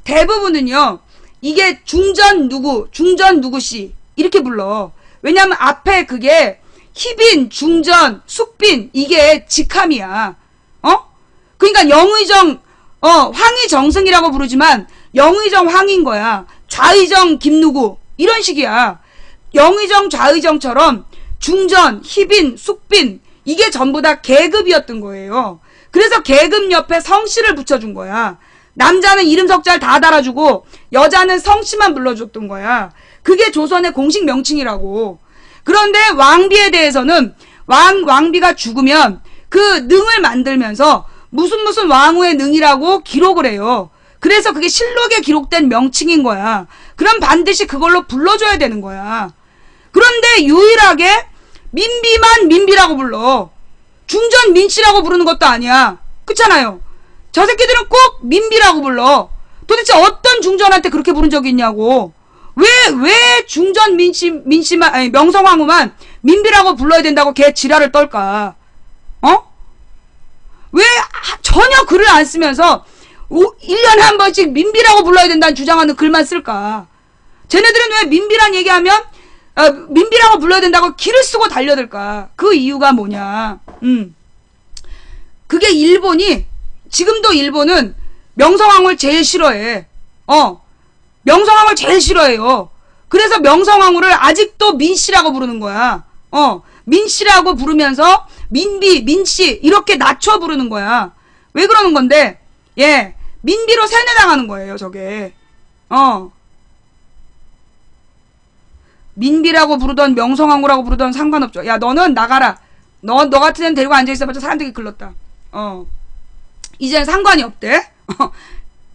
대부분은요, 이게 중전 누구씨 이렇게 불러. 왜냐면 앞에 그게 희빈, 중전, 숙빈 이게 직함이야. 그러니까 영의정 황희정승이라고 부르지만 영의정 황인 거야. 좌의정 김누구 이런 식이야. 영의정 좌의정처럼 중전, 희빈, 숙빈 이게 전부 다 계급이었던 거예요. 그래서 계급 옆에 성씨를 붙여준 거야. 남자는 이름 석자를 다 달아주고 여자는 성씨만 불러줬던 거야. 그게 조선의 공식 명칭이라고. 그런데 왕비에 대해서는 왕비가 죽으면 그 능을 만들면서 무슨 왕후의 능이라고 기록을 해요. 그래서 그게 실록에 기록된 명칭인 거야. 그럼 반드시 그걸로 불러줘야 되는 거야. 그런데 유일하게 민비만 민비라고 불러. 중전 민씨라고 부르는 것도 아니야. 그렇잖아요. 저 새끼들은 꼭 민비라고 불러. 도대체 어떤 중전한테 그렇게 부른 적이 있냐고. 왜 중전 민씨만, 아니, 명성황후만 민비라고 불러야 된다고 걔 지랄을 떨까? 왜 전혀 글을 안 쓰면서 1년에 한 번씩 민비라고 불러야 된다는 주장하는 글만 쓸까? 쟤네들은 왜 민비란 얘기하면 민비라고 불러야 된다고 기를 쓰고 달려들까? 그 이유가 뭐냐? 그게 지금도 일본은 명성황후를 제일 싫어해. 명성황후를 제일 싫어해요. 그래서 명성황후를 아직도 민씨라고 부르는 거야. 민씨라고 부르면서 민비, 민씨 이렇게 낮춰 부르는 거야. 왜 그러는 건데? 예, 민비로 세뇌당하는 거예요, 저게. 민비라고 부르던 명성황후라고 부르던 상관없죠. 야, 너는 나가라. 너 같은 애는 데리고 앉아있어봤자 사람들이 글렀다. 이제는 상관이 없대.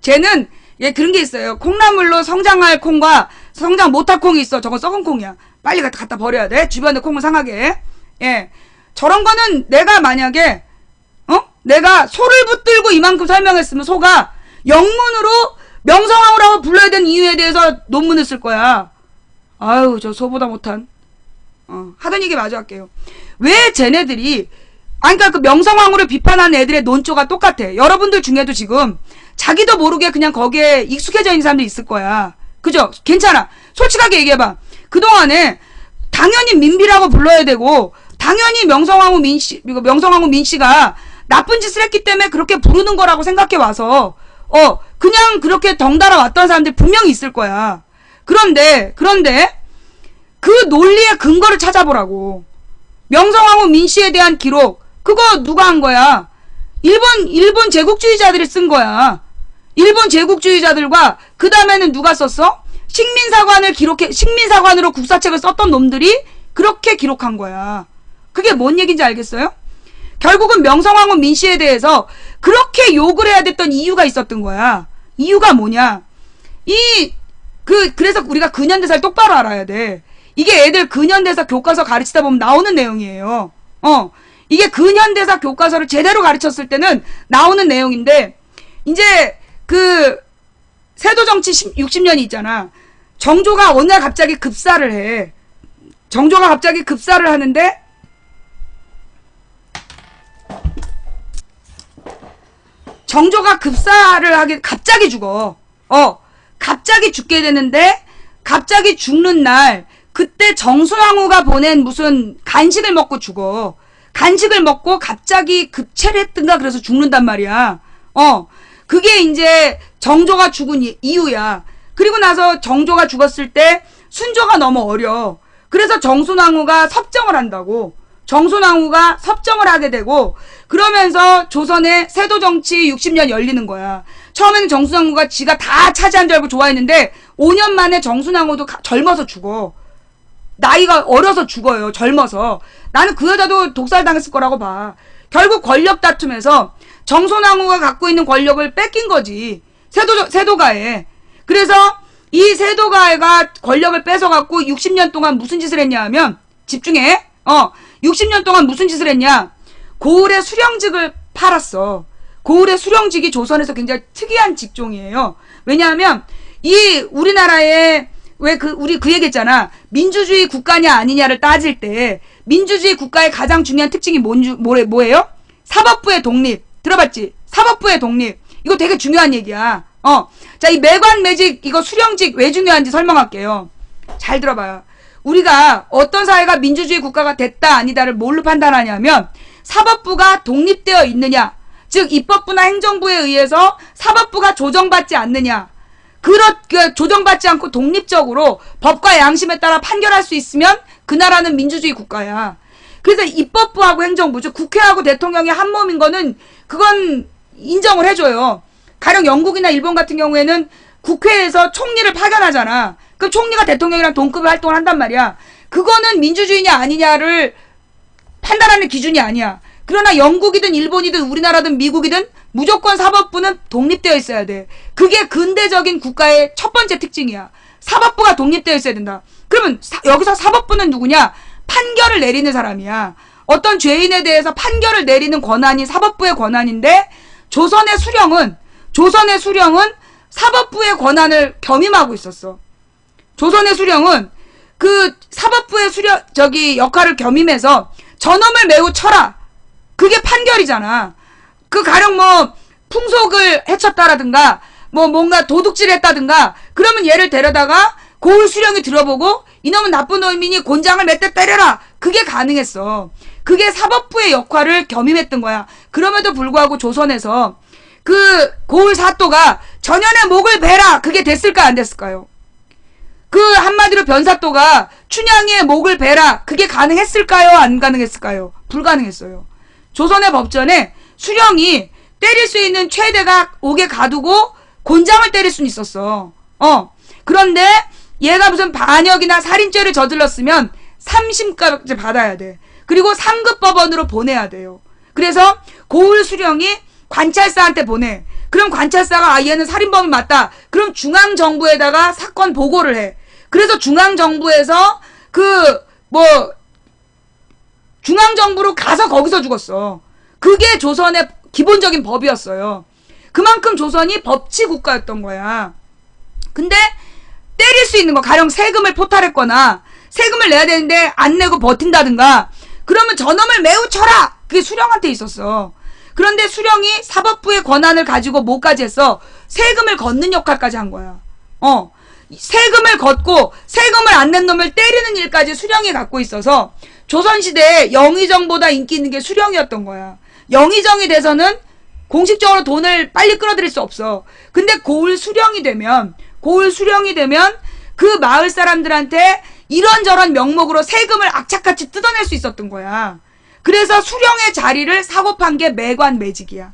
쟤는 그런 게 있어요. 콩나물로 성장할 콩과 성장 못할 콩이 있어. 저건 썩은 콩이야. 빨리 갖다 버려야 돼. 주변에 콩을 상하게. 예. 저런 거는 내가 만약에 내가 소를 붙들고 이만큼 설명했으면 소가 영문으로 명성황후라고 불러야 되는 이유에 대해서 논문을 쓸 거야. 아유, 저 소보다 못한. 하던 얘기 마저 할게요. 왜 쟤네들이 그러니까 그 명성황후를 비판하는 애들의 논조가 똑같아. 여러분들 중에도 지금 자기도 모르게 그냥 거기에 익숙해져 있는 사람들이 있을 거야. 그죠? 괜찮아. 솔직하게 얘기해봐. 그동안에 당연히 민비라고 불러야 되고 당연히 명성황후 민씨가 나쁜 짓을 했기 때문에 그렇게 부르는 거라고 생각해 와서 그냥 그렇게 덩달아 왔던 사람들 분명히 있을 거야. 그런데 그 논리의 근거를 찾아보라고. 명성황후 민씨에 대한 기록 그거 누가 한 거야? 일본 제국주의자들이 쓴 거야. 일본 제국주의자들과 그 다음에는 누가 썼어? 식민사관으로 국사책을 썼던 놈들이 그렇게 기록한 거야. 그게 뭔 얘기인지 알겠어요? 결국은 명성황후 민씨에 대해서 그렇게 욕을 해야 됐던 이유가 있었던 거야. 이유가 뭐냐? 그래서 우리가 근현대사를 똑바로 알아야 돼. 이게 애들 근현대사 교과서 가르치다 보면 나오는 내용이에요. 이게 근현대사 교과서를 제대로 가르쳤을 때는 나오는 내용인데, 이제 세도정치 60년이 있잖아. 정조가 어느 날 갑자기 급사를 해. 정조가 갑자기 급사를 하는데, 정조가 급사를 하게 갑자기 죽어. 갑자기 죽게 되는데, 갑자기 죽는 날, 그때 정순왕후가 보낸 무슨 간식을 먹고 죽어. 간식을 먹고 갑자기 급체를 했든가 그래서 죽는단 말이야. 그게 이제 정조가 죽은 이유야. 그리고 나서 정조가 죽었을 때 순조가 너무 어려. 그래서 정순왕후가 섭정을 한다고. 정순왕후가 섭정을 하게 되고 그러면서 조선의 세도정치 60년 열리는 거야. 처음에는 정순왕후가 지가 다 차지한 줄 알고 좋아했는데 5년 만에 정순왕후도 젊어서 죽어. 나이가 어려서 죽어요. 젊어서. 나는 그 여자도 독살당했을 거라고 봐. 결국 권력 다툼에서 정순왕후가 갖고 있는 권력을 뺏긴 거지. 세도가에. 그래서 이 세도가가 권력을 뺏어갖고 60년 동안 무슨 짓을 했냐 하면 집중해. 60년 동안 무슨 짓을 했냐. 고을의 수령직을 팔았어. 고을의 수령직이 조선에서 굉장히 특이한 직종이에요. 왜냐하면 우리나라의 우리 그 얘기했잖아. 민주주의 국가냐 아니냐를 따질 때 민주주의 국가의 가장 중요한 특징이 뭐예요? 사법부의 독립. 들어봤지? 사법부의 독립. 이거 되게 중요한 얘기야. 자, 이 매관매직 이거 수령직 왜 중요한지 설명할게요. 잘 들어봐요. 우리가 어떤 사회가 민주주의 국가가 됐다 아니다를 뭘로 판단하냐면 사법부가 독립되어 있느냐, 즉 입법부나 행정부에 의해서 사법부가 조정받지 않느냐, 조정받지 않고 독립적으로 법과 양심에 따라 판결할 수 있으면 그 나라는 민주주의 국가야. 그래서 입법부하고 행정부, 즉 국회하고 대통령이 한 몸인 거는 그건 인정을 해줘요. 가령 영국이나 일본 같은 경우에는 국회에서 총리를 파견하잖아. 그럼 총리가 대통령이랑 동급의 활동을 한단 말이야. 그거는 민주주의냐 아니냐를 판단하는 기준이 아니야. 그러나 영국이든 일본이든 우리나라든 미국이든 무조건 사법부는 독립되어 있어야 돼. 그게 근대적인 국가의 첫 번째 특징이야. 사법부가 독립되어 있어야 된다. 그러면 여기서 사법부는 누구냐? 판결을 내리는 사람이야. 어떤 죄인에 대해서 판결을 내리는 권한이 사법부의 권한인데 조선의 수령은 사법부의 권한을 겸임하고 있었어. 조선의 수령은 그 사법부의 역할을 겸임해서 저놈을 매우 쳐라. 그게 판결이잖아. 그 가령 뭐 풍속을 해쳤다라든가 뭐 뭔가 도둑질 했다든가 그러면 얘를 데려다가 고을 수령이 들어보고 이놈은 나쁜 놈이니 곤장을 몇 대 때려라. 그게 가능했어. 그게 사법부의 역할을 겸임했던 거야. 그럼에도 불구하고 조선에서 그 고을 사또가 전현의 목을 베라. 그게 됐을까 안 됐을까요? 그 한마디로 변사또가 춘향이의 목을 베라. 그게 가능했을까요? 안 가능했을까요? 불가능했어요. 조선의 법전에 수령이 때릴 수 있는 최대가 옥에 가두고 곤장을 때릴 수는 있었어. 그런데 얘가 무슨 반역이나 살인죄를 저질렀으면 3심까지 받아야 돼. 그리고 상급법원으로 보내야 돼요. 그래서 고을 수령이 관찰사한테 보내. 그럼 관찰사가 얘는 살인범이 맞다. 그럼 중앙정부에다가 사건 보고를 해. 그래서 중앙정부에서 중앙정부로 가서 거기서 죽었어. 그게 조선의 기본적인 법이었어요. 그만큼 조선이 법치 국가였던 거야. 근데 때릴 수 있는 거, 가령 세금을 포탈했거나 세금을 내야 되는데 안 내고 버틴다든가 그러면 저놈을 매우 쳐라. 그게 수령한테 있었어. 그런데 수령이 사법부의 권한을 가지고 뭐까지 했어? 세금을 걷는 역할까지 한 거야. 세금을 걷고 세금을 안 낸 놈을 때리는 일까지 수령이 갖고 있어서 조선시대에 영의정보다 인기 있는 게 수령이었던 거야. 영의정이 돼서는 공식적으로 돈을 빨리 끌어들일 수 없어. 근데 고을 수령이 되면 그 마을 사람들한테 이런저런 명목으로 세금을 악착같이 뜯어낼 수 있었던 거야. 그래서 수령의 자리를 사고 판 게 매관매직이야.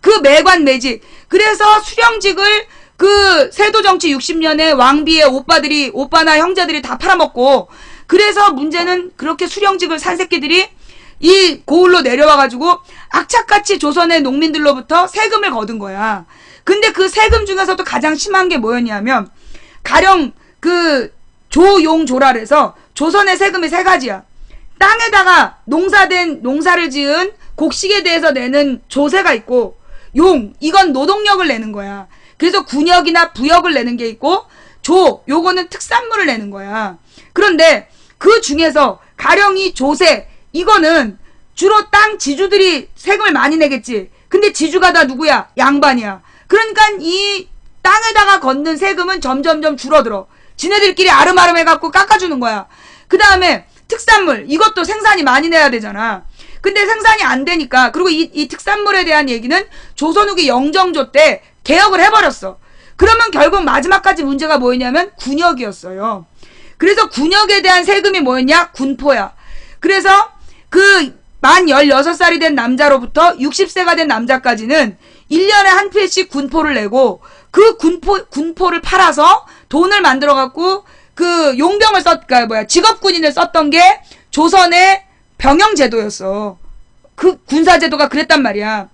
그 매관매직. 그래서 수령직을 그 세도정치 60년에 왕비의 오빠나 형제들이 다 팔아먹고, 그래서 문제는 그렇게 수령직을 산 새끼들이 이 고을로 내려와가지고 악착같이 조선의 농민들로부터 세금을 거둔 거야. 근데 그 세금 중에서도 가장 심한 게 뭐였냐면, 가령 그 조용조랄해서 조선의 세금이 세 가지야. 땅에다가 농사를 지은 곡식에 대해서 내는 조세가 있고, 이건 노동력을 내는 거야. 그래서 군역이나 부역을 내는 게 있고, 요거는 특산물을 내는 거야. 그런데 그 중에서 가령 이 조세, 이거는 주로 땅 지주들이 세금을 많이 내겠지. 근데 지주가 다 누구야? 양반이야. 그러니까 이 땅에다가 걷는 세금은 점점점 줄어들어. 지네들끼리 아름아름 해갖고 깎아주는 거야. 그 다음에 특산물, 이것도 생산이 많이 내야 되잖아. 근데 생산이 안 되니까, 그리고 이 특산물에 대한 얘기는 조선 후기 영정조 때 개혁을 해버렸어. 그러면 결국 마지막까지 문제가 뭐였냐면 군역이었어요. 그래서 군역에 대한 세금이 뭐였냐? 군포야. 그래서 만 16살이 된 남자로부터 60세가 된 남자까지는 1년에 한 필씩 군포를 내고, 그 군포를 팔아서 돈을 만들어갖고 그 용병을 직업군인을 썼던 게 조선의 병영제도였어. 그 군사제도가 그랬단 말이야.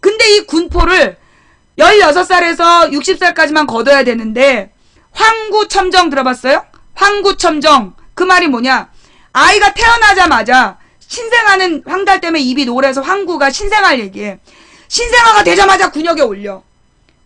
근데 이 군포를 16살에서 60살까지만 걷어야 되는데, 황구첨정 들어봤어요? 황구첨정. 그 말이 뭐냐? 아이가 태어나자마자 신생아는 황달 때문에 입이 노래서 황구가 신생아를 얘기해. 신생아가 되자마자 군역에 올려.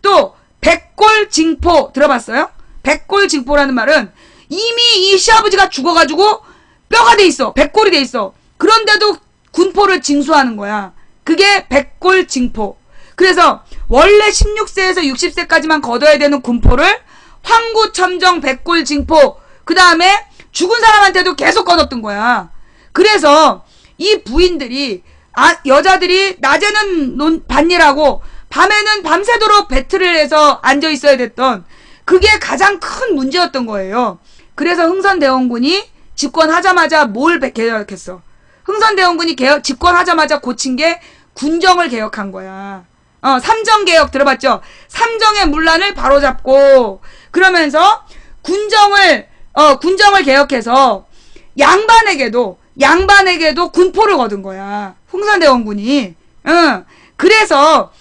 또 백골징포 들어봤어요? 백골징포라는 말은 이미 이 시아버지가 죽어가지고 뼈가 돼 있어. 백골이 돼 있어. 그런데도 군포를 징수하는 거야. 그게 백골징포. 그래서 원래 16세에서 60세까지만 걷어야 되는 군포를 황구첨정 백골징포, 그 다음에 죽은 사람한테도 계속 꺼졌던 거야. 그래서 이 부인들이 여자들이 낮에는 밭일하고 밤에는 밤새도록 배틀을 해서 앉아 있어야 됐던 그게 가장 큰 문제였던 거예요. 그래서 흥선대원군이 집권하자마자 뭘 개혁했어? 흥선대원군이 집권하자마자 고친 게 군정을 개혁한 거야. 삼정개혁 들어봤죠? 삼정의 문란을 바로잡고 그러면서 군정을 개혁해서 양반에게도 군포를 거둔 거야. 흥선대원군이. 그래서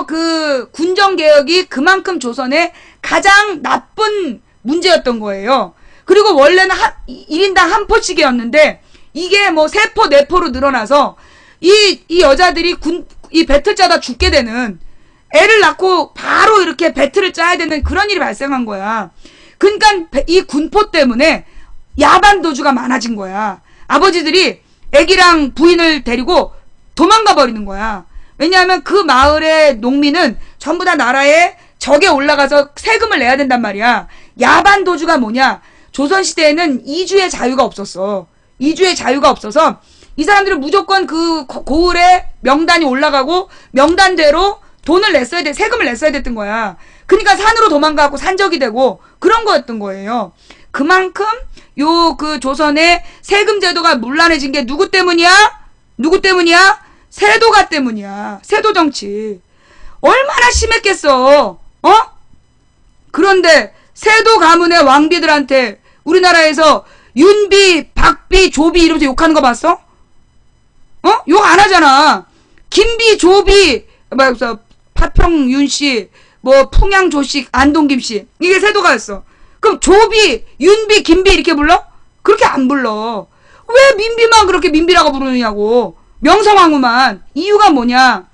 그 군정개혁이 그만큼 조선의 가장 나쁜 문제였던 거예요. 그리고 원래는 1인당 한 포씩이었는데 이게 뭐 3포, 4포로 늘어나서 이 여자들이 이 배틀 짜다 죽게 되는, 애를 낳고 바로 이렇게 배틀을 짜야 되는 그런 일이 발생한 거야. 그러니까 이 군포 때문에 야반 도주가 많아진 거야. 아버지들이 애기랑 부인을 데리고 도망가 버리는 거야. 왜냐하면 그 마을의 농민은 전부 다 나라에 적에 올라가서 세금을 내야 된단 말이야. 야반 도주가 뭐냐? 조선시대에는 이주의 자유가 없었어. 이주의 자유가 없어서 이 사람들은 무조건 그 고을에 명단이 올라가고 명단대로 세금을 냈어야 됐던 거야. 그러니까 산으로 도망가고 산적이 되고 그런 거였던 거예요. 그만큼 그 조선의 세금 제도가 문란해진 게 누구 때문이야? 세도가 때문이야. 세도 정치. 얼마나 심했겠어. 그런데 세도 가문의 왕비들한테 우리나라에서 윤비, 박비, 조비 이러면서 욕하는 거 봤어? 욕 안 하잖아. 김비, 조비, 파평윤씨, 풍양조씨, 안동김씨. 이게 세도가였어. 그럼 조비, 윤비, 김비 이렇게 불러? 그렇게 안 불러. 왜 민비만 그렇게 민비라고 부르느냐고. 명성황후만. 이유가 뭐냐?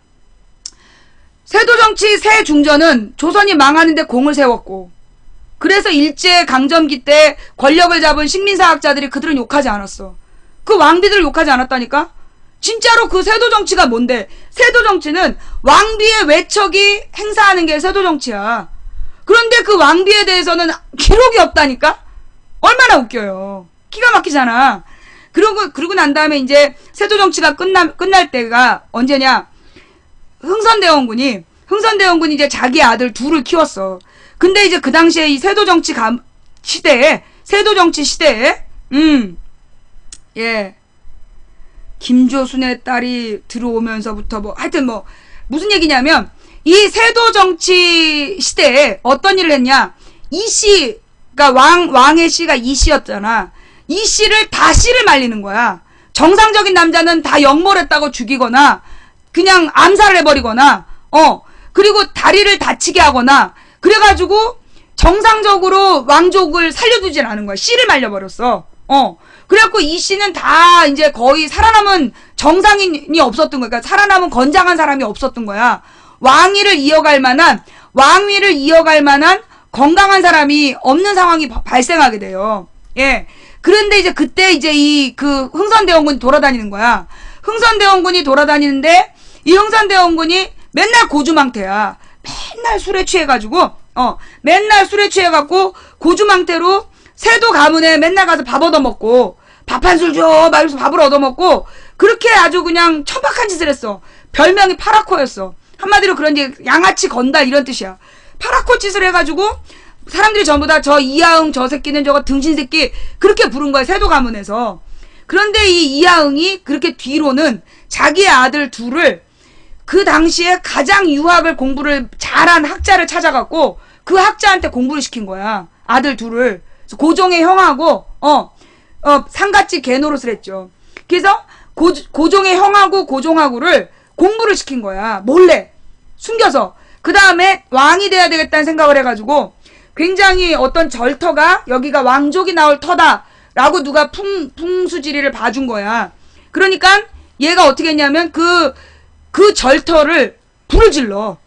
세도정치 세중전은 조선이 망하는데 공을 세웠고, 그래서 일제강점기 때 권력을 잡은 식민사학자들이 그들은 욕하지 않았어. 그 왕비들을 욕하지 않았다니까? 진짜로 그 세도정치가 뭔데? 세도정치는 왕비의 외척이 행사하는 게 세도정치야. 그런데 그 왕비에 대해서는 기록이 없다니까? 얼마나 웃겨요. 기가 막히잖아. 그러고 난 다음에 이제 세도정치가 끝날 때가 언제냐? 흥선대원군이 이제 자기 아들 둘을 키웠어. 근데 이제 그 당시에 이 세도정치 시대에, 예. 김조순의 딸이 들어오면서부터 하여튼 무슨 얘기냐면, 이 세도정치 시대에 어떤 일을 했냐? 이씨, 그러니까 왕의 씨가 이씨였잖아. 이씨를 다 씨를 말리는 거야. 정상적인 남자는 다 역몰했다고 죽이거나, 그냥 암살을 해버리거나, 그리고 다리를 다치게 하거나, 그래가지고 정상적으로 왕족을 살려두질 않은 거야. 씨를 말려버렸어. 그래갖고 이 씨는 다 이제 거의 살아남은 정상인이 없었던 거야. 그러니까 살아남은 건장한 사람이 없었던 거야. 왕위를 이어갈 만한 건강한 사람이 없는 상황이 발생하게 돼요. 예. 그런데 이제 그때 이제 그 흥선대원군이 돌아다니는 거야. 흥선대원군이 돌아다니는데 이 흥선대원군이 맨날 고주망태야. 맨날 술에 취해가지고 고주망태로 세도 가문에 맨날 가서 밥 얻어먹고, 밥 한 술 줘 말면서 밥을 얻어먹고, 그렇게 아주 그냥 천박한 짓을 했어. 별명이 파라코였어. 한마디로 그런 양아치 건달 이런 뜻이야. 파라코 짓을 해가지고 사람들이 전부 다 저 이하응 저 새끼는 저거 등신새끼 그렇게 부른 거야. 세도 가문에서. 그런데 이 이하응이 그렇게 뒤로는 자기의 아들 둘을, 그 당시에 가장 공부를 잘한 학자를 찾아갖고 그 학자한테 공부를 시킨 거야. 아들 둘을. 고종의 형하고 상갓집 개노릇을 했죠. 그래서 고종의 형하고 고종하고를 공부를 시킨 거야. 몰래 숨겨서. 그 다음에 왕이 돼야 되겠다는 생각을 해가지고 굉장히 어떤 절터가 여기가 왕족이 나올 터다라고 누가 풍수지리를 봐준 거야. 그러니까 얘가 어떻게 했냐면 그 절터를 불을 질러.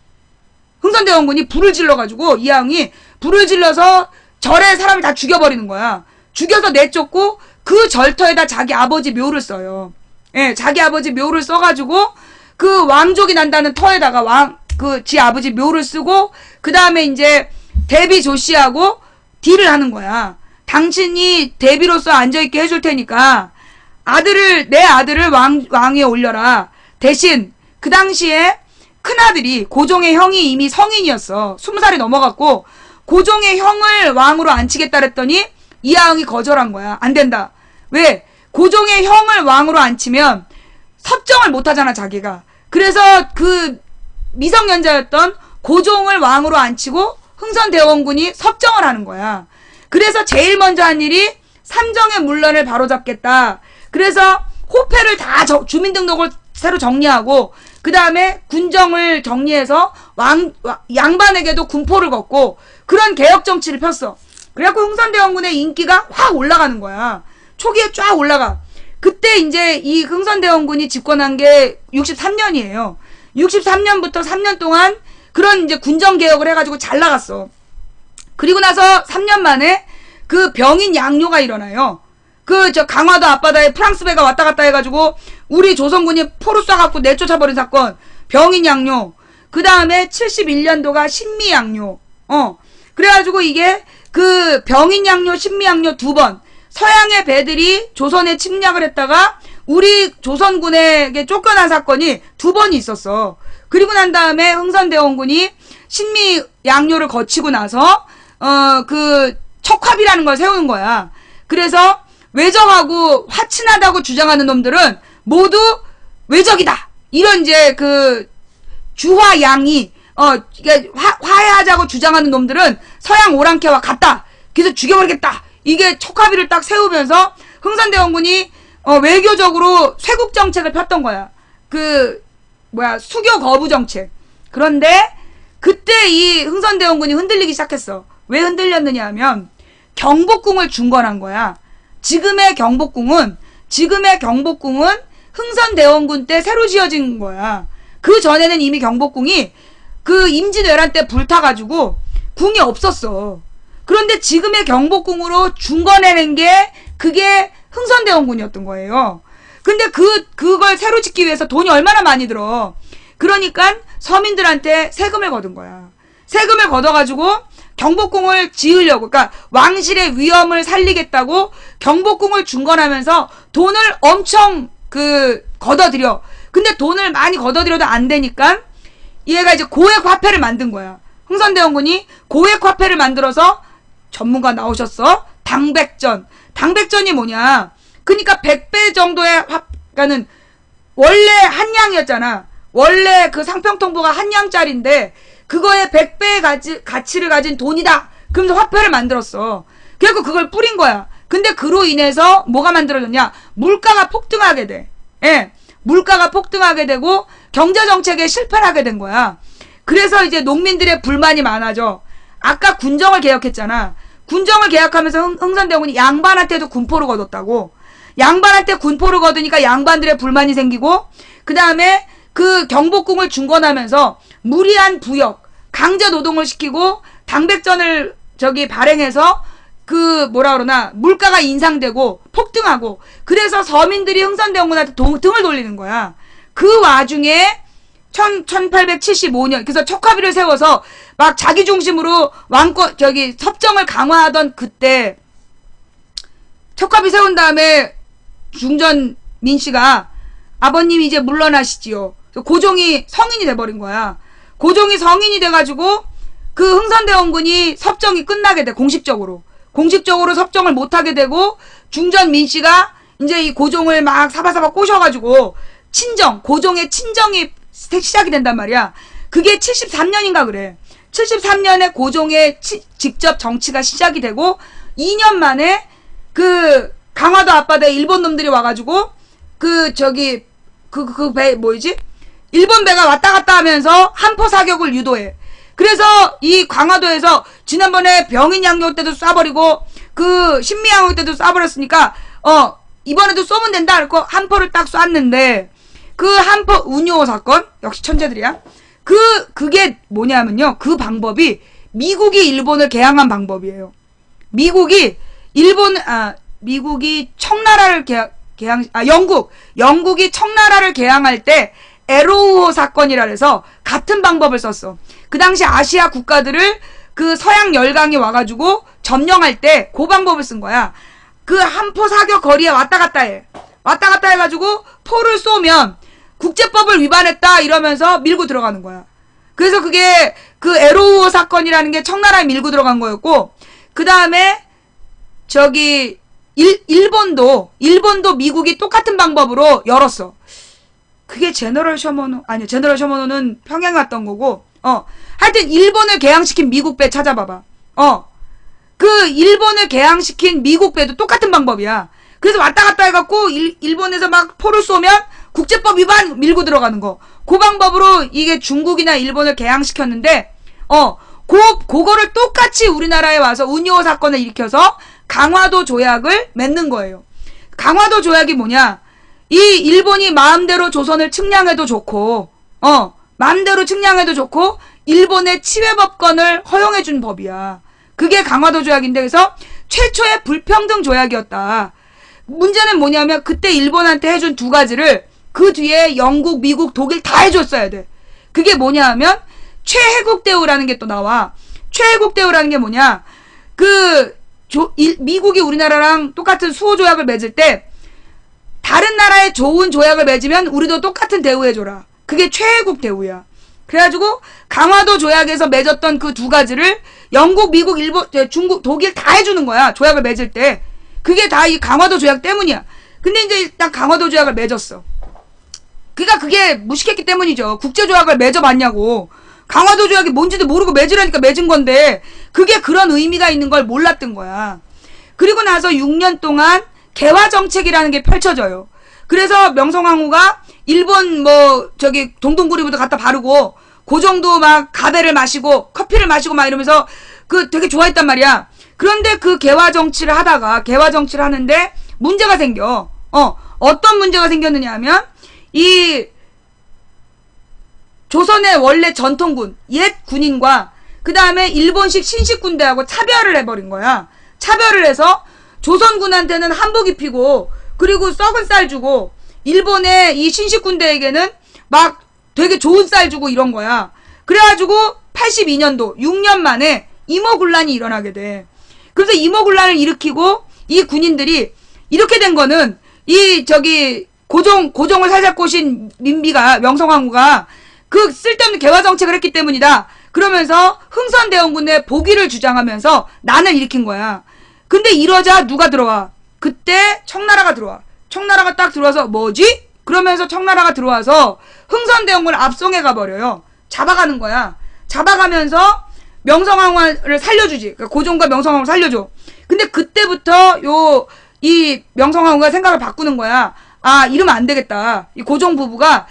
흥선대원군이 불을 질러가지고 이하응이 불을 질러서 절에 사람을 다 죽여버리는 거야. 죽여서 내쫓고 그 절터에다 자기 아버지 묘를 써요. 예, 자기 아버지 묘를 써가지고 그 왕족이 난다는 터에다가 지 아버지 묘를 쓰고, 그 다음에 이제 대비 조씨하고 딜을 하는 거야. 당신이 대비로서 앉아있게 해줄 테니까 내 아들을 왕위에 올려라. 대신 그 당시에 큰아들이 고종의 형이 이미 성인이었어. 20살이 넘어갔고 고종의 형을 왕으로 앉히겠다 그랬더니 이하응이 거절한 거야. 안 된다. 왜? 고종의 형을 왕으로 앉히면 섭정을 못하잖아 자기가. 그래서 그 미성년자였던 고종을 왕으로 앉히고 흥선대원군이 섭정을 하는 거야. 그래서 제일 먼저 한 일이 삼정의 문란을 바로잡겠다. 그래서 호패를 다 주민등록을 새로 정리하고 그 다음에 군정을 정리해서 양반에게도 군포를 걷고 그런 개혁 정치를 폈어. 그래갖고 흥선대원군의 인기가 확 올라가는 거야. 초기에 쫙 올라가. 그때 이제 이 흥선대원군이 집권한 게 63년이에요. 63년부터 3년 동안 그런 이제 군정 개혁을 해가지고 잘 나갔어. 그리고 나서 3년 만에 그 병인 양요가 일어나요. 강화도 앞바다에 프랑스 배가 왔다 갔다 해가지고 우리 조선군이 포로 쏴갖고 내쫓아버린 사건. 병인 양요. 그 다음에 71년도가 신미 양요. 그래가지고 이게 그 병인 양요, 신미 양요 두 번. 서양의 배들이 조선에 침략을 했다가 우리 조선군에게 쫓겨난 사건이 두 번이 있었어. 그리고 난 다음에 흥선대원군이 신미 양요를 거치고 나서 그 척화비라는 걸 세우는 거야. 그래서 외적하고 화친하다고 주장하는 놈들은 모두 외적이다. 이런 이제 그 주화양이 이게 화해하자고 주장하는 놈들은 서양 오랑캐와 같다. 그래서 죽여버리겠다. 이게 척화비를 딱 세우면서 흥선대원군이 외교적으로 쇄국 정책을 폈던 거야. 수교 거부 정책. 그런데 그때 이 흥선대원군이 흔들리기 시작했어. 왜 흔들렸느냐 하면 경복궁을 중건한 거야. 지금의 경복궁은 흥선대원군 때 새로 지어진 거야. 그 전에는 이미 경복궁이 그 임진왜란 때 불타가지고 궁이 없었어. 그런데 지금의 경복궁으로 중건해낸 게 그게 흥선대원군이었던 거예요. 근데 그걸 새로 짓기 위해서 돈이 얼마나 많이 들어. 그러니까 서민들한테 세금을 거둔 거야. 세금을 걷어가지고 경복궁을 지으려고, 그러니까 왕실의 위엄을 살리겠다고 경복궁을 중건하면서 돈을 엄청 걷어들여. 근데 돈을 많이 걷어들여도 안 되니까 얘가 이제 고액화폐를 만든 거야. 흥선대원군이 고액화폐를 만들어서 전문가 나오셨어. 당백전. 당백전이 뭐냐? 그러니까 100배 정도의 그러니까는 원래 한 양이었잖아. 원래 그 상평통보가 한 양짜리인데 그거에 100배의 가치를 가진 돈이다. 그러면서 화폐를 만들었어. 그래서 그걸 뿌린 거야. 근데 그로 인해서 뭐가 만들어졌냐? 물가가 폭등하게 돼. 예. 물가가 폭등하게 되고 경제정책에 실패를 하게 된 거야. 그래서 이제 농민들의 불만이 많아져. 아까 군정을 개혁했잖아. 군정을 개혁하면서 흥선대원군이 양반한테도 군포를 거뒀다고. 양반한테 군포를 거두니까 양반들의 불만이 생기고 그 다음에 그 경복궁을 중건하면서 무리한 부역, 강제 노동을 시키고 당백전을 발행해서 물가가 인상되고 폭등하고 그래서 서민들이 흥선대원군한테 등을 돌리는 거야. 그 와중에 1875년 그래서 척화비를 세워서 막 자기 중심으로 섭정을 강화하던 그때 척화비 세운 다음에 중전 민씨가 아버님이 이제 물러나시지요. 고종이 성인이 돼버린 거야. 고종이 성인이 돼가지고 그 흥선대원군이 섭정이 끝나게 돼. 공식적으로 섭정을 못하게 되고 중전 민씨가 이제 이 고종을 막 사바사바 꼬셔가지고 고종의 친정이 시작이 된단 말이야. 그게 73년인가 그래. 73년에 고종의 직접 정치가 시작이 되고 2년 만에 강화도 앞바다에 일본 놈들이 와가지고 일본 배가 왔다 갔다 하면서 한포 사격을 유도해. 그래서 이 강화도에서 지난번에 병인 양요 때도 쏴버리고 신미양요 때도 쏴버렸으니까 이번에도 쏘면 된다. 그래서 한포를 딱 쐈는데 그 한포 운요 사건 역시 천재들이야. 그게 뭐냐면요. 그 방법이 미국이 일본을 개항한 방법이에요. 미국이 청나라를 영국이 청나라를 개항할 때 에로우호 사건이라 해서 같은 방법을 썼어. 그 당시 아시아 국가들을 그 서양 열강이 와가지고 점령할 때 그 방법을 쓴 거야. 그 한포 사격 거리에 왔다 갔다 해. 왔다 갔다 해가지고 포를 쏘면 국제법을 위반했다 이러면서 밀고 들어가는 거야. 그래서 그게 그 에로우 사건이라는 게 청나라에 밀고 들어간 거였고, 그 다음에 저기 일본도 미국이 똑같은 방법으로 열었어. 그게 제너럴 셔머노, 아니 제너럴 셔머노는 평양에 왔던 거고, 하여튼 일본을 개항시킨 미국 배 찾아봐봐. 그 일본을 개항시킨 미국 배도 똑같은 방법이야. 그래서 왔다 갔다 해갖고 일본에서 막 포를 쏘면 국제법 위반 밀고 들어가는 거. 그 방법으로 이게 중국이나 일본을 개항시켰는데, 그거를 똑같이 우리나라에 와서 운요 사건을 일으켜서 강화도 조약을 맺는 거예요. 강화도 조약이 뭐냐? 이 일본이 마음대로 조선을 측량해도 좋고, 마음대로 측량해도 좋고, 일본의 치외법권을 허용해준 법이야. 그게 강화도 조약인데, 그래서 최초의 불평등 조약이었다. 문제는 뭐냐면 그때 일본한테 해준 두 가지를 그 뒤에 영국, 미국, 독일 다 해줬어야 돼. 그게 뭐냐 하면 최혜국 대우라는 게 또 나와. 최혜국 대우라는 게 뭐냐? 미국이 우리나라랑 똑같은 수호 조약을 맺을 때 다른 나라에 좋은 조약을 맺으면 우리도 똑같은 대우해줘라. 그게 최혜국 대우야. 그래가지고 강화도 조약에서 맺었던 그 두 가지를 영국, 미국, 일본, 중국, 독일 다 해주는 거야. 조약을 맺을 때. 그게 다 이 강화도 조약 때문이야. 근데 이제 일단 강화도 조약을 맺었어. 그러니까 그게 무식했기 때문이죠. 국제조약을 맺어봤냐고. 강화도 조약이 뭔지도 모르고 맺으라니까 맺은 건데 그게 그런 의미가 있는 걸 몰랐던 거야. 그리고 나서 6년 동안 개화정책이라는 게 펼쳐져요. 그래서 명성황후가 일본 동동구리부터 갖다 바르고 그 정도 막 가베를 마시고 커피를 마시고 막 이러면서 그 되게 좋아했단 말이야. 그런데 그 개화정치를 하는데 문제가 생겨. 어떤 문제가 생겼느냐 하면 이 조선의 원래 전통군, 옛 군인과 그 다음에 일본식 신식 군대하고 차별을 해버린 거야. 차별을 해서 조선군한테는 한복 입히고 그리고 썩은 쌀 주고 일본의 이 신식 군대에게는 막 되게 좋은 쌀 주고 이런 거야. 그래가지고 82년도 6년 만에 임오군란이 일어나게 돼. 그래서 임오군란을 일으키고 이 군인들이 이렇게 된 거는 고종을 살살 꼬신 민비가 명성황후가 그 쓸데없는 개화정책을 했기 때문이다. 그러면서 흥선대원군의 복위를 주장하면서 난을 일으킨 거야. 근데 이러자 누가 들어와? 그때 청나라가 들어와. 청나라가 딱 들어와서 뭐지? 그러면서 청나라가 들어와서 흥선대원군을 압송해 가버려요. 잡아가는 거야. 잡아가면서 명성황후를 살려주지. 그러니까 고종과 명성황후를 살려줘. 근데 그때부터 이 명성황후가 생각을 바꾸는 거야. 아, 이러면 안 되겠다. 이 고종 부부가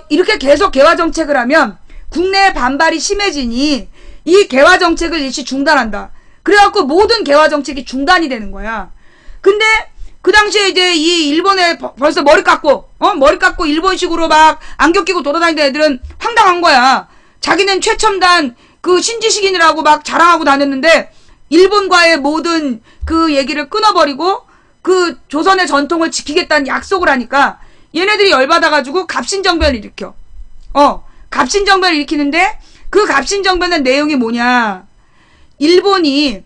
이렇게 계속 개화 정책을 하면 국내 반발이 심해지니 이 개화 정책을 일시 중단한다. 그래갖고 모든 개화 정책이 중단이 되는 거야. 근데 그 당시에 이제 이 일본에 벌써 머리 깎고 일본식으로 막 안경 끼고 돌아다니는 애들은 황당한 거야. 자기는 최첨단 그 신지식인이라고 막 자랑하고 다녔는데 일본과의 모든 그 얘기를 끊어버리고 그 조선의 전통을 지키겠다는 약속을 하니까 얘네들이 열받아가지고 갑신정변을 일으켜. 갑신정변을 일으키는데 그 갑신정변의 내용이 뭐냐. 일본이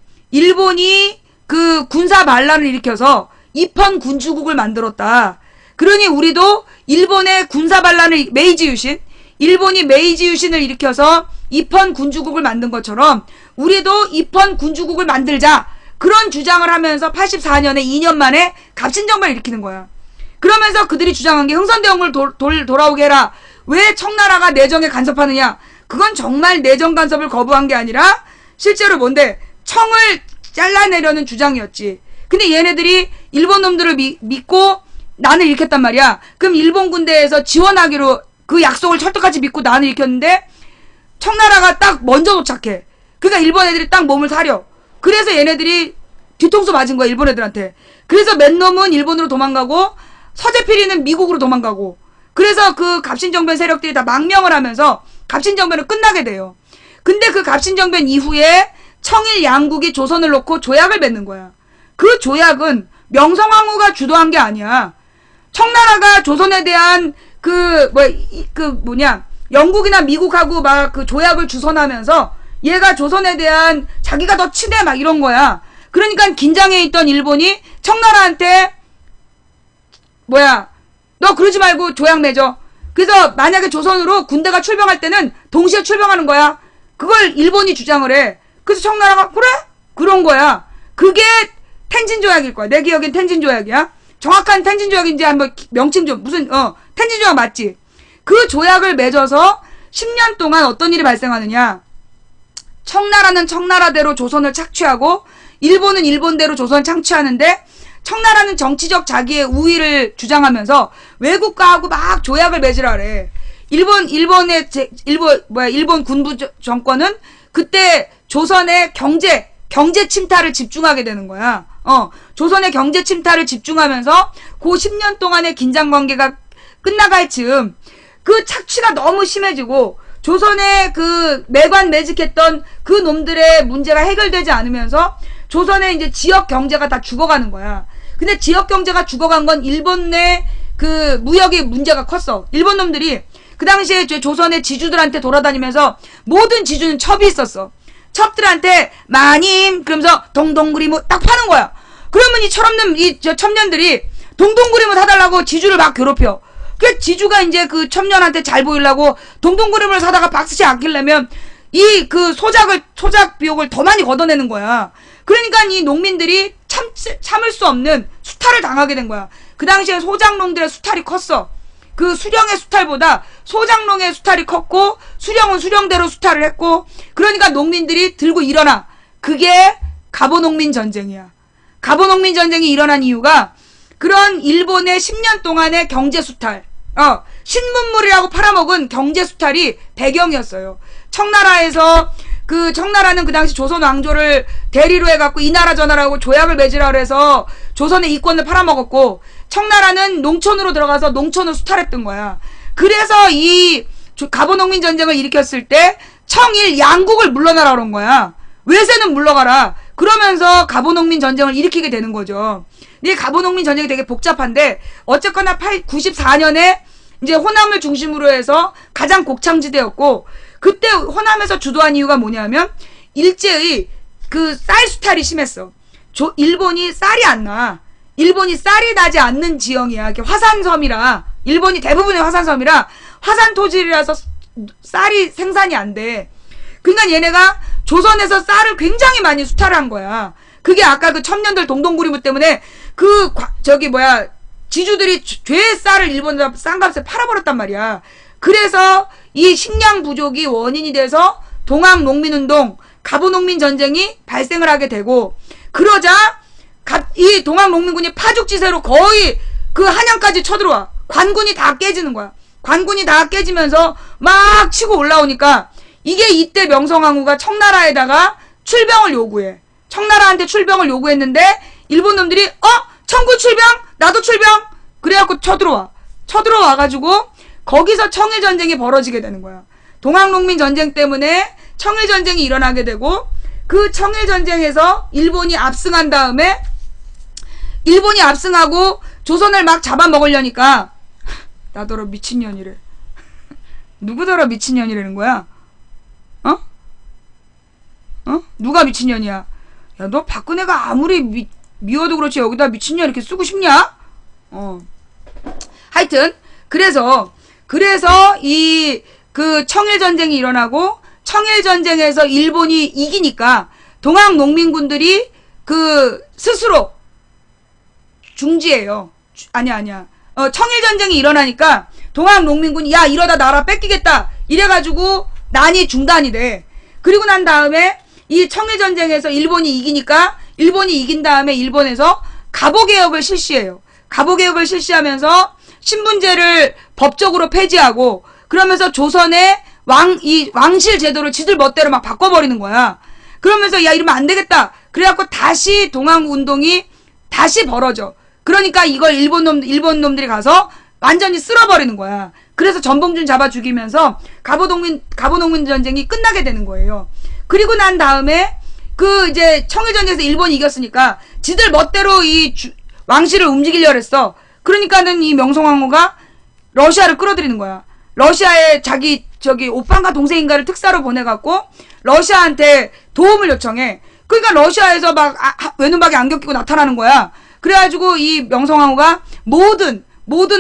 그 군사 반란을 일으켜서 입헌 군주국을 만들었다. 그러니 우리도 일본의 군사 반란을 일본이 메이지 유신을 일으켜서 입헌 군주국을 만든 것처럼 우리도 입헌 군주국을 만들자. 그런 주장을 하면서 84년에 2년 만에 갑신정변을 일으키는 거야. 그러면서 그들이 주장한 게 흥선대원군을 돌아오게 해라. 왜 청나라가 내정에 간섭하느냐. 그건 정말 내정 간섭을 거부한 게 아니라 실제로 뭔데 청을 잘라내려는 주장이었지. 근데 얘네들이 일본 놈들을 믿고 난을 일으켰단 말이야. 그럼 일본 군대에서 지원하기로 그 약속을 철떡같이 믿고 난을 일으켰는데 청나라가 딱 먼저 도착해. 그러니까 일본 애들이 딱 몸을 사려. 그래서 얘네들이 뒤통수 맞은 거야, 일본 애들한테. 그래서 맨 놈은 일본으로 도망가고 서재필이는 미국으로 도망가고. 그래서 그 갑신정변 세력들이 다 망명을 하면서 갑신정변은 끝나게 돼요. 근데 그 갑신정변 이후에 청일 양국이 조선을 놓고 조약을 맺는 거야. 그 조약은 명성황후가 주도한 게 아니야. 청나라가 조선에 대한 영국이나 미국하고 막 그 조약을 주선하면서 얘가 조선에 대한 자기가 더 친해 막 이런 거야. 그러니까 긴장해 있던 일본이 청나라한테 너 그러지 말고 조약 맺어. 그래서 만약에 조선으로 군대가 출병할 때는 동시에 출병하는 거야. 그걸 일본이 주장을 해. 그래서 청나라가 그래? 그런 거야. 그게 텐진 조약일 거야. 내 기억엔 텐진 조약이야. 정확한 텐진 조약인지 한번 명칭 좀 텐진 조약 맞지? 그 조약을 맺어서 10년 동안 어떤 일이 발생하느냐? 청나라는 청나라대로 조선을 착취하고 일본은 일본대로 조선을 착취하는데 청나라는 정치적 자기의 우위를 주장하면서 외국과하고 막 조약을 맺으라 그래. 일본 군부 정권은 그때 조선의 경제 침탈을 집중하게 되는 거야. 조선의 경제 침탈을 집중하면서 그 10년 동안의 긴장 관계가 끝나갈 즈음 그 착취가 너무 심해지고 조선의 그 매관매직했던 그 놈들의 문제가 해결되지 않으면서 조선의 이제 지역 경제가 다 죽어가는 거야. 근데 지역 경제가 죽어간 건 일본 내 그 무역의 문제가 컸어. 일본 놈들이 그 당시에 조선의 지주들한테 돌아다니면서 모든 지주는 첩이 있었어. 첩들한테 마님 그러면서 동동구리무 딱 파는 거야. 그러면 이 철없는 첩년들이 동동구리무 사달라고 지주를 막 괴롭혀. 그 지주가 이제 그 첩년한테 잘 보이려고 동동구리무를 사다가 박스치 아끼려면 이 그 소작 비용을 더 많이 걷어내는 거야. 그러니까 이 농민들이 참을 수 없는 수탈을 당하게 된 거야. 그 당시에 소작농들의 수탈이 컸어. 그 수령의 수탈보다 소작농의 수탈이 컸고 수령은 수령대로 수탈을 했고 그러니까 농민들이 들고 일어나. 그게 갑오농민 전쟁이야. 갑오농민 전쟁이 일어난 이유가 그런 일본의 10년 동안의 경제 수탈, 신문물이라고 팔아먹은 경제 수탈이 배경이었어요. 청나라는 그 당시 조선 왕조를 대리로 해갖고 이 나라 저 나라하고 조약을 맺으라 그래서 조선의 이권을 팔아먹었고 청나라는 농촌으로 들어가서 농촌을 수탈했던 거야. 그래서 이 갑오농민 전쟁을 일으켰을 때 청일 양국을 물러나라 그런 거야. 외세는 물러가라. 그러면서 갑오농민 전쟁을 일으키게 되는 거죠. 근데 갑오농민 전쟁이 되게 복잡한데 어쨌거나 94년에 이제 호남을 중심으로 해서 가장 곡창지대였고 그때 호남에서 주도한 이유가 뭐냐면 일제의 그 쌀 수탈이 심했어. 일본이 쌀이 안 나. 일본이 쌀이 나지 않는 지형이야. 화산섬이라 일본이 대부분의 화산섬이라 화산 토질이라서 쌀이 생산이 안 돼. 그러니까 얘네가 조선에서 쌀을 굉장히 많이 수탈한 거야. 그게 아까 그 첨년들 동동구리무 때문에 지주들이 죄의 쌀을 일본에다 싼 값에 팔아버렸단 말이야. 그래서 이 식량 부족이 원인이 돼서 동학농민운동, 갑오농민 전쟁이 발생을 하게 되고 그러자 이 동학농민군이 파죽지세로 거의 그 한양까지 쳐들어와. 관군이 다 깨지는 거야. 관군이 다 깨지면서 막 치고 올라오니까 이게 이때 명성황후가 청나라에다가 출병을 요구해. 청나라한테 출병을 요구했는데 일본 놈들이 청구 출병? 나도 출병? 그래갖고 쳐들어와가지고 거기서 청일전쟁이 벌어지게 되는 거야. 동학농민 전쟁 때문에 청일전쟁이 일어나게 되고 그 청일전쟁에서 일본이 압승한 다음에 일본이 압승하고 조선을 막 잡아먹으려니까 나더러 미친년이래. 누구더러 미친년이라는 거야? 누가 미친년이야? 야, 너 박근혜가 아무리 미워도 그렇지 여기다 미친년 이렇게 쓰고 싶냐? 하여튼 그래서 이 그 청일전쟁이 일어나고 청일전쟁에서 일본이 이기니까 동학농민군들이 그 스스로 중지해요. 아니야. 청일전쟁이 일어나니까 동학농민군이 야 이러다 나라 뺏기겠다 이래가지고 난이 중단이 돼. 그리고 난 다음에 이 청일전쟁에서 일본이 이긴 다음에 일본에서 갑오개혁을 실시해요. 갑오개혁을 실시하면서 신분제를 법적으로 폐지하고 그러면서 조선의 왕실 제도를 지들 멋대로 막 바꿔버리는 거야. 그러면서 야 이러면 안 되겠다. 그래갖고 다시 동학운동이 다시 벌어져. 그러니까 이걸 일본 놈들이 가서 완전히 쓸어버리는 거야. 그래서 전봉준 잡아 죽이면서 갑오농민 전쟁이 끝나게 되는 거예요. 그리고 난 다음에 그 이제 청일전쟁에서 일본이 이겼으니까 지들 멋대로 이 왕실을 움직이려고 했어. 그러니까는 이 명성황후가 러시아를 끌어들이는 거야. 러시아에 자기 저기 오빠인가 동생인가를 특사로 보내갖고 러시아한테 도움을 요청해. 그러니까 러시아에서 막 외눈박이 안경 끼고 나타나는 거야. 그래가지고 이 명성황후가 모든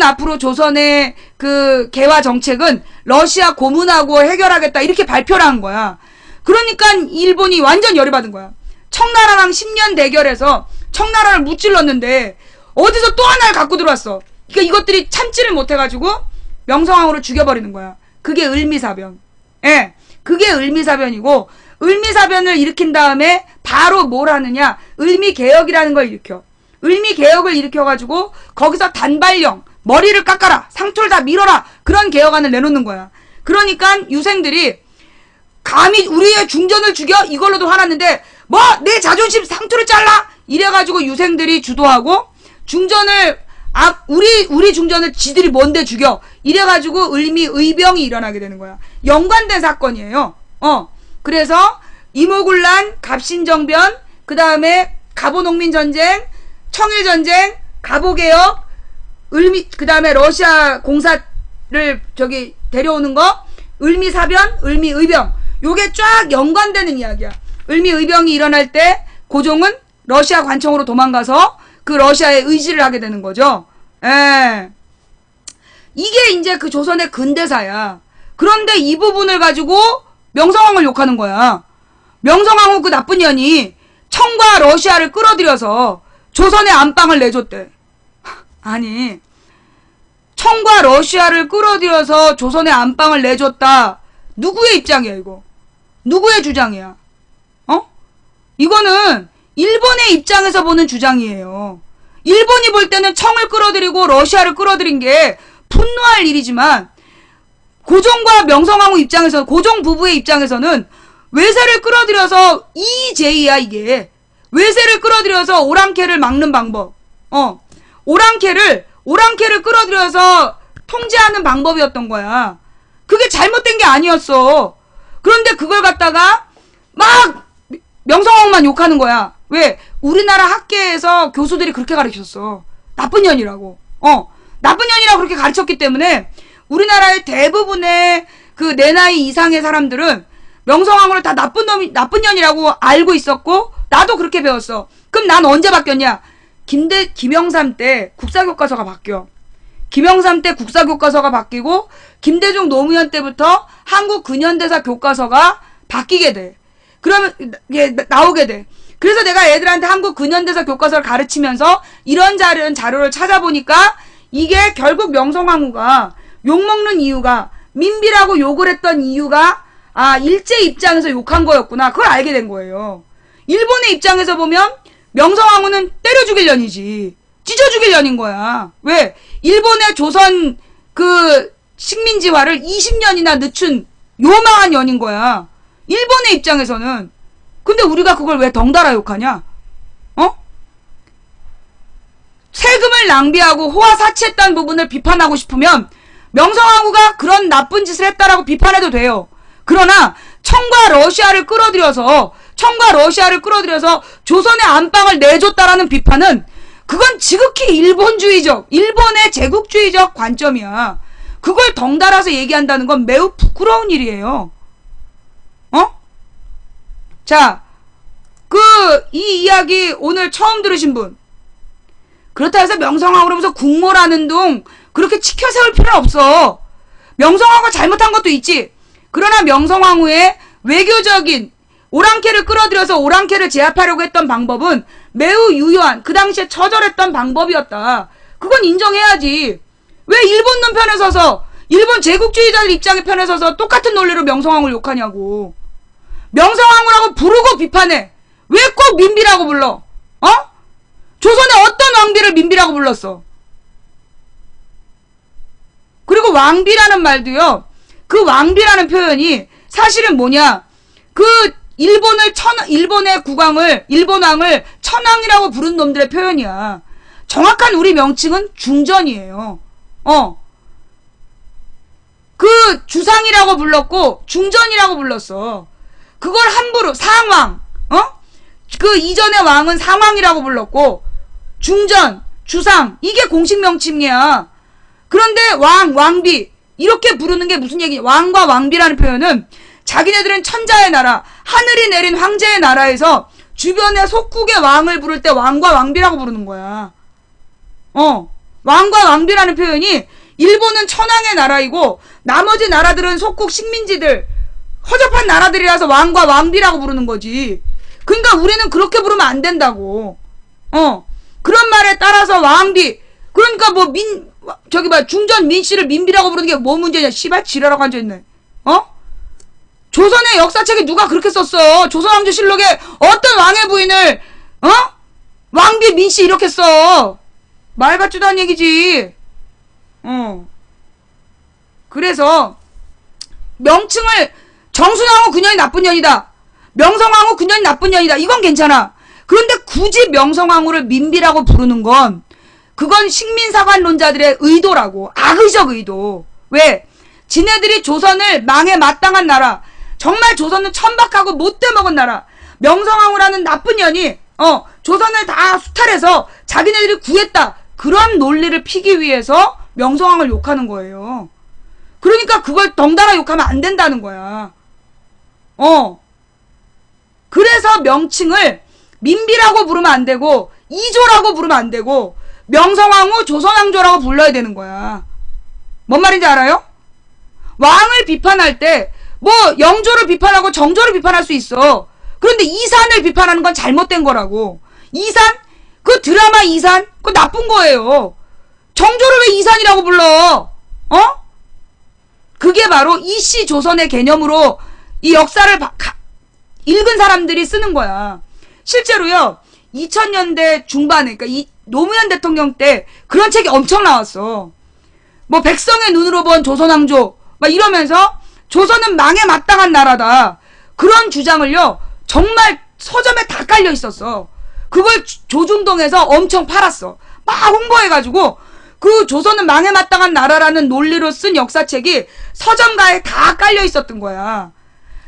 앞으로 조선의 그 개화 정책은 러시아 고문하고 해결하겠다 이렇게 발표를 한 거야. 그러니까 일본이 완전 열이 받은 거야. 청나라랑 10년 대결해서 청나라를 무찔렀는데 어디서 또 하나를 갖고 들어왔어. 그러니까 이것들이 참지를 못해가지고 명성황후를 죽여버리는 거야. 그게 을미사변. 예, 그게 을미사변이고, 을미사변을 일으킨 다음에 바로 뭘 하느냐, 을미개혁이라는 걸 일으켜. 을미개혁을 일으켜가지고 거기서 단발령, 머리를 깎아라, 상투를 다 밀어라, 그런 개혁안을 내놓는 거야. 그러니까 유생들이 감히 우리의 중전을 죽여? 이걸로도 화났는데 뭐 내 자존심 상투를 잘라? 이래가지고 유생들이 주도하고 중전을 우리 중전을 지들이 뭔데 죽여? 이래가지고 을미의병이 일어나게 되는 거야. 연관된 사건이에요. 그래서 이모군란, 갑신정변, 그 다음에 갑오농민전쟁, 청일전쟁, 갑오개혁, 그 다음에 러시아 공사를 저기 데려오는 거, 을미사변, 을미의병. 요게 쫙 연관되는 이야기야. 을미의병이 일어날 때 고종은 러시아 관청으로 도망가서 그 러시아에 의지를 하게 되는 거죠. 예. 이게 이제 그 조선의 근대사야. 그런데 이 부분을 가지고 명성황후를 욕하는 거야. 명성황후 그 나쁜 년이 청과 러시아를 끌어들여서 조선의 안방을 내줬대. 아니, 청과 러시아를 끌어들여서 조선의 안방을 내줬다. 누구의 입장이야, 이거? 누구의 주장이야? 이거는 일본의 입장에서 보는 주장이에요. 일본이 볼 때는 청을 끌어들이고 러시아를 끌어들인 게 분노할 일이지만, 고종과 명성황후 입장에서, 고종 부부의 입장에서는 외세를 끌어들여서 이제이야, 이게. 외세를 끌어들여서 오랑캐를 막는 방법. 오랑캐를 끌어들여서 통제하는 방법이었던 거야. 그게 잘못된 게 아니었어. 그런데 그걸 갖다가 막 명성황후만 욕하는 거야. 왜? 우리나라 학계에서 교수들이 그렇게 가르쳤어. 나쁜 년이라고. 나쁜 년이라고 그렇게 가르쳤기 때문에 우리나라의 대부분의 그 내 나이 이상의 사람들은 명성황후를 다 나쁜 년이라고 알고 있었고, 나도 그렇게 배웠어. 그럼 난 언제 바뀌었냐? 김영삼 때 국사교과서가 바뀌어. 김영삼 때 국사교과서가 바뀌고, 김대중 노무현 때부터 한국 근현대사 교과서가 바뀌게 돼. 그러면 이게 나오게 돼. 그래서 내가 애들한테 한국 근현대사 교과서를 가르치면서 이런 자료를 찾아보니까 이게 결국 명성황후가 욕먹는 이유가, 민비라고 욕을 했던 이유가 일제 입장에서 욕한 거였구나. 그걸 알게 된 거예요. 일본의 입장에서 보면 명성황후는 때려 죽일 년이지, 찢어 죽일 년인 거야. 왜? 일본의 조선 그 식민지화를 20년이나 늦춘 요망한 년인 거야, 일본의 입장에서는. 근데 우리가 그걸 왜 덩달아 욕하냐? 세금을 낭비하고 호화 사치했다는 부분을 비판하고 싶으면 명성황후가 그런 나쁜 짓을 했다라고 비판해도 돼요. 그러나 청과 러시아를 끌어들여서 조선의 안방을 내줬다라는 비판은, 그건 지극히 일본주의적, 일본의 제국주의적 관점이야. 그걸 덩달아서 얘기한다는 건 매우 부끄러운 일이에요. 자, 이 이야기 오늘 처음 들으신 분, 그렇다 해서 명성황후로면서 국모라는 둥 그렇게 치켜 세울 필요는 없어. 명성황후가 잘못한 것도 있지. 그러나 명성황후의 외교적인 오랑캐를 끌어들여서 오랑캐를 제압하려고 했던 방법은 매우 유효한, 그 당시에 처절했던 방법이었다. 그건 인정해야지. 왜 일본 놈 편에 서서, 일본 제국주의자들 입장의 편에 서서 똑같은 논리로 명성황후를 욕하냐고. 명성황후라고 부르고 비판해. 왜 꼭 민비라고 불러? 조선의 어떤 왕비를 민비라고 불렀어? 그리고 왕비라는 말도요, 그 왕비라는 표현이 사실은 뭐냐, 그 일본의 국왕을, 일본 왕을 천황이라고 부른 놈들의 표현이야. 정확한 우리 명칭은 중전이에요. 그 주상이라고 불렀고 중전이라고 불렀어. 그걸 함부로 상왕, 그 이전의 왕은 상왕이라고 불렀고, 중전, 주상, 이게 공식 명칭이야. 그런데 왕비, 이렇게 부르는 게 무슨 얘기냐. 왕과 왕비라는 표현은 자기네들은 천자의 나라, 하늘이 내린 황제의 나라에서 주변의 속국의 왕을 부를 때 왕과 왕비라고 부르는 거야. 왕과 왕비라는 표현이 일본은 천황의 나라이고 나머지 나라들은 속국 식민지들, 허접한 나라들이라서 왕과 왕비라고 부르는 거지. 그러니까 우리는 그렇게 부르면 안 된다고. 그런 말에 따라서 왕비, 그러니까 뭐 중전 민씨를 민비라고 부르는 게 뭐 문제냐. 씨발 지랄하고 앉아있네. 조선의 역사책에 누가 그렇게 썼어. 조선왕조실록에 어떤 왕의 부인을 왕비 민씨 이렇게 써. 말 같지도 않은 얘기지. 그래서 명칭을 정순왕후 그년이 나쁜 년이다, 명성왕후 그년이 나쁜 년이다, 이건 괜찮아. 그런데 굳이 명성왕후를 민비라고 부르는 건 그건 식민사관론자들의 의도라고. 악의적 의도. 왜? 지네들이 조선을 망에 마땅한 나라, 정말 조선은 천박하고 못돼먹은 나라, 명성황후라는 나쁜 년이 조선을 다 수탈해서 자기네들이 구했다, 그런 논리를 피기 위해서 명성황후를 욕하는 거예요. 그러니까 그걸 덩달아 욕하면 안 된다는 거야. 그래서 명칭을 민비라고 부르면 안 되고 이조라고 부르면 안 되고 명성황후 조선왕조라고 불러야 되는 거야. 뭔 말인지 알아요? 왕을 비판할 때 뭐 영조를 비판하고 정조를 비판할 수 있어. 그런데 이산을 비판하는 건 잘못된 거라고. 이산? 그 드라마 이산? 그거 나쁜 거예요. 정조를 왜 이산이라고 불러? 그게 바로 이씨 조선의 개념으로 이 역사를 읽은 사람들이 쓰는 거야. 실제로요, 2000년대 중반에, 그러니까 이 노무현 대통령 때 그런 책이 엄청 나왔어. 뭐 백성의 눈으로 본 조선왕조 막 이러면서 조선은 망에 마땅한 나라다, 그런 주장을요 정말 서점에 다 깔려 있었어. 그걸 조중동에서 엄청 팔았어. 막 홍보해가지고 그 조선은 망에 마땅한 나라라는 논리로 쓴 역사책이 서점가에 다 깔려 있었던 거야.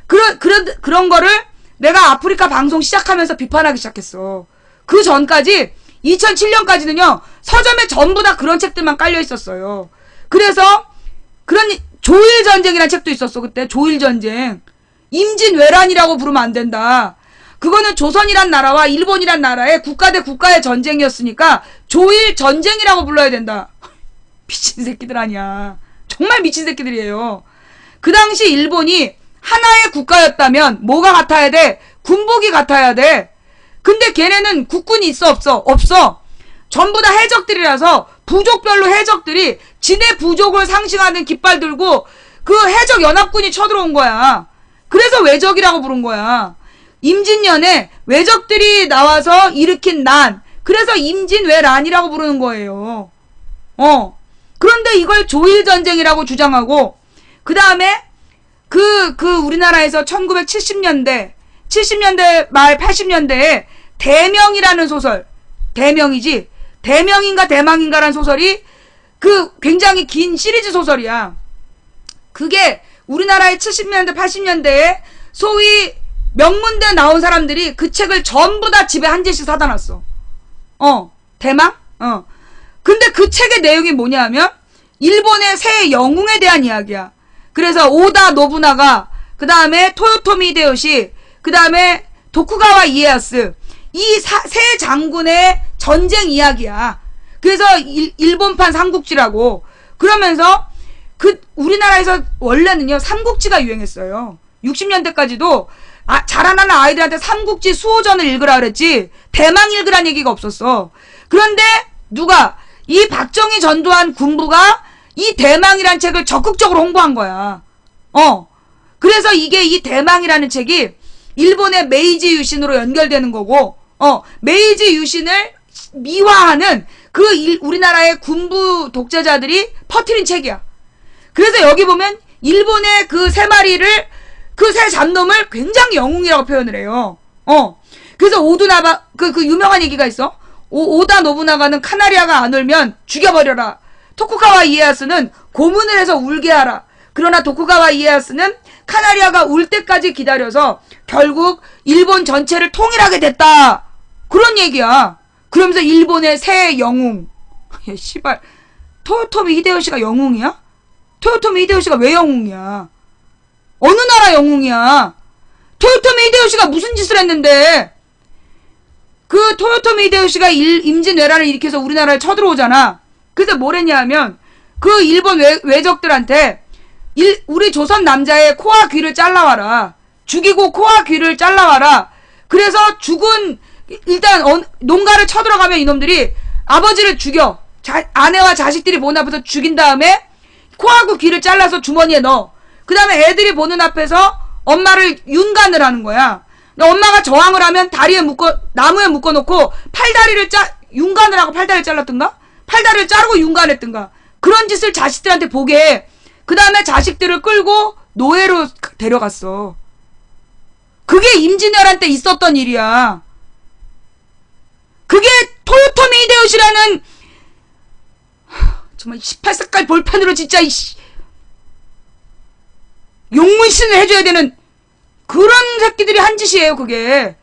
그런 거를 내가 아프리카 방송 시작하면서 비판하기 시작했어. 그 전까지 2007년까지는요 서점에 전부 다 그런 책들만 깔려 있었어요. 그래서 그런 조일전쟁이라는 책도 있었어. 그때 조일전쟁, 임진왜란이라고 부르면 안 된다, 그거는 조선이란 나라와 일본이란 나라의 국가 대 국가의 전쟁이었으니까 조일전쟁이라고 불러야 된다. 미친 새끼들 아니야. 정말 미친 새끼들이에요. 그 당시 일본이 하나의 국가였다면 뭐가 같아야 돼? 군복이 같아야 돼. 근데 걔네는 국군이 있어 없어? 없어. 전부 다 해적들이라서 부족별로 해적들이 지네 부족을 상징하는 깃발 들고 그 해적 연합군이 쳐들어온 거야. 그래서 외적이라고 부른 거야. 임진년에 외적들이 나와서 일으킨 난, 그래서 임진왜란이라고 부르는 거예요. 그런데 이걸 조일전쟁이라고 주장하고, 그 다음에 우리나라에서 1970년대 말 80년대에 대명이라는 소설, 대명이지, 대명인가 대망인가라는 소설이 굉장히 긴 시리즈 소설이야. 그게 우리나라의 70년대 80년대에 소위 명문대 나온 사람들이 그 책을 전부 다 집에 한 재씩 사다 놨어. 대망? 근데 그 책의 내용이 뭐냐 하면 일본의 새 영웅에 대한 이야기야. 그래서 오다 노부나가, 그 다음에 토요토미 히데요시, 그 다음에 도쿠가와 이에야스, 이 세 장군의 전쟁 이야기야. 그래서 일본판 삼국지라고. 그러면서 우리나라에서 원래는요 삼국지가 유행했어요. 60년대까지도 자라나는 아이들한테 삼국지 수호전을 읽으라 그랬지 대망 읽으란 얘기가 없었어. 그런데 이 박정희 전두환 군부가 이 대망이라는 책을 적극적으로 홍보한 거야. 그래서 이 대망이라는 책이 일본의 메이지 유신으로 연결되는 거고, 메이지 유신을 미화하는 우리나라의 군부 독재자들이 퍼뜨린 책이야. 그래서 여기 보면 일본의 그 세 마리를, 그 세 잡놈을 굉장히 영웅이라고 표현을 해요. 그래서 그 유명한 얘기가 있어. 오다 노부나가는 카나리아가 안 울면 죽여버려라. 토쿠가와 이에야스는 고문을 해서 울게 하라. 그러나 토쿠가와 이에야스는 카나리아가 울 때까지 기다려서 결국 일본 전체를 통일하게 됐다. 그런 얘기야. 그러면서 일본의 새 영웅. 야, 씨발. 토요토미 히데요시가 영웅이야? 토요토미 히데요시가 왜 영웅이야? 어느 나라 영웅이야? 토요토미 히데요시가 무슨 짓을 했는데? 그 토요토미 히데요시가 임진왜란을 일으켜서 우리나라에 쳐들어오잖아. 그래서 뭘 했냐 하면 그 일본 외적들한테 우리 조선 남자의 코와 귀를 잘라와라. 죽이고 코와 귀를 잘라와라. 그래서 죽은 일단 농가를 쳐들어가면 이놈들이 아버지를 죽여. 아내와 자식들이 보는 앞에서 죽인 다음에 코하고 귀를 잘라서 주머니에 넣어. 그 다음에 애들이 보는 앞에서 엄마를 윤간을 하는 거야. 근데 엄마가 저항을 하면 나무에 묶어놓고 윤간을 하고 팔다리를 잘랐던가? 팔다리를 자르고 윤간했던가? 그런 짓을 자식들한테 보게 해. 그 다음에 자식들을 끌고 노예로 데려갔어. 그게 임진왜란 때 있었던 일이야. 그게 토요토미 히데요시라는 정말 18색깔 볼펜으로 진짜 용문신을 해줘야 되는 그런 새끼들이 한 짓이에요, 그게.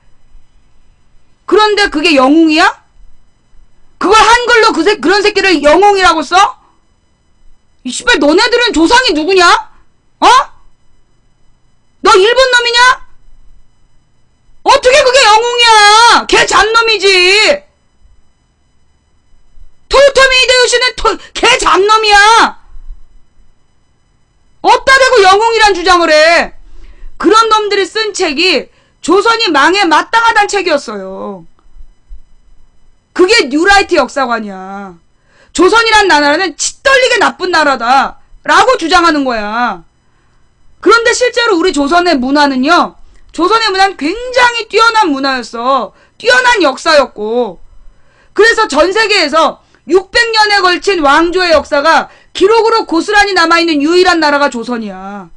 그런데 그게 영웅이야? 그걸 한글로 그런 새끼를 영웅이라고 써? 이 씨발 너네들은 조상이 누구냐? 어? 너 일본 놈이냐? 어떻게 그게 영웅이야? 걔 잡놈이지. 토요토미 히데요시는 걔 잡놈이야. 어따 대고 영웅이란 주장을 해. 그런 놈들이 쓴 책이 조선이 망해 마땅하단 책이었어요. 그게 뉴라이트 역사관이야. 조선이란 나라는 치떨리게 나쁜 나라다 라고 주장하는 거야. 그런데 실제로 우리 조선의 문화는요, 조선의 문화는 굉장히 뛰어난 문화였어. 뛰어난 역사였고, 그래서 전 세계에서 600년에 걸친 왕조의 역사가 기록으로 고스란히 남아있는 유일한 나라가 조선이야.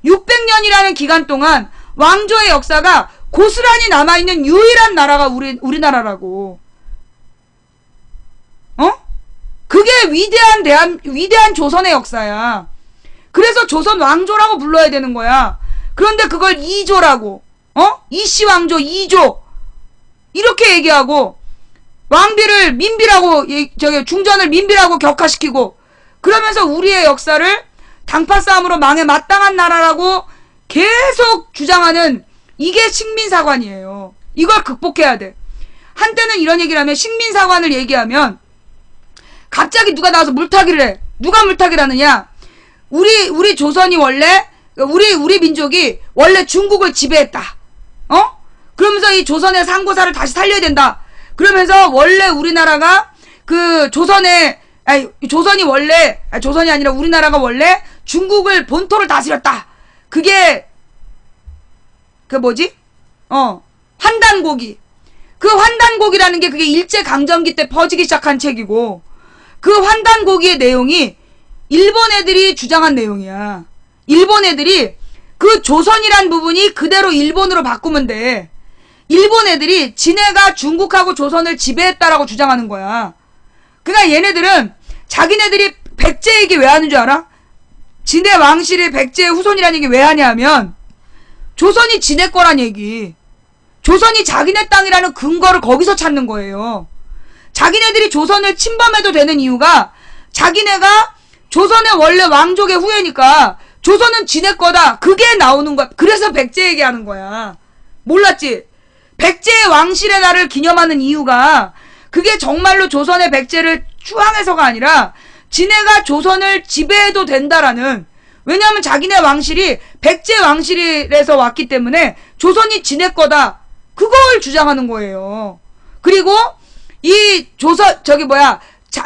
600년이라는 기간 동안 왕조의 역사가 고스란히 남아있는 유일한 나라가 우리나라라고. 그게 위대한 조선의 역사야. 그래서 조선 왕조라고 불러야 되는 거야. 그런데 그걸 이조라고, 이씨 왕조 2조 이렇게 얘기하고, 왕비를 민비라고, 중전을 민비라고 격화시키고, 그러면서 우리의 역사를 당파 싸움으로 망해 마땅한 나라라고 계속 주장하는 이게 식민사관이에요. 이걸 극복해야 돼. 한때는 이런 얘기를 하면, 식민사관을 얘기하면 갑자기 누가 나와서 물타기를 해. 누가 물타기를 하느냐? 우리 조선이 원래, 우리 민족이 원래 중국을 지배했다. 그러면서 이 조선의 상고사를 다시 살려야 된다. 그러면서 원래 우리나라가 조선이 아니라 우리나라가 원래 중국을 본토를 다스렸다. 그게 환단고기. 그 환단고기라는 게 그게 일제강점기 때 퍼지기 시작한 책이고, 그 환단고기의 내용이 일본 애들이 주장한 내용이야. 일본 애들이 그 조선이란 부분이 그대로 일본으로 바꾸면 돼. 일본 애들이 지네가 중국하고 조선을 지배했다라고 주장하는 거야. 그러니까 얘네들은 자기네들이 백제 얘기 왜 하는 줄 알아? 지네 왕실이 백제의 후손이라는 얘기 왜 하냐 하면, 조선이 지네 거란 얘기. 조선이 자기네 땅이라는 근거를 거기서 찾는 거예요. 자기네들이 조선을 침범해도 되는 이유가, 자기네가 조선의 원래 왕족의 후예니까 조선은 지네 거다. 그게 나오는 거야. 그래서 백제 얘기하는 거야. 몰랐지? 백제의 왕실의 날을 기념하는 이유가, 그게 정말로 조선의 백제를 추앙해서가 아니라 지네가 조선을 지배해도 된다라는, 왜냐하면 자기네 왕실이 백제 왕실에서 왔기 때문에 조선이 지네 거다. 그걸 주장하는 거예요. 그리고 이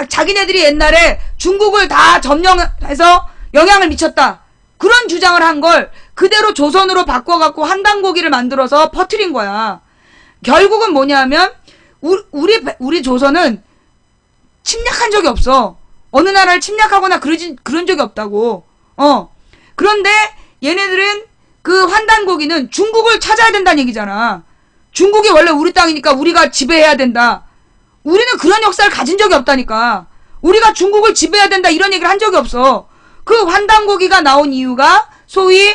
자기네들이 옛날에 중국을 다 점령해서 영향을 미쳤다. 그런 주장을 한 걸 그대로 조선으로 바꿔갖고 한단고기를 만들어서 퍼뜨린 거야. 결국은 뭐냐면, 우리 조선은 침략한 적이 없어. 어느 나라를 침략하거나 그런 적이 없다고. 그런데 얘네들은 그 환단고기는 중국을 찾아야 된다는 얘기잖아. 중국이 원래 우리 땅이니까 우리가 지배해야 된다. 우리는 그런 역사를 가진 적이 없다니까. 우리가 중국을 지배해야 된다 이런 얘기를 한 적이 없어. 그 환단고기가 나온 이유가 소위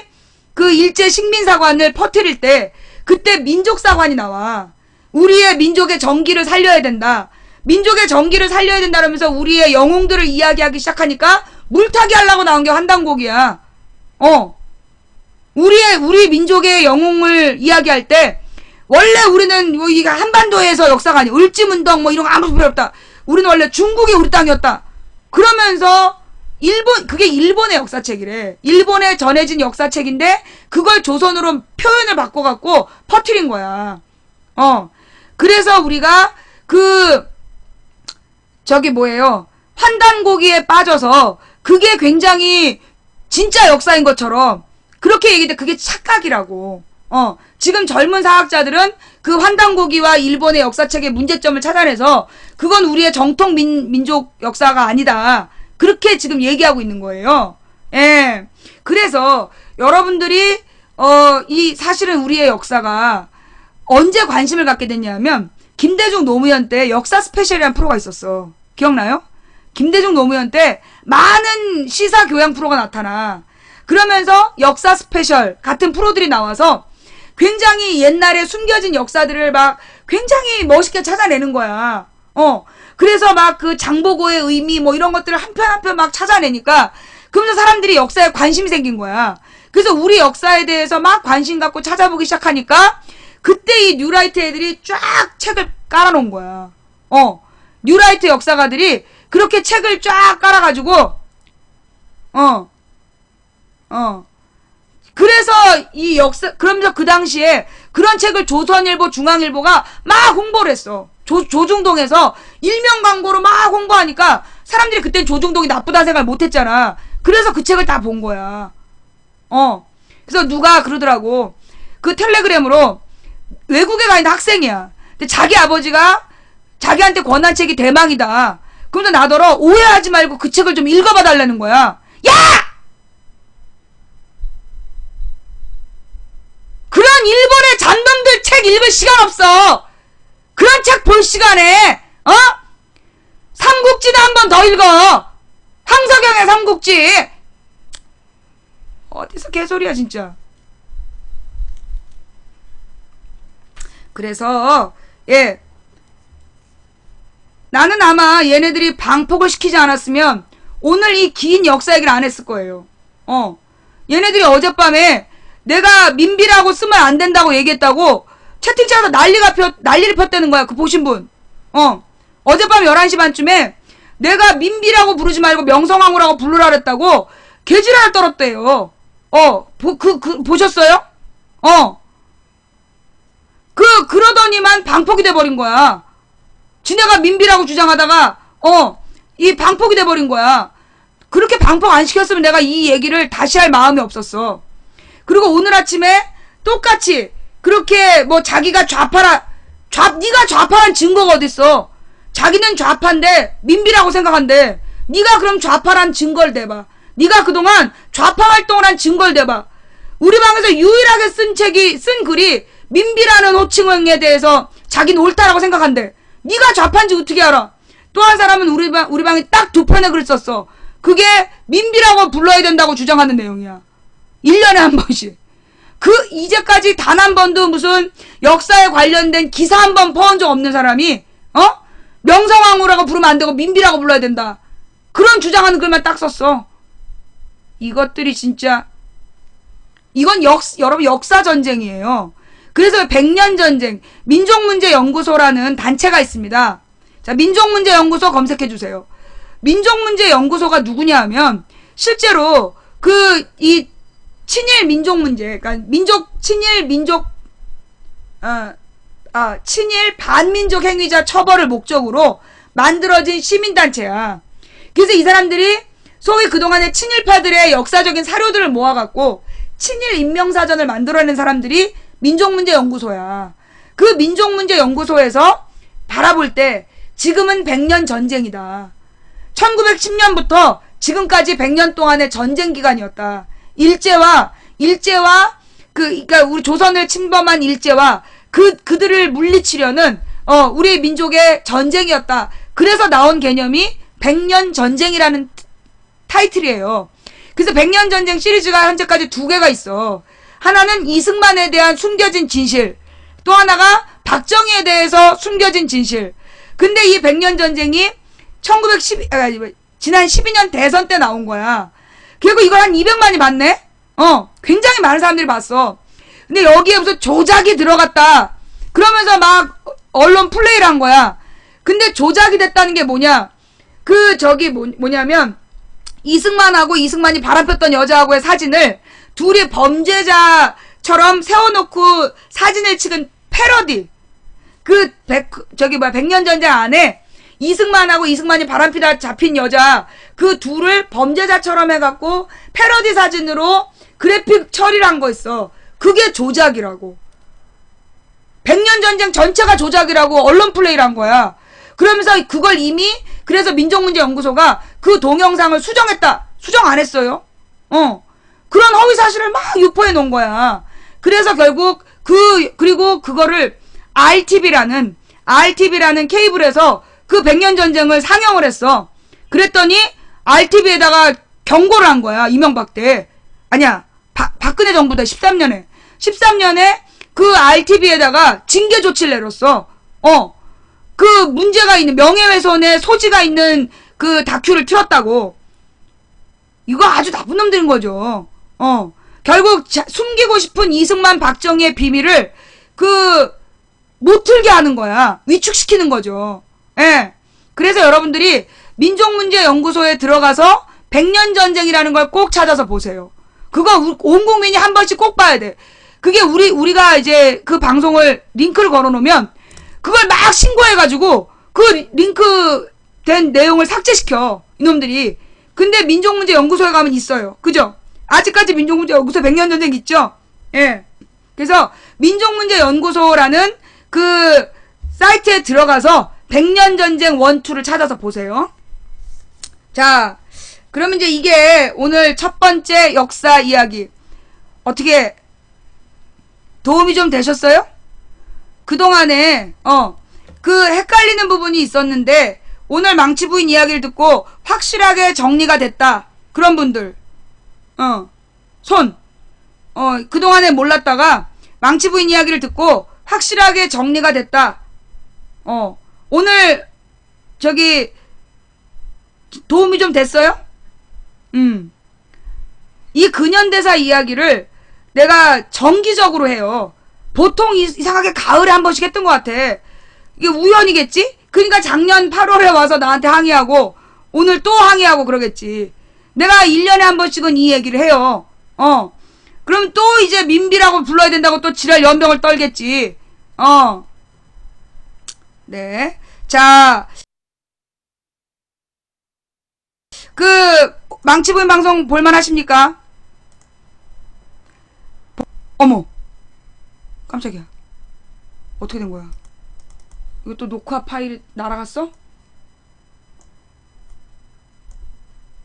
그 일제 식민사관을 퍼뜨릴 때, 그때 민족사관이 나와. 우리의 민족의 정기를 살려야 된다. 민족의 정기를 살려야 된다면서 우리의 영웅들을 이야기하기 시작하니까 물타기 하려고 나온 게 환단곡이야. 우리 민족의 영웅을 이야기할 때, 원래 우리는 뭐 이게 한반도에서 역사가 아니야. 을지문덕 뭐 이런 거 아무 필요 없다. 우리는 원래 중국이 우리 땅이었다. 그러면서 그게 일본의 역사책이래. 일본에 전해진 역사책인데 그걸 조선으로 표현을 바꿔갖고 퍼뜨린 거야. 그래서 우리가 환단고기에 빠져서 그게 굉장히 진짜 역사인 것처럼 그렇게 얘기돼. 그게 착각이라고. 지금 젊은 사학자들은 그 환단고기와 일본의 역사책의 문제점을 찾아내서 그건 우리의 정통 민족 역사가 아니다. 그렇게 지금 얘기하고 있는 거예요. 예. 그래서 여러분들이 이 사실은 우리의 역사가 언제 관심을 갖게 됐냐면 김대중 노무현 때 역사 스페셜이라는 프로가 있었어. 기억나요? 김대중 노무현 때 많은 시사 교양 프로가 나타나. 그러면서 역사 스페셜 같은 프로들이 나와서 굉장히 옛날에 숨겨진 역사들을 막 굉장히 멋있게 찾아내는 거야. 그래서 막 그 장보고의 의미 뭐 이런 것들을 한 편 한 편 막 찾아내니까 그러면서 사람들이 역사에 관심이 생긴 거야. 그래서 우리 역사에 대해서 막 관심 갖고 찾아보기 시작하니까 그때 이 뉴라이트 애들이 쫙 책을 깔아놓은 거야. 뉴라이트 역사가들이 그렇게 책을 쫙 깔아가지고 그래서 그러면서 그 당시에 그런 책을 조선일보, 중앙일보가 막 홍보를 했어. 조중동에서 일명 광고로 막 홍보하니까 사람들이 그땐 조중동이 나쁘다는 생각을 못 했잖아. 그래서 그 책을 다 본 거야. 그래서 누가 그러더라고. 그 텔레그램으로 외국에 가 있는 학생이야. 근데 자기 아버지가 자기한테 권한 책이 대망이다. 그러면서 나더러 오해하지 말고 그 책을 좀 읽어봐 달라는 거야. 야! 그런 일본의 잔놈들 책 읽을 시간 없어. 그런 책 볼 시간에 삼국지도 한 번 더 읽어. 황석영의 삼국지. 어디서 개소리야 진짜. 그래서 나는 아마 얘네들이 방폭을 시키지 않았으면 오늘 이 긴 역사 얘기를 안 했을 거예요. 얘네들이 어젯밤에 내가 민비라고 쓰면 안 된다고 얘기했다고 채팅창에서 난리를 폈다는 거야. 그 보신 분. 어젯밤 11시 반쯤에 내가 민비라고 부르지 말고 명성황후라고 부르라 그랬다고 개지랄 떨었대요. 보셨어요? 그러더니만 방폭이 돼버린 거야. 지네가 민비라고 주장하다가 이 방폭이 돼버린 거야. 그렇게 방폭 안 시켰으면 내가 이 얘기를 다시 할 마음이 없었어. 그리고 오늘 아침에 똑같이 그렇게 뭐 자기가 네가 좌파란 증거가 어딨어. 자기는 좌파인데 민비라고 생각한대. 네가 그럼 좌파란 증거를 대봐. 네가 그동안 좌파 활동을 한 증거를 대봐. 우리 방에서 유일하게 쓴 글이 민비라는 호칭에 대해서 자기는 옳다라고 생각한대. 네가 좌파인지 어떻게 알아? 또 한 사람은 우리 방에 딱 2편의 글을 썼어. 그게 민비라고 불러야 된다고 주장하는 내용이야. 1년에 한 번씩. 이제까지 단 한 번도 무슨 역사에 관련된 기사 한 번 퍼온 적 없는 사람이, 명성황후라고 부르면 안 되고 민비라고 불러야 된다. 그런 주장하는 글만 딱 썼어. 이것들이 진짜, 이건 여러분 역사전쟁이에요. 그래서 백년전쟁, 민족문제연구소라는 단체가 있습니다. 자, 민족문제연구소 검색해주세요. 민족문제연구소가 누구냐 하면, 실제로 친일 민족 문제, 그러니까 친일 반민족 행위자 처벌을 목적으로 만들어진 시민단체야. 그래서 이 사람들이 소위 그동안의 친일파들의 역사적인 사료들을 모아갖고 친일 인명사전을 만들어낸 사람들이 민족문제연구소야. 그 민족문제연구소에서 바라볼 때 지금은 100년 전쟁이다. 1910년부터 지금까지 100년 동안의 전쟁 기간이었다. 일제와 그러니까 우리 조선을 침범한 일제와 그들을 물리치려는 우리 민족의 전쟁이었다. 그래서 나온 개념이 100년 전쟁이라는 타이틀이에요. 그래서 100년 전쟁 시리즈가 현재까지 2개가 있어. 하나는 이승만에 대한 숨겨진 진실, 또 하나가 박정희에 대해서 숨겨진 진실. 근데 이 100년 전쟁이 지난 12년 대선 때 나온 거야. 결국 이걸 한 200만이 봤네? 굉장히 많은 사람들이 봤어. 근데 여기에 무슨 조작이 들어갔다. 그러면서 막 언론 플레이를 한 거야. 근데 조작이 됐다는 게 뭐냐? 뭐냐면, 이승만하고 이승만이 바람폈던 여자하고의 사진을 둘이 범죄자처럼 세워놓고 사진을 찍은 패러디. 100년 전쟁 안에 이승만하고 이승만이 바람피다 잡힌 여자, 그 둘을 범죄자처럼 해갖고 패러디 사진으로 그래픽 처리를 한 거 있어. 그게 조작이라고. 100년 전쟁 전체가 조작이라고 언론 플레이를 한 거야. 그러면서 그걸 이미 그래서 민족문제연구소가 그 동영상을 수정했다. 수정 안 했어요. 그런 허위 사실을 막 유포해 놓은 거야. 그래서 결국 그리고 그거를 RTV라는 케이블에서 그 100년 전쟁을 상영을 했어. 그랬더니 RTV에다가 경고를 한 거야. 이명박 때. 아니야. 박근혜 정부 때 13년에 그 RTV에다가 징계 조치를 내렸어. 그 문제가 있는 명예훼손의 소지가 있는 그 다큐를 틀었다고. 이거 아주 나쁜 놈들인 거죠. 결국 숨기고 싶은 이승만 박정희의 비밀을 못 틀게 하는 거야. 위축시키는 거죠. 예. 그래서 여러분들이 민족문제연구소에 들어가서 100년 전쟁이라는 걸 꼭 찾아서 보세요. 그거 온 국민이 한 번씩 꼭 봐야 돼. 그게 우리가 이제 그 방송을 링크를 걸어놓으면 그걸 막 신고해가지고 그 링크 된 내용을 삭제시켜. 이놈들이. 근데 민족문제연구소에 가면 있어요. 그죠? 아직까지 민족문제연구소 100년 전쟁 있죠? 예. 그래서 민족문제연구소라는 그 사이트에 들어가서 100년 전쟁 1, 2를 찾아서 보세요. 자, 그러면 이제 이게 오늘 첫 번째 역사 이야기. 어떻게 도움이 좀 되셨어요? 그동안에 그 헷갈리는 부분이 있었는데 오늘 망치부인 이야기를 듣고 확실하게 정리가 됐다. 그런 분들 그동안에 몰랐다가 망치부인 이야기를 듣고 확실하게 정리가 됐다. 오늘 도움이 좀 됐어요? 이 근현대사 이야기를 내가 정기적으로 해요. 보통 이상하게 가을에 한 번씩 했던 것 같아. 이게 우연이겠지? 그러니까 작년 8월에 와서 나한테 항의하고 오늘 또 항의하고 그러겠지. 내가 1년에 한 번씩은 이 얘기를 해요. 그럼 또 이제 민비라고 불러야 된다고 또 지랄 연병을 떨겠지. 네. 자, 망치부인 방송 볼만 하십니까? 어머. 깜짝이야. 어떻게 된 거야? 이거 또 녹화 파일 날아갔어?